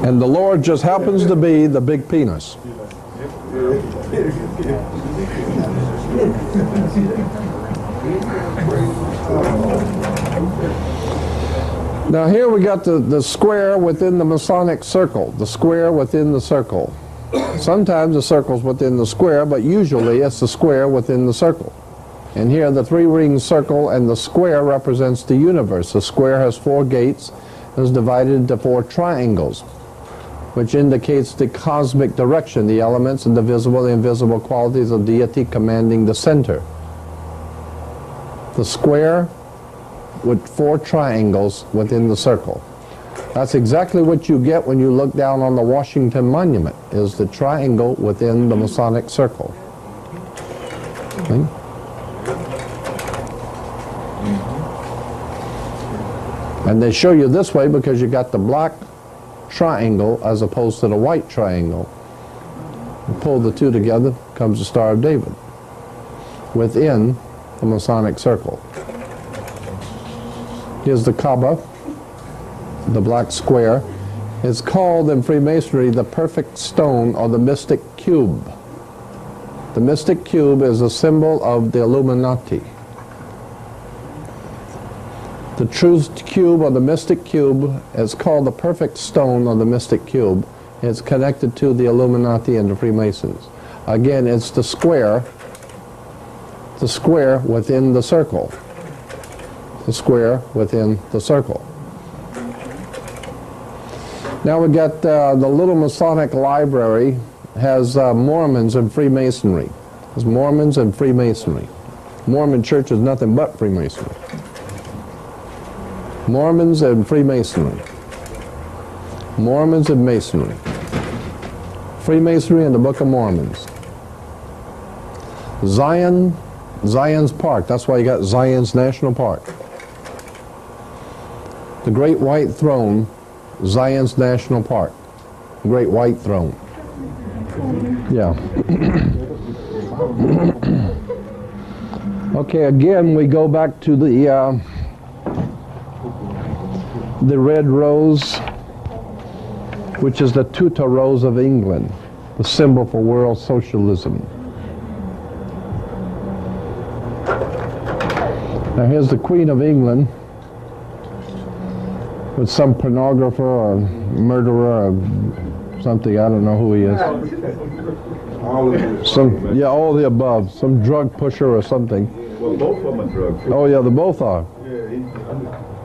And the Lord just happens to be the big penis. Now here we got the square within the Masonic circle, the square within the circle. Sometimes the circle's within the square, but usually it's the square within the circle. And here the three-ring circle and the square represents the universe. The square has 4 gates and is divided into 4 triangles, which indicates the cosmic direction, the elements and the visible and invisible qualities of deity commanding the center. The square with 4 triangles within the circle. That's exactly what you get when you look down on the Washington Monument, is the triangle within the Masonic circle. See? And they show you this way because you got the black triangle as opposed to the white triangle. You pull the two together, comes the Star of David within the Masonic circle. Here's the Kaaba, the black square. It's called in Freemasonry the perfect stone or the mystic cube. The mystic cube is a symbol of the Illuminati. The truth cube or the mystic cube is called the perfect stone or the mystic cube. It's connected to the Illuminati and the Freemasons. Again, it's the square within the circle. The square within the circle. Now we got the little Masonic library has Mormons and Freemasonry. There's Mormons and Freemasonry. Mormon church is nothing but Freemasonry. Mormons and Freemasonry. Mormons and Masonry. Freemasonry and the Book of Mormons. Zion's Park. That's why you got Zion's National Park. The Great White Throne, Zion's National Park. The Great White Throne. Yeah. Okay, again we go back to the red rose, which is the tuta rose of England, the symbol for world socialism. Now here's the Queen of England with some pornographer or murderer or something, I don't know who he is. Yeah, all the above. Some drug pusher or something.
Well, both of them are drug pushers.
Oh yeah, they both are.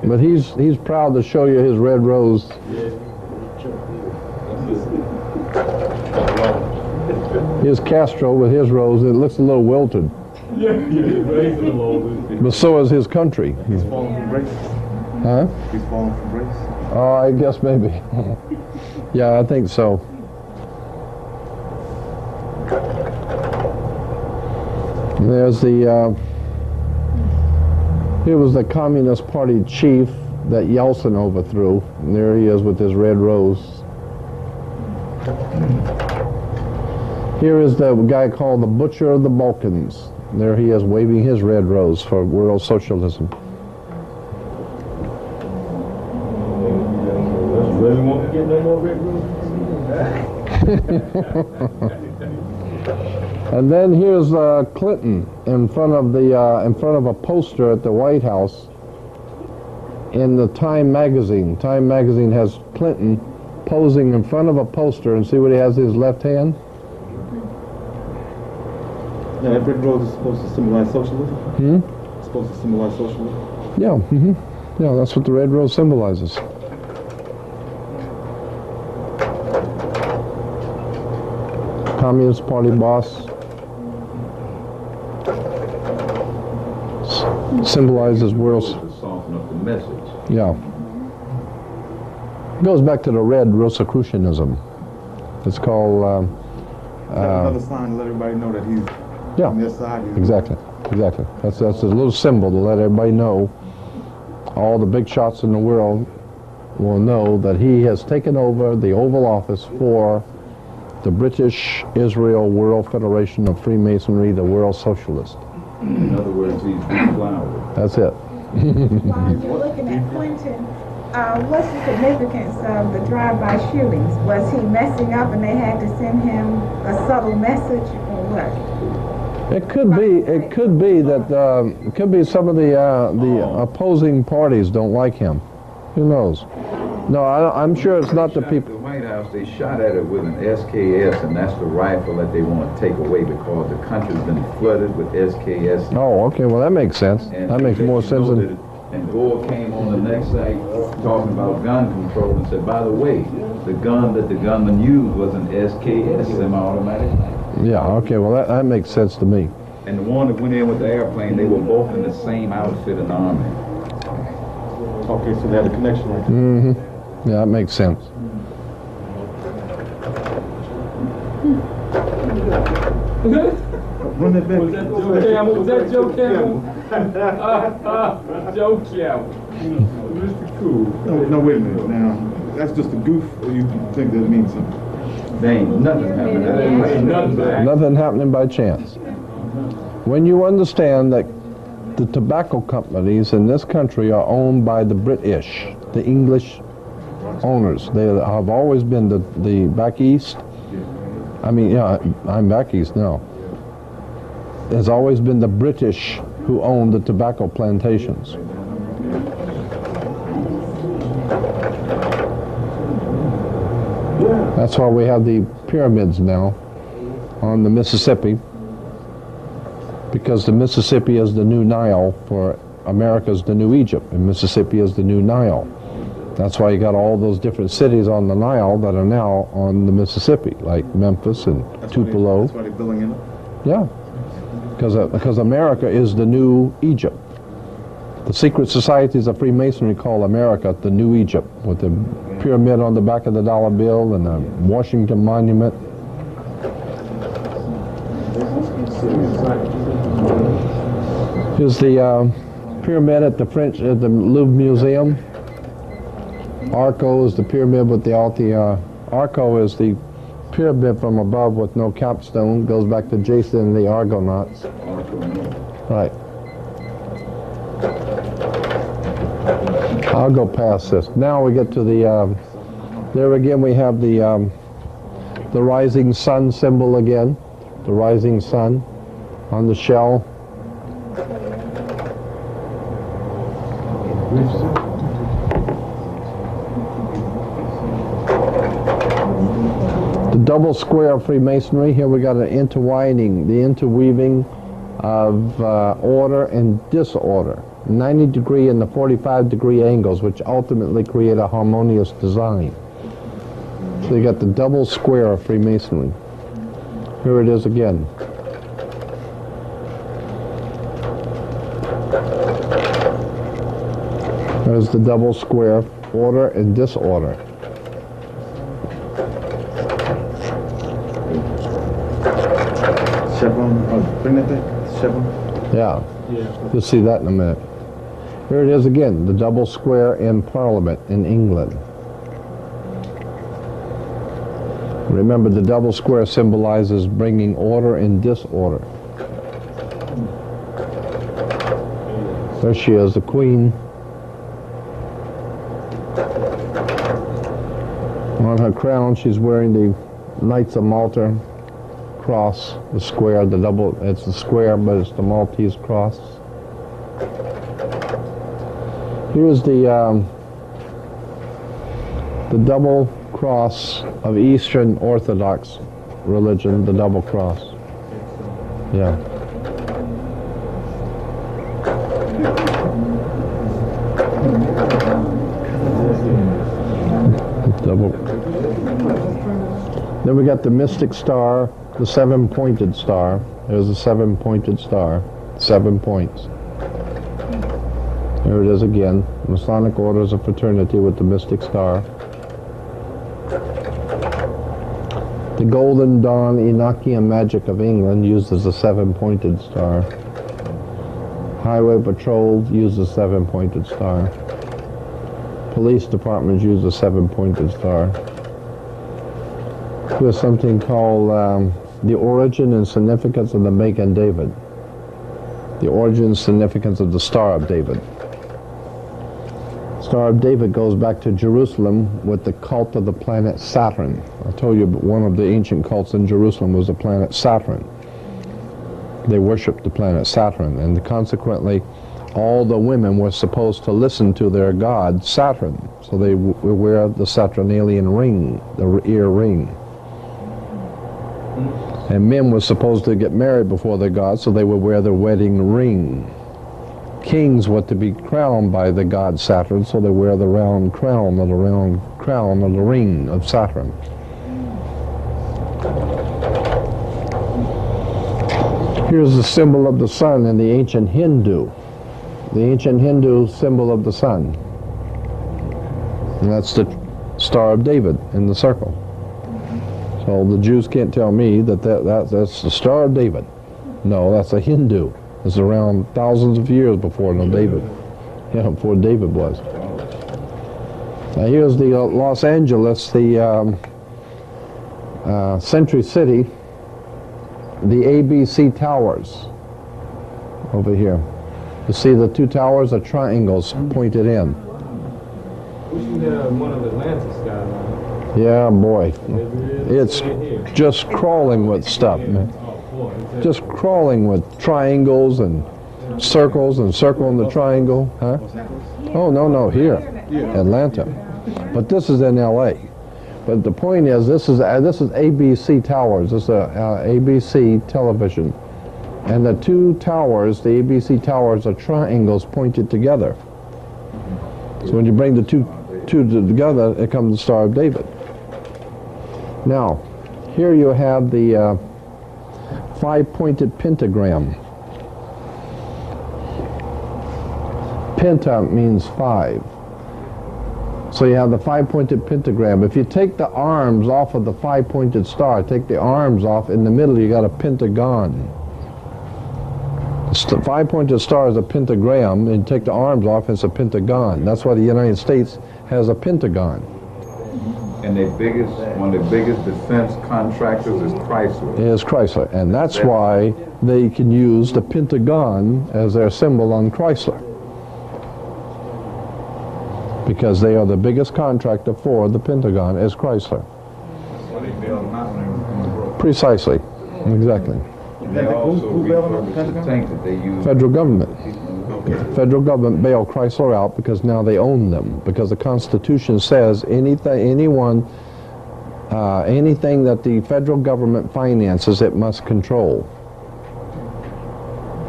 But he's proud to show you his red rose. Here's Castro with his rose. It looks a little wilted. But so is his country.
He's fallen from grace.
Huh?
He's fallen from grace.
Oh, I guess maybe. Yeah, I think so. There's the, here was the Communist Party chief that Yeltsin overthrew. And there he is with his red rose. Here is the guy called the Butcher of the Balkans. There he is waving his red rose for world socialism.
Really want to get no more red roses?
And then here's Clinton in front of a poster at the White House in the Time magazine. Time magazine has Clinton posing in front of a poster, and see what he has in his left hand?
Yeah, that red rose is supposed to symbolize socialism?
Hmm?
It's supposed to symbolize socialism?
Yeah, yeah, that's what the red rose symbolizes. Communist Party boss. Symbolizes world.
Soften up the message.
Yeah. Goes back to the red Rosicrucianism. It's called.
Another sign to let everybody know that he's on their side.
Exactly. That's a little symbol to let everybody know. All the big shots in the world will know that he has taken over the Oval Office for the British Israel World Federation of Freemasonry, the World Socialist.
In other words, he's deflowered.
That's it.
While you're looking at Clinton, what's the significance of the drive-by shootings? Was he messing up and they had to send him a subtle message, or what?
It could be. It could be that. It could be some of the opposing parties don't like him. Who knows? No, I'm sure it's not the people.
The White House, they shot at it with an SKS, and that's the rifle that they want to take away because the country's been flooded with SKS.
Oh, okay. Well, that makes sense.
And
that makes more sense than.
And Gore came on the next site talking about gun control and said, by the way, the gun that the gunman used was an SKS, semi-automatic.
Yeah. Okay. Well, that makes sense to me.
And the one that went in with the airplane, they were both in the same outfit and army.
Okay, so they had a connection right there.
Mm-hmm. Yeah, that makes sense.
Run that back.
Was that Joe Camel? Was that Joe Camel? Joe Camel. Mr. Cool.
No, wait a minute. Now, that's just a goof, or you think that means something?
There ain't nothing happening.
Nothing happening by chance. When you understand that the tobacco companies in this country are owned by the British, the English owners. They have always been the back east. I mean, yeah, I'm back east now. There's always been the British who own the tobacco plantations. That's why we have the pyramids now on the Mississippi, because the Mississippi is the new Nile for America's the new Egypt, and Mississippi is the new Nile. That's why you got all those different cities on the Nile that are now on the Mississippi, like Memphis and Tupelo.
That's why they're building it up?
Yeah, because America is the new Egypt. The secret societies of Freemasonry call America the new Egypt, with the pyramid on the back of the dollar bill and the Washington Monument. Here's the pyramid at the Louvre Museum. Arco is the pyramid with the Arco is the pyramid from above with no capstone. Goes back to Jason and the Argonauts. Right. I'll go past this. Now we get to the. There again we have the rising sun symbol again. The rising sun on the shell. The double square of Freemasonry. Here we got an intertwining, the interweaving of order and disorder. 90-degree and the 45-degree angles, which ultimately create a harmonious design. So you got the double square of Freemasonry. Here it is again. There's the double square, order and disorder.
Chevron, bring that back. Chevron.
Yeah. You'll see that in a minute. Here it is again, the double square in Parliament in England. Remember, the double square symbolizes bringing order and disorder. There she is, the Queen. On her crown, she's wearing the Knights of Malta cross, the square, the double, it's the square, but it's the Maltese cross. Here's the double cross of Eastern Orthodox religion, the double cross. Yeah. Double. Then we got the mystic star, the seven-pointed star. There's a seven-pointed star, 7 points. Here it is again, Masonic Orders of Fraternity with the mystic star. The Golden Dawn Enochian magic of England uses a 7-pointed star. Highway Patrol uses a 7-pointed star. Police departments use a 7-pointed star. There's something called the origin and significance of the Magen David. The origin and significance of the Star of David. Star of David goes back to Jerusalem with the cult of the planet Saturn. I told you one of the ancient cults in Jerusalem was the planet Saturn. They worshipped the planet Saturn, and consequently all the women were supposed to listen to their god Saturn. So they wear the Saturnalian ring, the ear ring. And men were supposed to get married before their god, so they would wear their wedding ring. Kings were to be crowned by the god Saturn, so they wear the round crown of the ring of Saturn. Here's the symbol of the sun in the ancient Hindu. The ancient Hindu symbol of the sun. And that's the Star of David in the circle. So the Jews can't tell me that that's the Star of David. No, that's a Hindu. It's around thousands of years before David. Yeah, before David was. Now here's the Los Angeles, the Century City, the ABC Towers over here. You see the two towers are triangles pointed in.
One of Atlantis skyline.
Yeah, boy. It's just crawling with stuff, man. Just crawling with triangles and circles and circle in the triangle. Huh? Oh, no, here. Atlanta. But this is in L.A. But the point is, this is ABC Towers. This is ABC television. And the two towers, the ABC towers, are triangles pointed together. So when you bring the two together, it comes the Star of David. Now, here you have the 5-pointed pentagram. Penta means 5. So you have the 5-pointed pentagram. If you take the arms off of the 5-pointed star, take the arms off, in the middle you got a pentagon. The 5-pointed star is a pentagram, and take the arms off, it's a pentagon. That's why the United States has a pentagon.
And one of the biggest defense contractors is Chrysler.
Is Chrysler, and that's why they can use the pentagon as their symbol on Chrysler. Because they are the biggest contractor for the Pentagon is Chrysler. Precisely, exactly. Federal government. Federal government bailed Chrysler out because now they own them. Because the Constitution says anything that the federal government finances, it must control.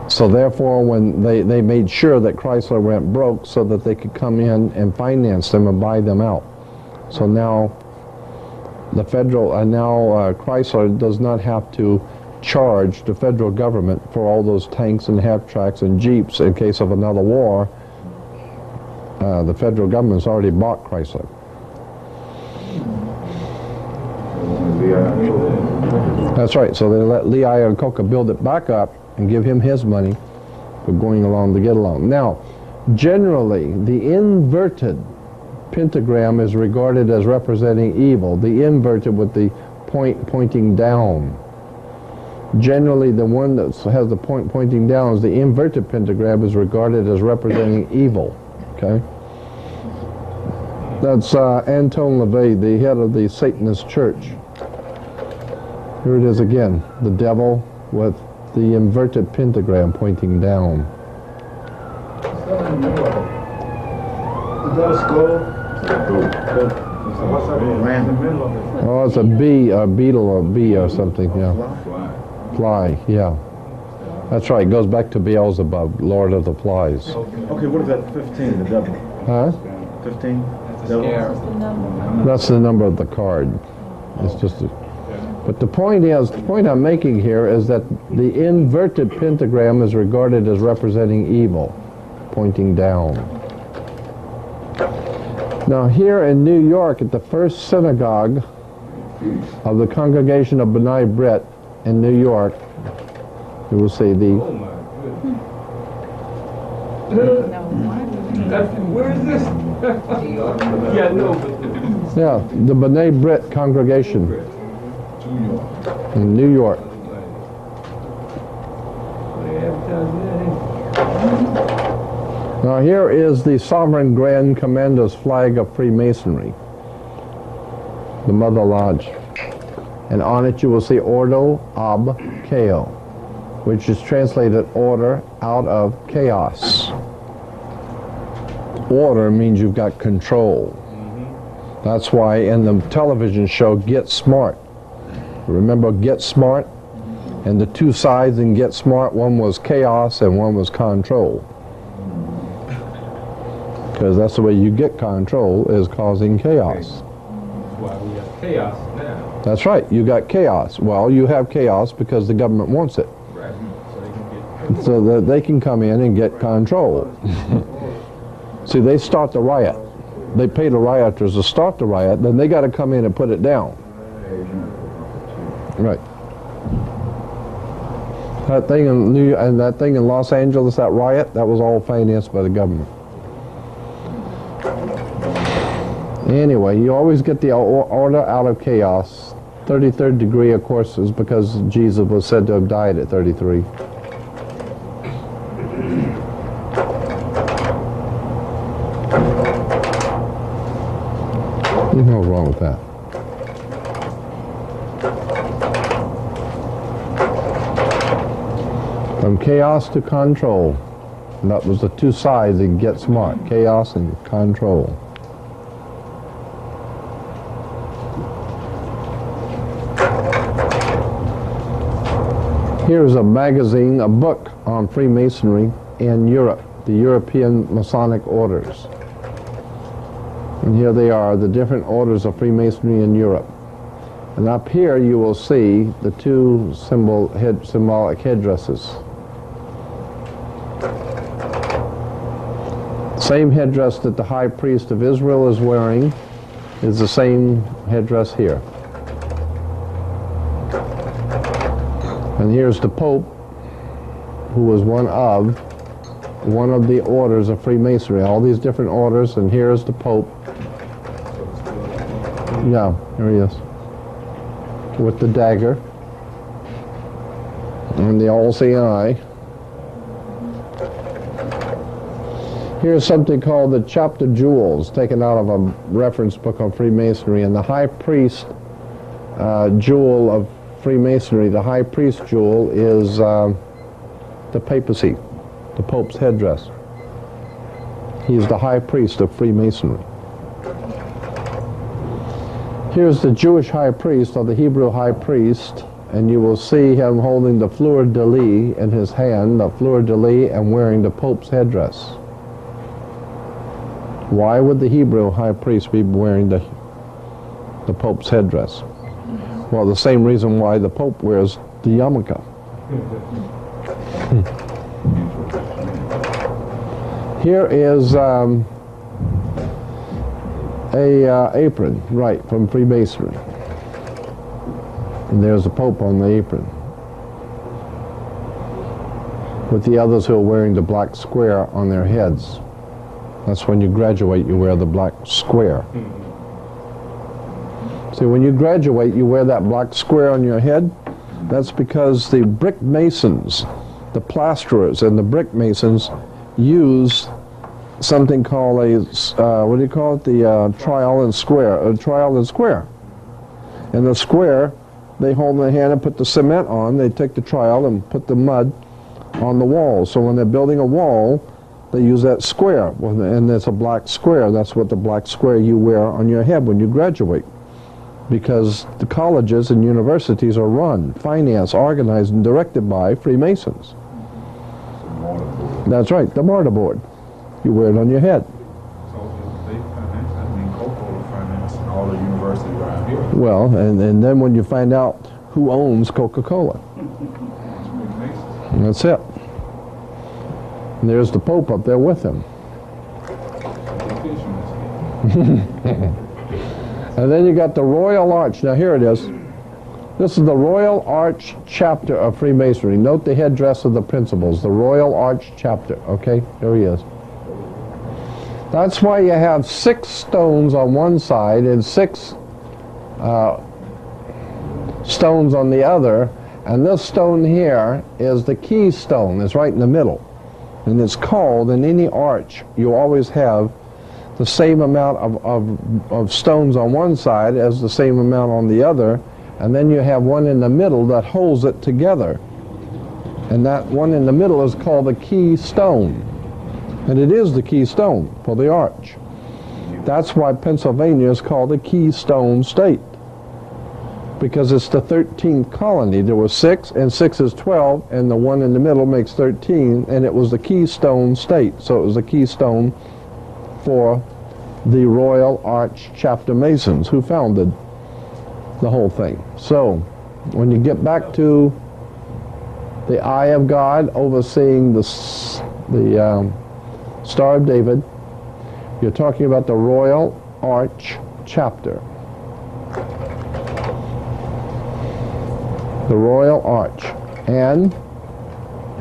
So therefore, when they made sure that Chrysler went broke so that they could come in and finance them and buy them out. So now the Chrysler does not have to charge the federal government for all those tanks and half-tracks and jeeps in case of another war. The federal government's already bought Chrysler. That's right. So they let Lee Iacocca build it back up and give him his money for going along to get along. Now, generally, the inverted pentagram is regarded as representing evil. The inverted with the point pointing down. Generally, the one that has the point pointing down is the inverted pentagram is regarded as representing evil. Okay? That's Anton LaVey, the head of the Satanist church. Here it is again, the devil with the inverted pentagram pointing down.
Is that a skull?
Oh, it's a bee, a beetle, or a bee or something, yeah. Fly, yeah. That's right, it goes back to Beelzebub, Lord of the Flies.
Okay, what is that, 15, the devil?
Huh?
15?
That's the number of the card. It's just but the point I'm making here is that the inverted pentagram is regarded as representing evil, pointing down. Now here in New York at the First Synagogue of the congregation of B'nai B'rith in New York, you will see the...
Oh my goodness. Where is this? Yeah, no.
Yeah, the B'nai B'rith congregation in New York. Now here is the Sovereign Grand Commander's flag of Freemasonry, the Mother Lodge. And on it you will see Ordo Ab Chao, which is translated order out of chaos. Order means you've got control. That's why in the television show Get Smart, remember Get Smart? And the two sides in Get Smart, one was chaos and one was control. Because that's the way you get control, is causing chaos.
That's why we have chaos now.
That's right, you got chaos. Well, you have chaos because the government wants it.
Right. So they can get
So that they can come in and get control. See, they start the riot. They pay the rioters to start the riot, then they got to come in and put it down. Right. That thing in that thing in Los Angeles, that riot, that was all financed by the government. Anyway, you always get the order out of chaos. 33rd degree, of course, is because Jesus was said to have died at 33. There's no wrong with that. From chaos to control. And that was the two sides in Get Smart, chaos and control. Here's a magazine, a book on Freemasonry in Europe, the European Masonic orders. And here they are, the different orders of Freemasonry in Europe. And up here you will see the two symbolic headdresses. Same headdress that the high priest of Israel is wearing is the same headdress here. And here's the Pope, who was one of the orders of Freemasonry, all these different orders, and here's the Pope. Yeah, here he is, with the dagger and the all-seeing eye. Here's something called the Chapter Jewels, taken out of a reference book on Freemasonry, and the high priest jewel of Freemasonry, the high priest jewel, is the papacy, the Pope's headdress. He's the high priest of Freemasonry. Here's the Jewish high priest, or the Hebrew high priest, and you will see him holding the fleur-de-lis in his hand, the fleur-de-lis, and wearing the Pope's headdress. Why would the Hebrew high priest be wearing the Pope's headdress? Well, the same reason why the Pope wears the yarmulke. Here is a apron, right, from Freemasonry. And there's the Pope on the apron, with the others who are wearing the black square on their heads. That's when you graduate, you wear the black square. See, when you graduate, you wear that black square on your head. That's because the brick masons, the plasterers and the brick masons use something called a, what do you call it? The trial and square. And the square, they hold in their hand and put the cement on. They take the trial and put the mud on the wall. So when they're building a wall, they use that square. And it's a black square. That's what the black square you wear on your head when you graduate. Because the colleges and universities are run, financed, organized, and directed by Freemasons. That's right, the martyr board. You wear it on your head.
All the universities around here.
Well, and then when you find out who owns Coca-Cola. That's it. And there's the Pope up there with him. And then you got the Royal Arch. Now here it is. This is the Royal Arch chapter of Freemasonry. Note the headdress of the principals. The Royal Arch chapter. Okay, here he is. That's why you have 6 stones on one side and 6 stones on the other. And this stone here is the keystone. It's right in the middle. And it's called, in any arch, you always have the same amount of stones on one side as the same amount on the other. And then you have one in the middle that holds it together. And that one in the middle is called the keystone. And it is the keystone for the arch. That's why Pennsylvania is called the Keystone State. Because it's the 13th colony. There were 6, and 6 is 12, and the one in the middle makes 13, and it was the Keystone State. So it was the keystone for the Royal Arch Chapter Masons who founded the whole thing. So when you get back to the Eye of God overseeing the Star of David, you're talking about the Royal Arch Chapter. The Royal Arch. And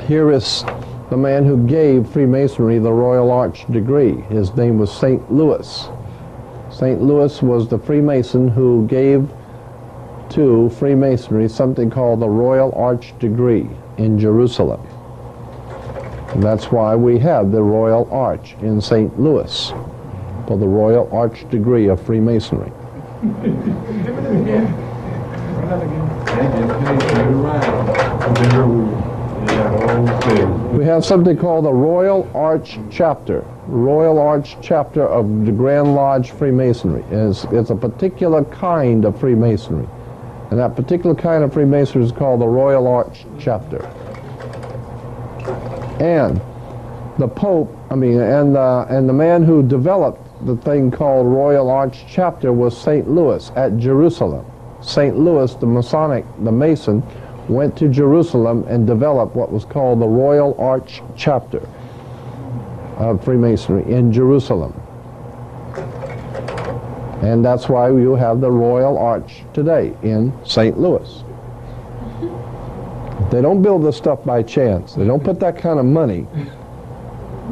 here is the man who gave Freemasonry the Royal Arch degree. His name was St. Louis. St. Louis was the Freemason who gave to Freemasonry something called the Royal Arch degree in Jerusalem. And that's why we have the Royal Arch in St. Louis for the Royal Arch degree of Freemasonry. We have something called the Royal Arch Chapter. Royal Arch Chapter of the Grand Lodge Freemasonry. It's a particular kind of Freemasonry. And that particular kind of Freemasonry is called the Royal Arch Chapter. And the Pope, and the man who developed the thing called Royal Arch Chapter was St. Louis at Jerusalem. St. Louis, the Mason, went to Jerusalem and developed what was called the Royal Arch Chapter of Freemasonry in Jerusalem. And that's why you have the Royal Arch today in St. Louis. They don't build this stuff by chance. They don't put that kind of money.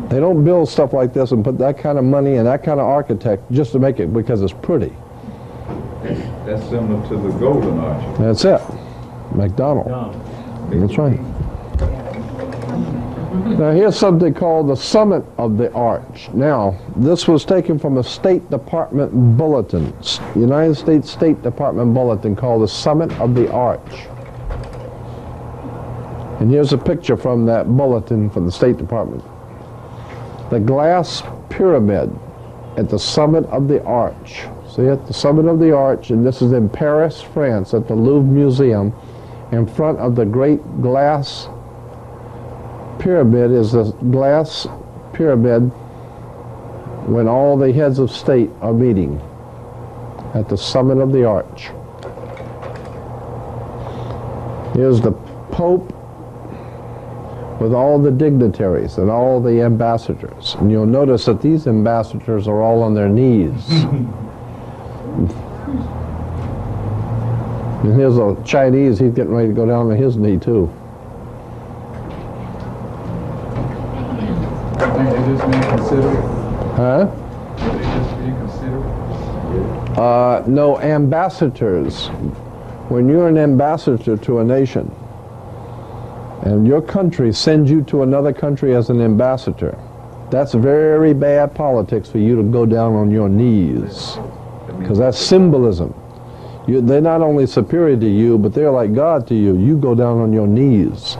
They don't build stuff like this and put that kind of money and that kind of architect just to make it because it's pretty.
That's similar to the Golden Arch.
That's it. McDonald. That's right. Now here's something called the Summit of the Arch. Now, this was taken from a State Department bulletin, United States State Department bulletin called the Summit of the Arch. And here's a picture from that bulletin from the State Department. The glass pyramid at the summit of the arch. See, at the summit of the arch, and this is in Paris, France, at the Louvre Museum, in front of the great glass pyramid is the glass pyramid when all the heads of state are meeting at the summit of the arch. Here's the Pope with all the dignitaries and all the ambassadors. And you'll notice that these ambassadors are all on their knees. And here's a Chinese, he's getting ready to go down on his knee too.
I think they just being considerate.
Huh?
They just being considerate.
No, ambassadors. When you're an ambassador to a nation, and your country sends you to another country as an ambassador, that's very bad politics for you to go down on your knees. Because that's symbolism. They're not only superior to you, but they're like God to you. You go down on your knees.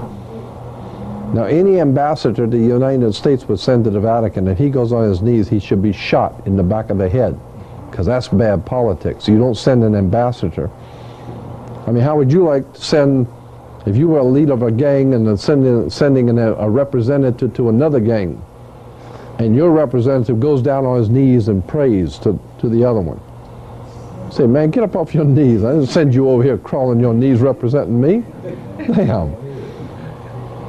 Now, any ambassador to the United States would send to the Vatican. If he goes on his knees, he should be shot in the back of the head. Because that's bad politics. You don't send an ambassador. I mean, how would you like to send, if you were a leader of a gang and then sending a representative to another gang, and your representative goes down on his knees and prays to the other one? Say, man, get up off your knees. I didn't send you over here crawling on your knees representing me. Damn.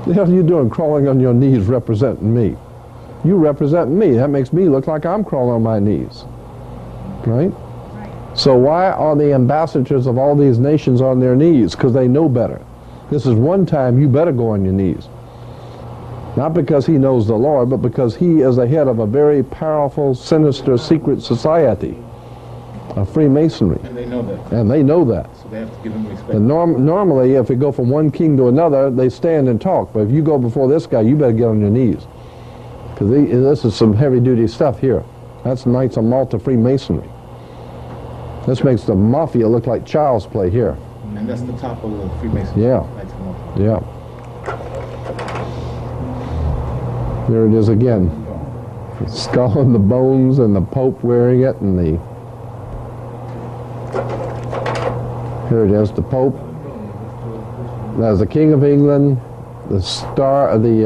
The hell are you doing crawling on your knees representing me? You represent me. That makes me look like I'm crawling on my knees. Right? So why are the ambassadors of all these nations on their knees? Because they know better. This is one time you better go on your knees. Not because he knows the Lord, but because he is the head of a very powerful, sinister, secret society, a Freemasonry.
And they know that.
And they know that.
So they have to give him respect.
And normally, if we go from one king to another, they stand and talk. But if you go before this guy, you better get on your knees. Because this is some heavy-duty stuff here. That's Knights of Malta Freemasonry. This makes the mafia look like child's play here.
And that's the top of the Freemasonry.
Yeah.
Knights of Malta.
Yeah. There it is again. The skull and the bones and the Pope wearing it and the... Here it is, the Pope. There's the King of England, the star of the...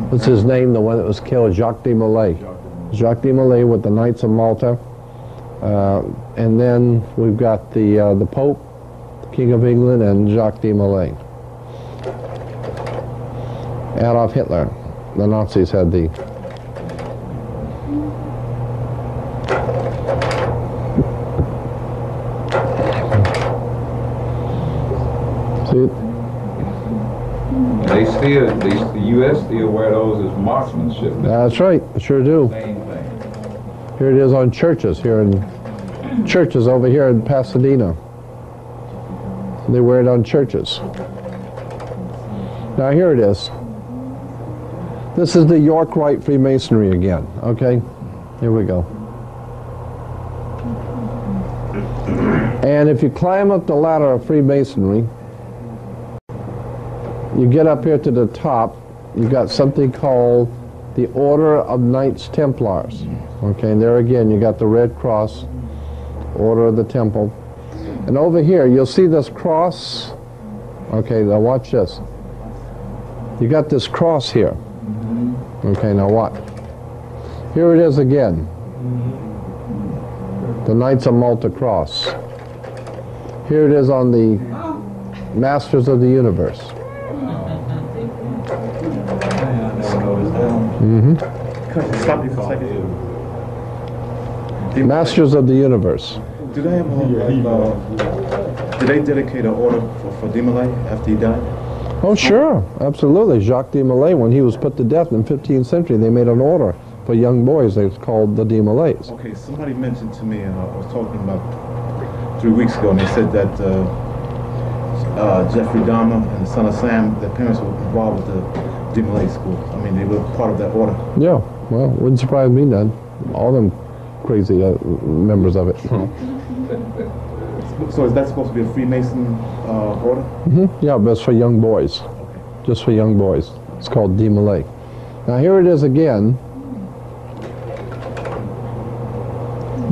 what's his name? The one that was killed, Jacques de Molay. Jacques de Molay with the Knights of Malta. And then we've got the Pope, the King of England, and Jacques de Molay. Adolf Hitler. The Nazis had the... See it?
They still, the U.S. still wear those as marksmanship.
That's right, sure do.
Same thing.
Here it is on churches, here in churches over here in Pasadena. They wear it on churches. Now here it is. This is the York Rite Freemasonry again, okay? Here we go. And if you climb up the ladder of Freemasonry, you get up here to the top, you've got something called the Order of Knights Templars. Okay, and there again, you got the Red Cross, Order of the Temple. And over here, you'll see this cross. Okay, now watch this. You got this cross here. Okay, now what? Here it is again. The Knights of Malta cross. Here it is on the Masters of the Universe. Masters of the Universe.
Do they have did they dedicate an order for de Molay after he died?
Oh, sure, absolutely. Jacques de Molay, when he was put to death in the 15th century, they made an order for young boys. They was called the de Molays.
Okay, somebody mentioned to me, I was talking about 3 weeks ago, and they said that Jeffrey Dahmer and the son of Sam, their parents were involved with the de Molay school. I mean, they were part of that order.
Yeah, well, wouldn't surprise me none. All them crazy members of it.
So is that supposed to be a Freemason order?
Yeah, but it's for young boys.
Okay.
Just for young boys. It's called de Molay. Now here it is again.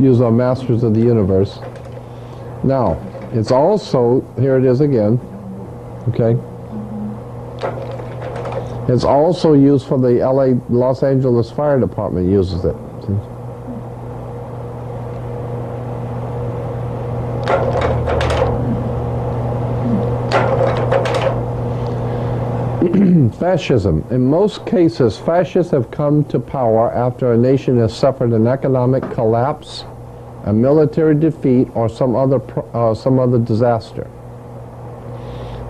Use our Masters of the Universe. Now, it's also, here it is again, okay? It's also used for the Los Angeles Fire Department uses it. See? Fascism. In most cases, fascists have come to power after a nation has suffered an economic collapse, a military defeat, or some other disaster.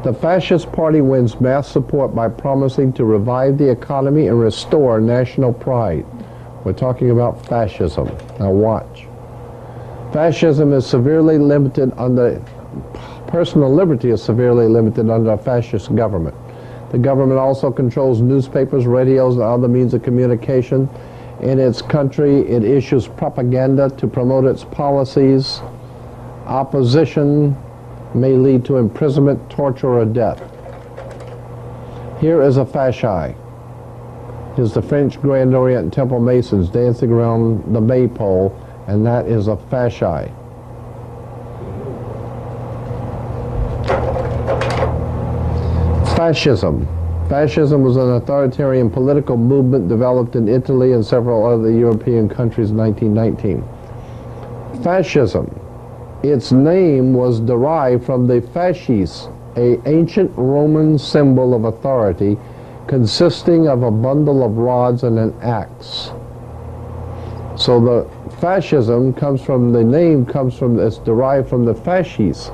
The fascist party wins mass support by promising to revive the economy and restore national pride. We're talking about fascism. Now watch. Fascism is severely limited under, personal liberty is severely limited under a fascist government. The government also controls newspapers, radios, and other means of communication. In its country, it issues propaganda to promote its policies. Opposition may lead to imprisonment, torture, or death. Here is a fasci. Here's the French Grand Orient Temple Masons dancing around the maypole, and that is a fasci. Fascism. Fascism was an authoritarian political movement developed in Italy and several other European countries in 1919. Fascism. Its name was derived from the fasces, an ancient Roman symbol of authority consisting of a bundle of rods and an axe. So the Fascism comes from, the name comes from, it's derived from the fasces,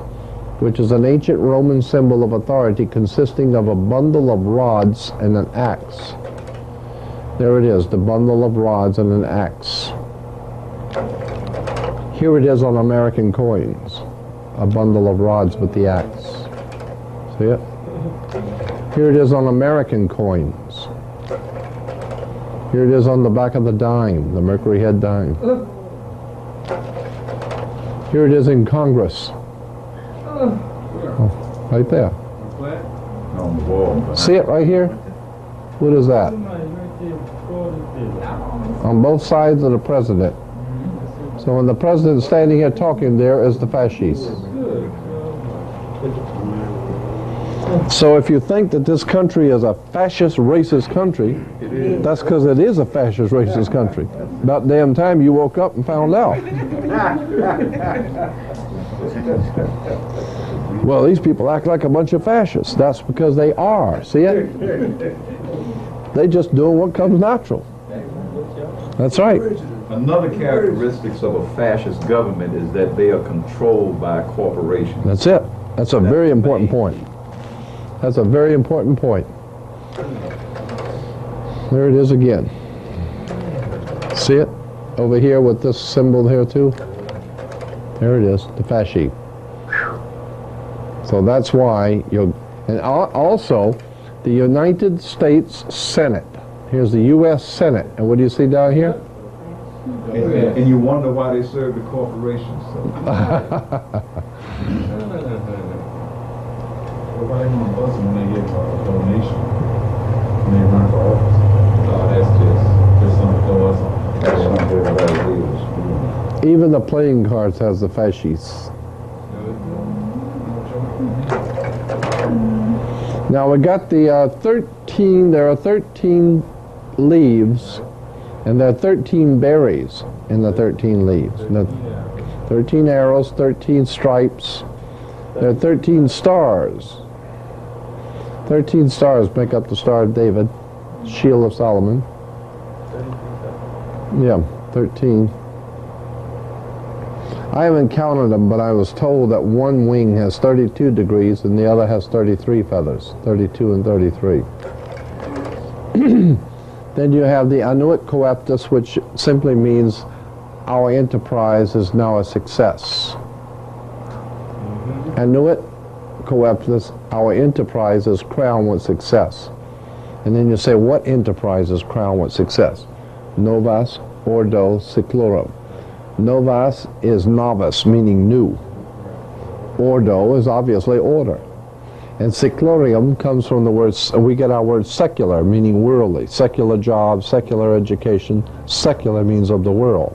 which is an ancient Roman symbol of authority consisting of a bundle of rods and an axe. There it is, the bundle of rods and an axe. Here it is on American coins, a bundle of rods with the axe. See it? Here it is on American coins. Here it is on the back of the dime, the Mercury head dime. Here it is in Congress. Oh, right there.
On the wall.
See it right here? What is that? On both sides of the president. So when the president's standing here talking, there is the fasces. So if you think that this country is a fascist, racist country, that's because it is a fascist, racist country. About damn time you woke up and found out. Well, these people act like a bunch of fascists. That's because they are. See it? They just doing what comes natural. That's right.
Another characteristic of a fascist government is that they are controlled by corporations.
That's it. That's a very important point. That's a very important point. There it is again. See it? Over here with this symbol here too. There it is, the fasci. So that's why you'll, and also the United States Senate. Here's the U.S. Senate. And what do you see down here?
And you wonder why they serve the corporations.
Nobody gonna bust them when they get a donation when they run for office. No, that's just something to throw us on.
That's something everybody deals.
Even the playing cards has the fasces. Now we got the 13, there are 13 leaves, and there are 13 berries in the 13 leaves. 13 arrows, 13 stripes, there are 13 stars. 13 stars make up the Star of David, Shield of Solomon. Yeah, 13. I haven't counted them, but I was told that one wing has 32 degrees and the other has 33 feathers, 32 and 33. Then you have the Anuit Coeptus, which simply means our enterprise is now a success. Anuit Coeptus, our enterprise is crowned with success. And then you say, what enterprise is crowned with success? Novas Ordo Seclorum. Novas is novice, meaning new. Ordo is obviously order. And seclorium comes from the word, we get our word secular, meaning worldly. Secular job, secular education. Secular means of the world.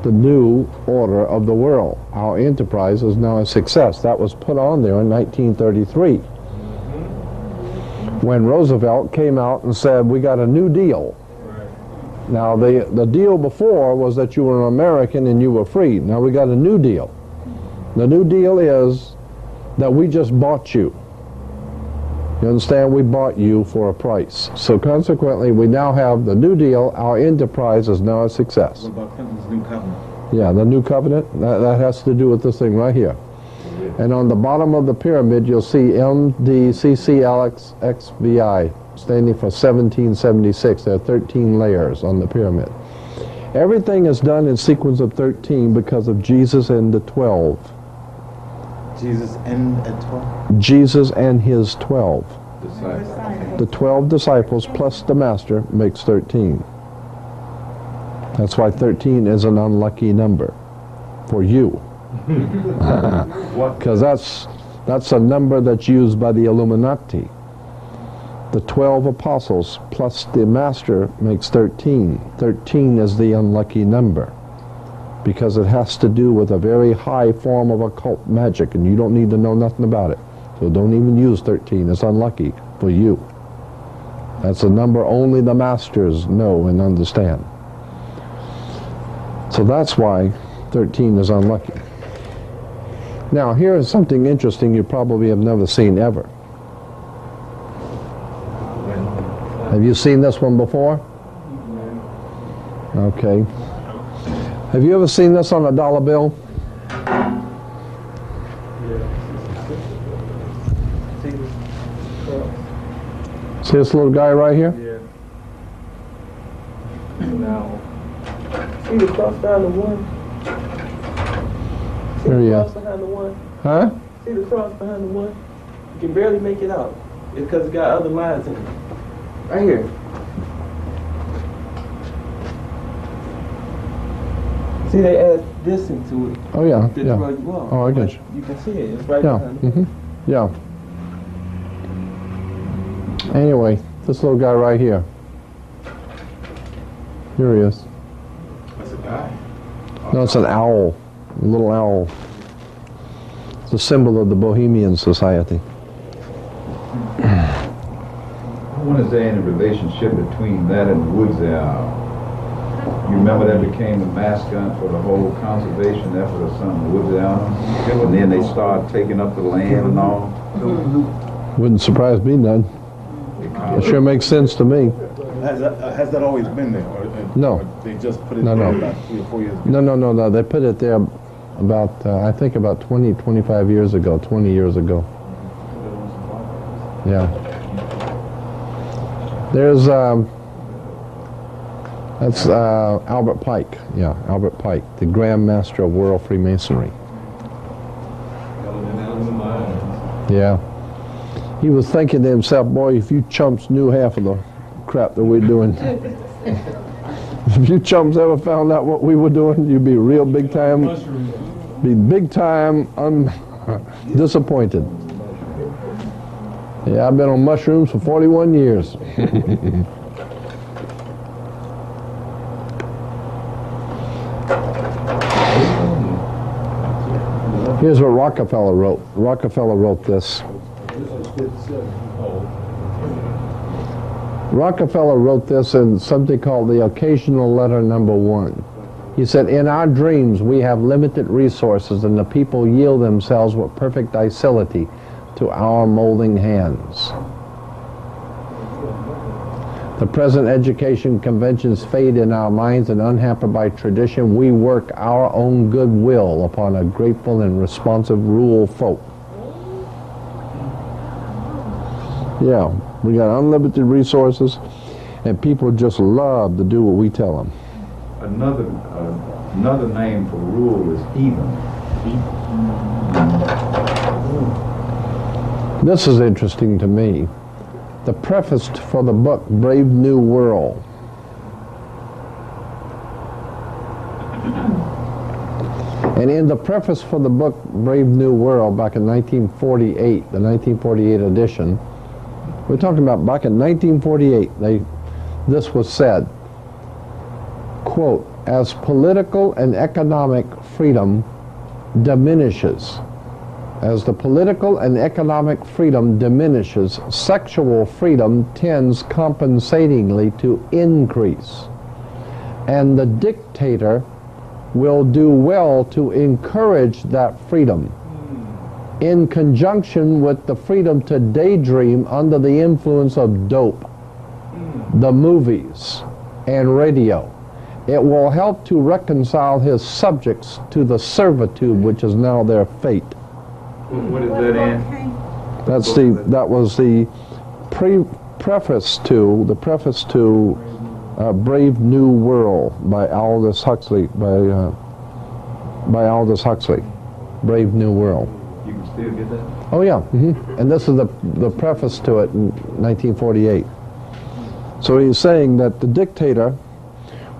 The new order of the world. Our enterprise is now a success. That was put on there in 1933. When Roosevelt came out and said, we got a new deal. Now, the deal before was that you were an American and you were free. Now we got a new deal. The new deal is that we just bought you. You understand? We bought you for a price. So consequently, we now have the new deal. Our enterprise is now a success.
What about Clinton's new covenant?
Yeah, the new covenant, that has to do with this thing right here. And on the bottom of the pyramid, you'll see MDCCLXXVI, standing for 1776. There are 13 layers on the pyramid. Everything is done in sequence of 13 because of Jesus and the 12.
Jesus and the 12?
Jesus and his 12.
Disciples.
The 12 disciples plus the master makes 13. That's why 13 is an unlucky number for you. Because that's a number that's used by the Illuminati. The 12 apostles plus the master makes 13. 13 is the unlucky number because it has to do with a very high form of occult magic, and you don't need to know nothing about it. So don't even use 13. It's unlucky for you. That's a number only the masters know and understand. So that's why 13 is unlucky. Now, here is something interesting you probably have never seen ever. Have you seen this one before? Okay. Have you ever seen this on a dollar bill? See this little guy right here?
Yeah. Now, see the cross behind the one? See
Here he
the
is.
cross behind the one?
Huh?
See the cross behind the one? You can barely make it out. It's because it's got other lines in it. Right here. See, they add this into it.
Oh yeah,
to
yeah.
throw you off.
Oh, I
But
get you.
You can see it. It's right
Yeah.
behind it.
Mm-hmm. Yeah. Anyway, this little guy right here. Here he is.
That's a guy.
No, it's an owl. A little owl. It's a symbol of the Bohemian Society.
I wonder if there any relationship between that and the woods owl. You remember that became the mascot for the whole conservation effort or something, the woods owl? And then they started taking up the land and all.
Wouldn't surprise me none. It sure makes sense to me.
Has that always been there?
No.
Or they just put it
No,
there
no.
about 3 or 4 years ago?
No. They put it there about, I think about 20, 25 years ago, 20 years ago. Yeah. There's, that's Albert Pike. Yeah, Albert Pike, the Grand Master of World Freemasonry. Yeah. He was thinking to himself, boy, if you chumps knew half of the crap that we're doing. If you chumps ever found out what we were doing, you'd be real big time, be big time disappointed. Yeah, I've been on mushrooms for 41 years. Here's what Rockefeller wrote. Rockefeller wrote this. Rockefeller wrote this in something called the Occasional Letter Number 1. He said, in our dreams we have limited resources and the people yield themselves with perfect docility to our molding hands. The present education conventions fade in our minds, and unhampered by tradition, we work our own goodwill upon a grateful and responsive rural folk. Yeah, we got unlimited resources, and people just love to do what we tell them.
Another name for rule is heathen.
This is interesting to me. The preface for the book, Brave New World. And in the preface for the book, Brave New World, back in 1948, the 1948 edition, we're talking about back in 1948, this was said, quote, as political and economic freedom diminishes, as the political and economic freedom diminishes, sexual freedom tends compensatingly to increase. And the dictator will do well to encourage that freedom in conjunction with the freedom to daydream under the influence of dope, the movies, and radio. It will help to reconcile his subjects to the servitude which is now their fate.
What is that in?
That was the preface to Brave New World by Aldous Huxley, by Aldous Huxley, Brave New World.
You can still get that?
Oh yeah, and this is the preface to it in 1948. So he's saying that the dictator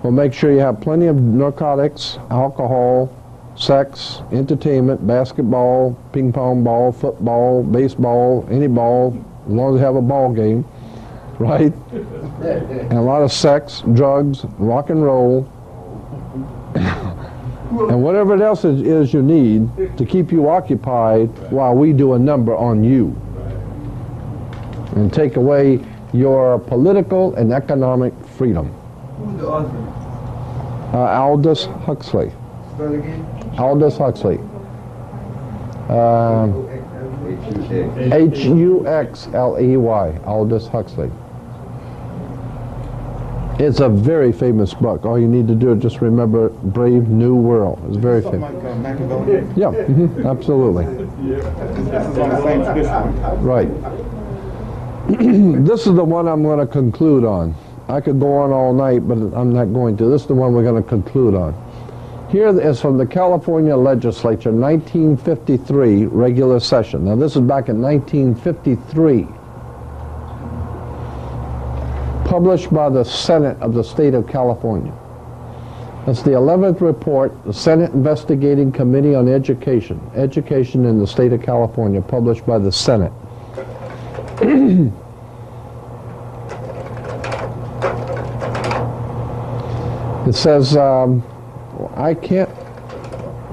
will make sure you have plenty of narcotics, alcohol, sex, entertainment, basketball, ping pong ball, football, baseball, any ball, as long as you have a ball game, right? And a lot of sex, drugs, rock and roll, and whatever else is you need to keep you occupied while we do a number on you and take away your political and economic freedom.
Who's the author?
Aldous Huxley.
Spell again?
Aldous Huxley. Huxley. Aldous Huxley. It's a very famous book. All you need to do is just remember Brave New World. It's very famous.
Like Machiavelli?
Yeah, absolutely.
This is on the same tradition.
Right. This is the one I'm going to conclude on. I could go on all night, but I'm not going to. This is the one we're going to conclude on. Here is from the California Legislature, 1953 regular session. Now this is back in 1953. Published by the Senate of the state of California. That's the 11th report, the Senate Investigating Committee on Education. Education in the state of California, published by the Senate. It says, I can't,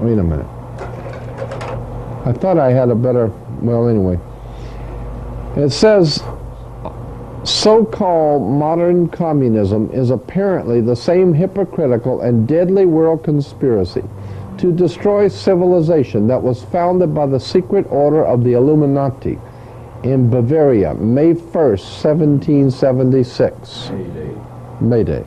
wait a minute. I thought I had a better, well anyway. It says, so-called modern communism is apparently the same hypocritical and deadly world conspiracy to destroy civilization that was founded by the secret order of the Illuminati in Bavaria, May 1st, 1776. May Day.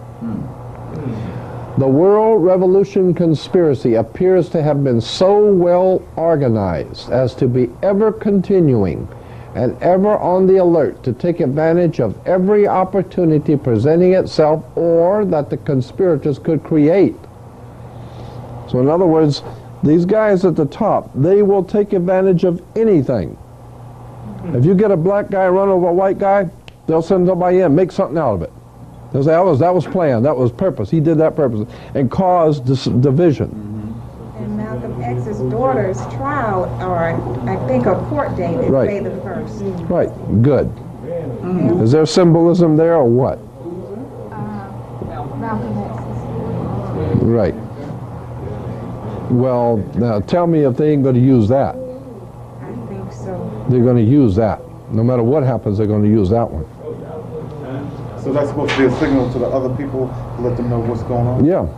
The World Revolution conspiracy appears to have been so well organized as to be ever continuing and ever on the alert to take advantage of every opportunity presenting itself or that the conspirators could create. So in other words, these guys at the top, they will take advantage of anything. If you get a black guy run over a white guy, they'll send somebody in, make something out of it. They'll say, that was planned, that was purpose, he did that purpose, and caused this division.
And Malcolm X's daughter's trial, or I think a court date is May the 1st.
Right, good. Is there symbolism there or what?
Malcolm X's.
Right. Well, now tell me if they ain't going to use that.
I think so.
They're going to use that. No matter what happens, they're going to use that one.
So that's supposed to be a signal to the other people to let them know what's going on?
Yeah,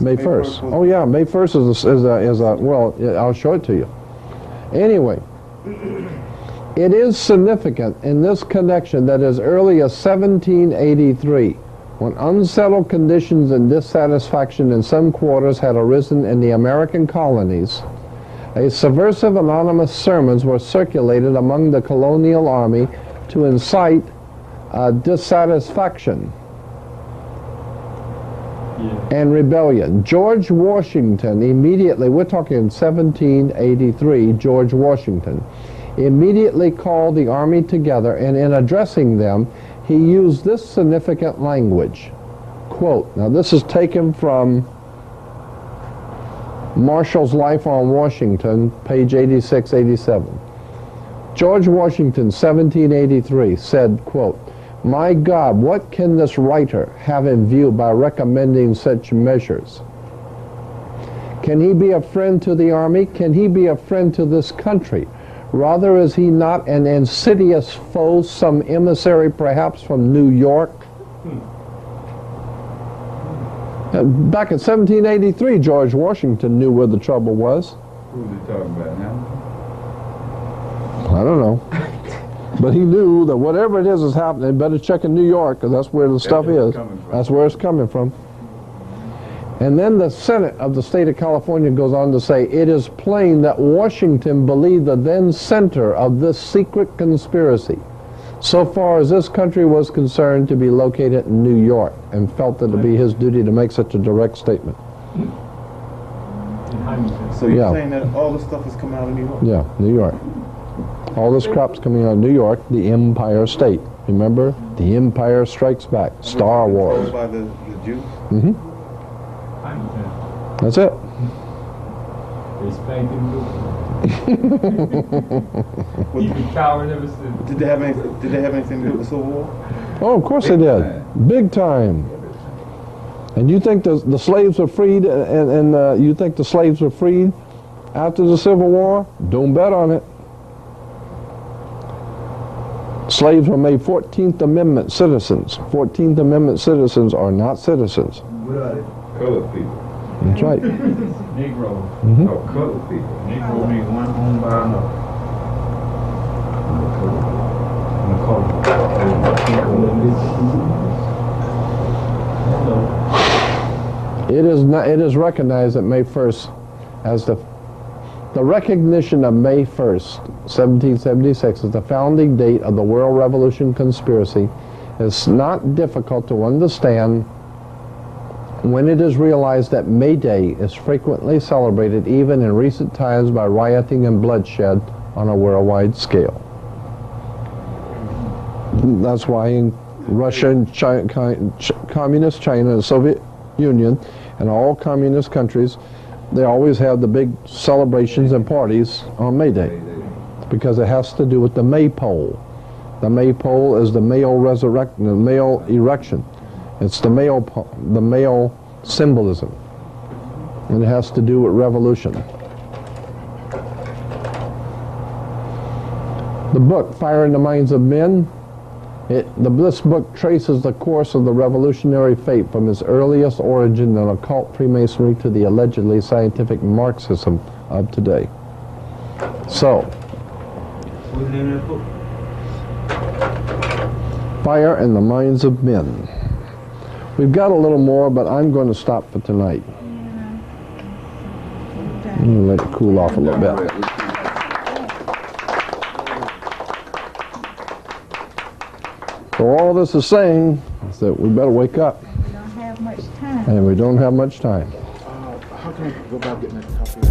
May 1st. Oh yeah, May 1st is a well, I'll show it to you. Anyway, it is significant in this connection that as early as 1783, when unsettled conditions and dissatisfaction in some quarters had arisen in the American colonies, a subversive anonymous sermons were circulated among the colonial army to incite dissatisfaction and rebellion. George Washington immediately, we're talking 1783, George Washington immediately called the army together, and in addressing them, he used this significant language. Quote, now this is taken from Marshall's Life on Washington, page 86, 87. George Washington, 1783, said, quote, "My God, what can this writer have in view by recommending such measures? Can he be a friend to the army? Can he be a friend to this country? Rather, is he not an insidious foe, some emissary perhaps from New York?" Back in 1783, George Washington knew where the trouble was.
Who's he talking about now?
I don't know. But he knew that whatever it is happening, better check in New York, because that's where the stuff is. That's where it's coming from. And then the Senate of the state of California goes on to say, it is plain that Washington believed the then center of this secret conspiracy, so far as this country was concerned, to be located in New York, and felt it to be his duty to make such a direct statement.
So you're saying that all this stuff is coming out of New York?
Yeah, New York. All this crap's coming out of New York, the Empire State. Remember? The Empire Strikes Back. Star Wars.
By the Jews?
Mm-hmm. That's it.
Did they have anything to do with the Civil War?
Oh, of course they did. Big time. And you think the slaves were freed, and you think the slaves were freed after the Civil War? Don't bet on it. Slaves were made 14th Amendment citizens. 14th Amendment citizens are not citizens.
What are they?
Colored people.
That's right.
Negroes.
Mm-hmm.
Oh, colored people.
Negro means one owned by another.
It is not, it is recognized that May 1st as the recognition of May 1st, 1776 as the founding date of the World Revolution Conspiracy is not difficult to understand when it is realized that May Day is frequently celebrated even in recent times by rioting and bloodshed on a worldwide scale. That's why in Russia and China, Communist China, the Soviet Union, and all communist countries, they always have the big celebrations and parties on May Day, because it has to do with the maypole. The maypole is the male resurrection, the male erection. It's the male symbolism, and it has to do with revolution. The book, Fire in the Minds of Men, this book traces the course of the revolutionary fate from its earliest origin in occult Freemasonry to the allegedly scientific Marxism of today. So,
What's the name of that book?
Fire in the Minds of Men. We've got a little more, but I'm going to stop for tonight. I'm going to let it cool off a little bit. So all this is saying is that we better wake up.
We don't have much time.
And we don't have much time.
How can I go about getting a copy of it?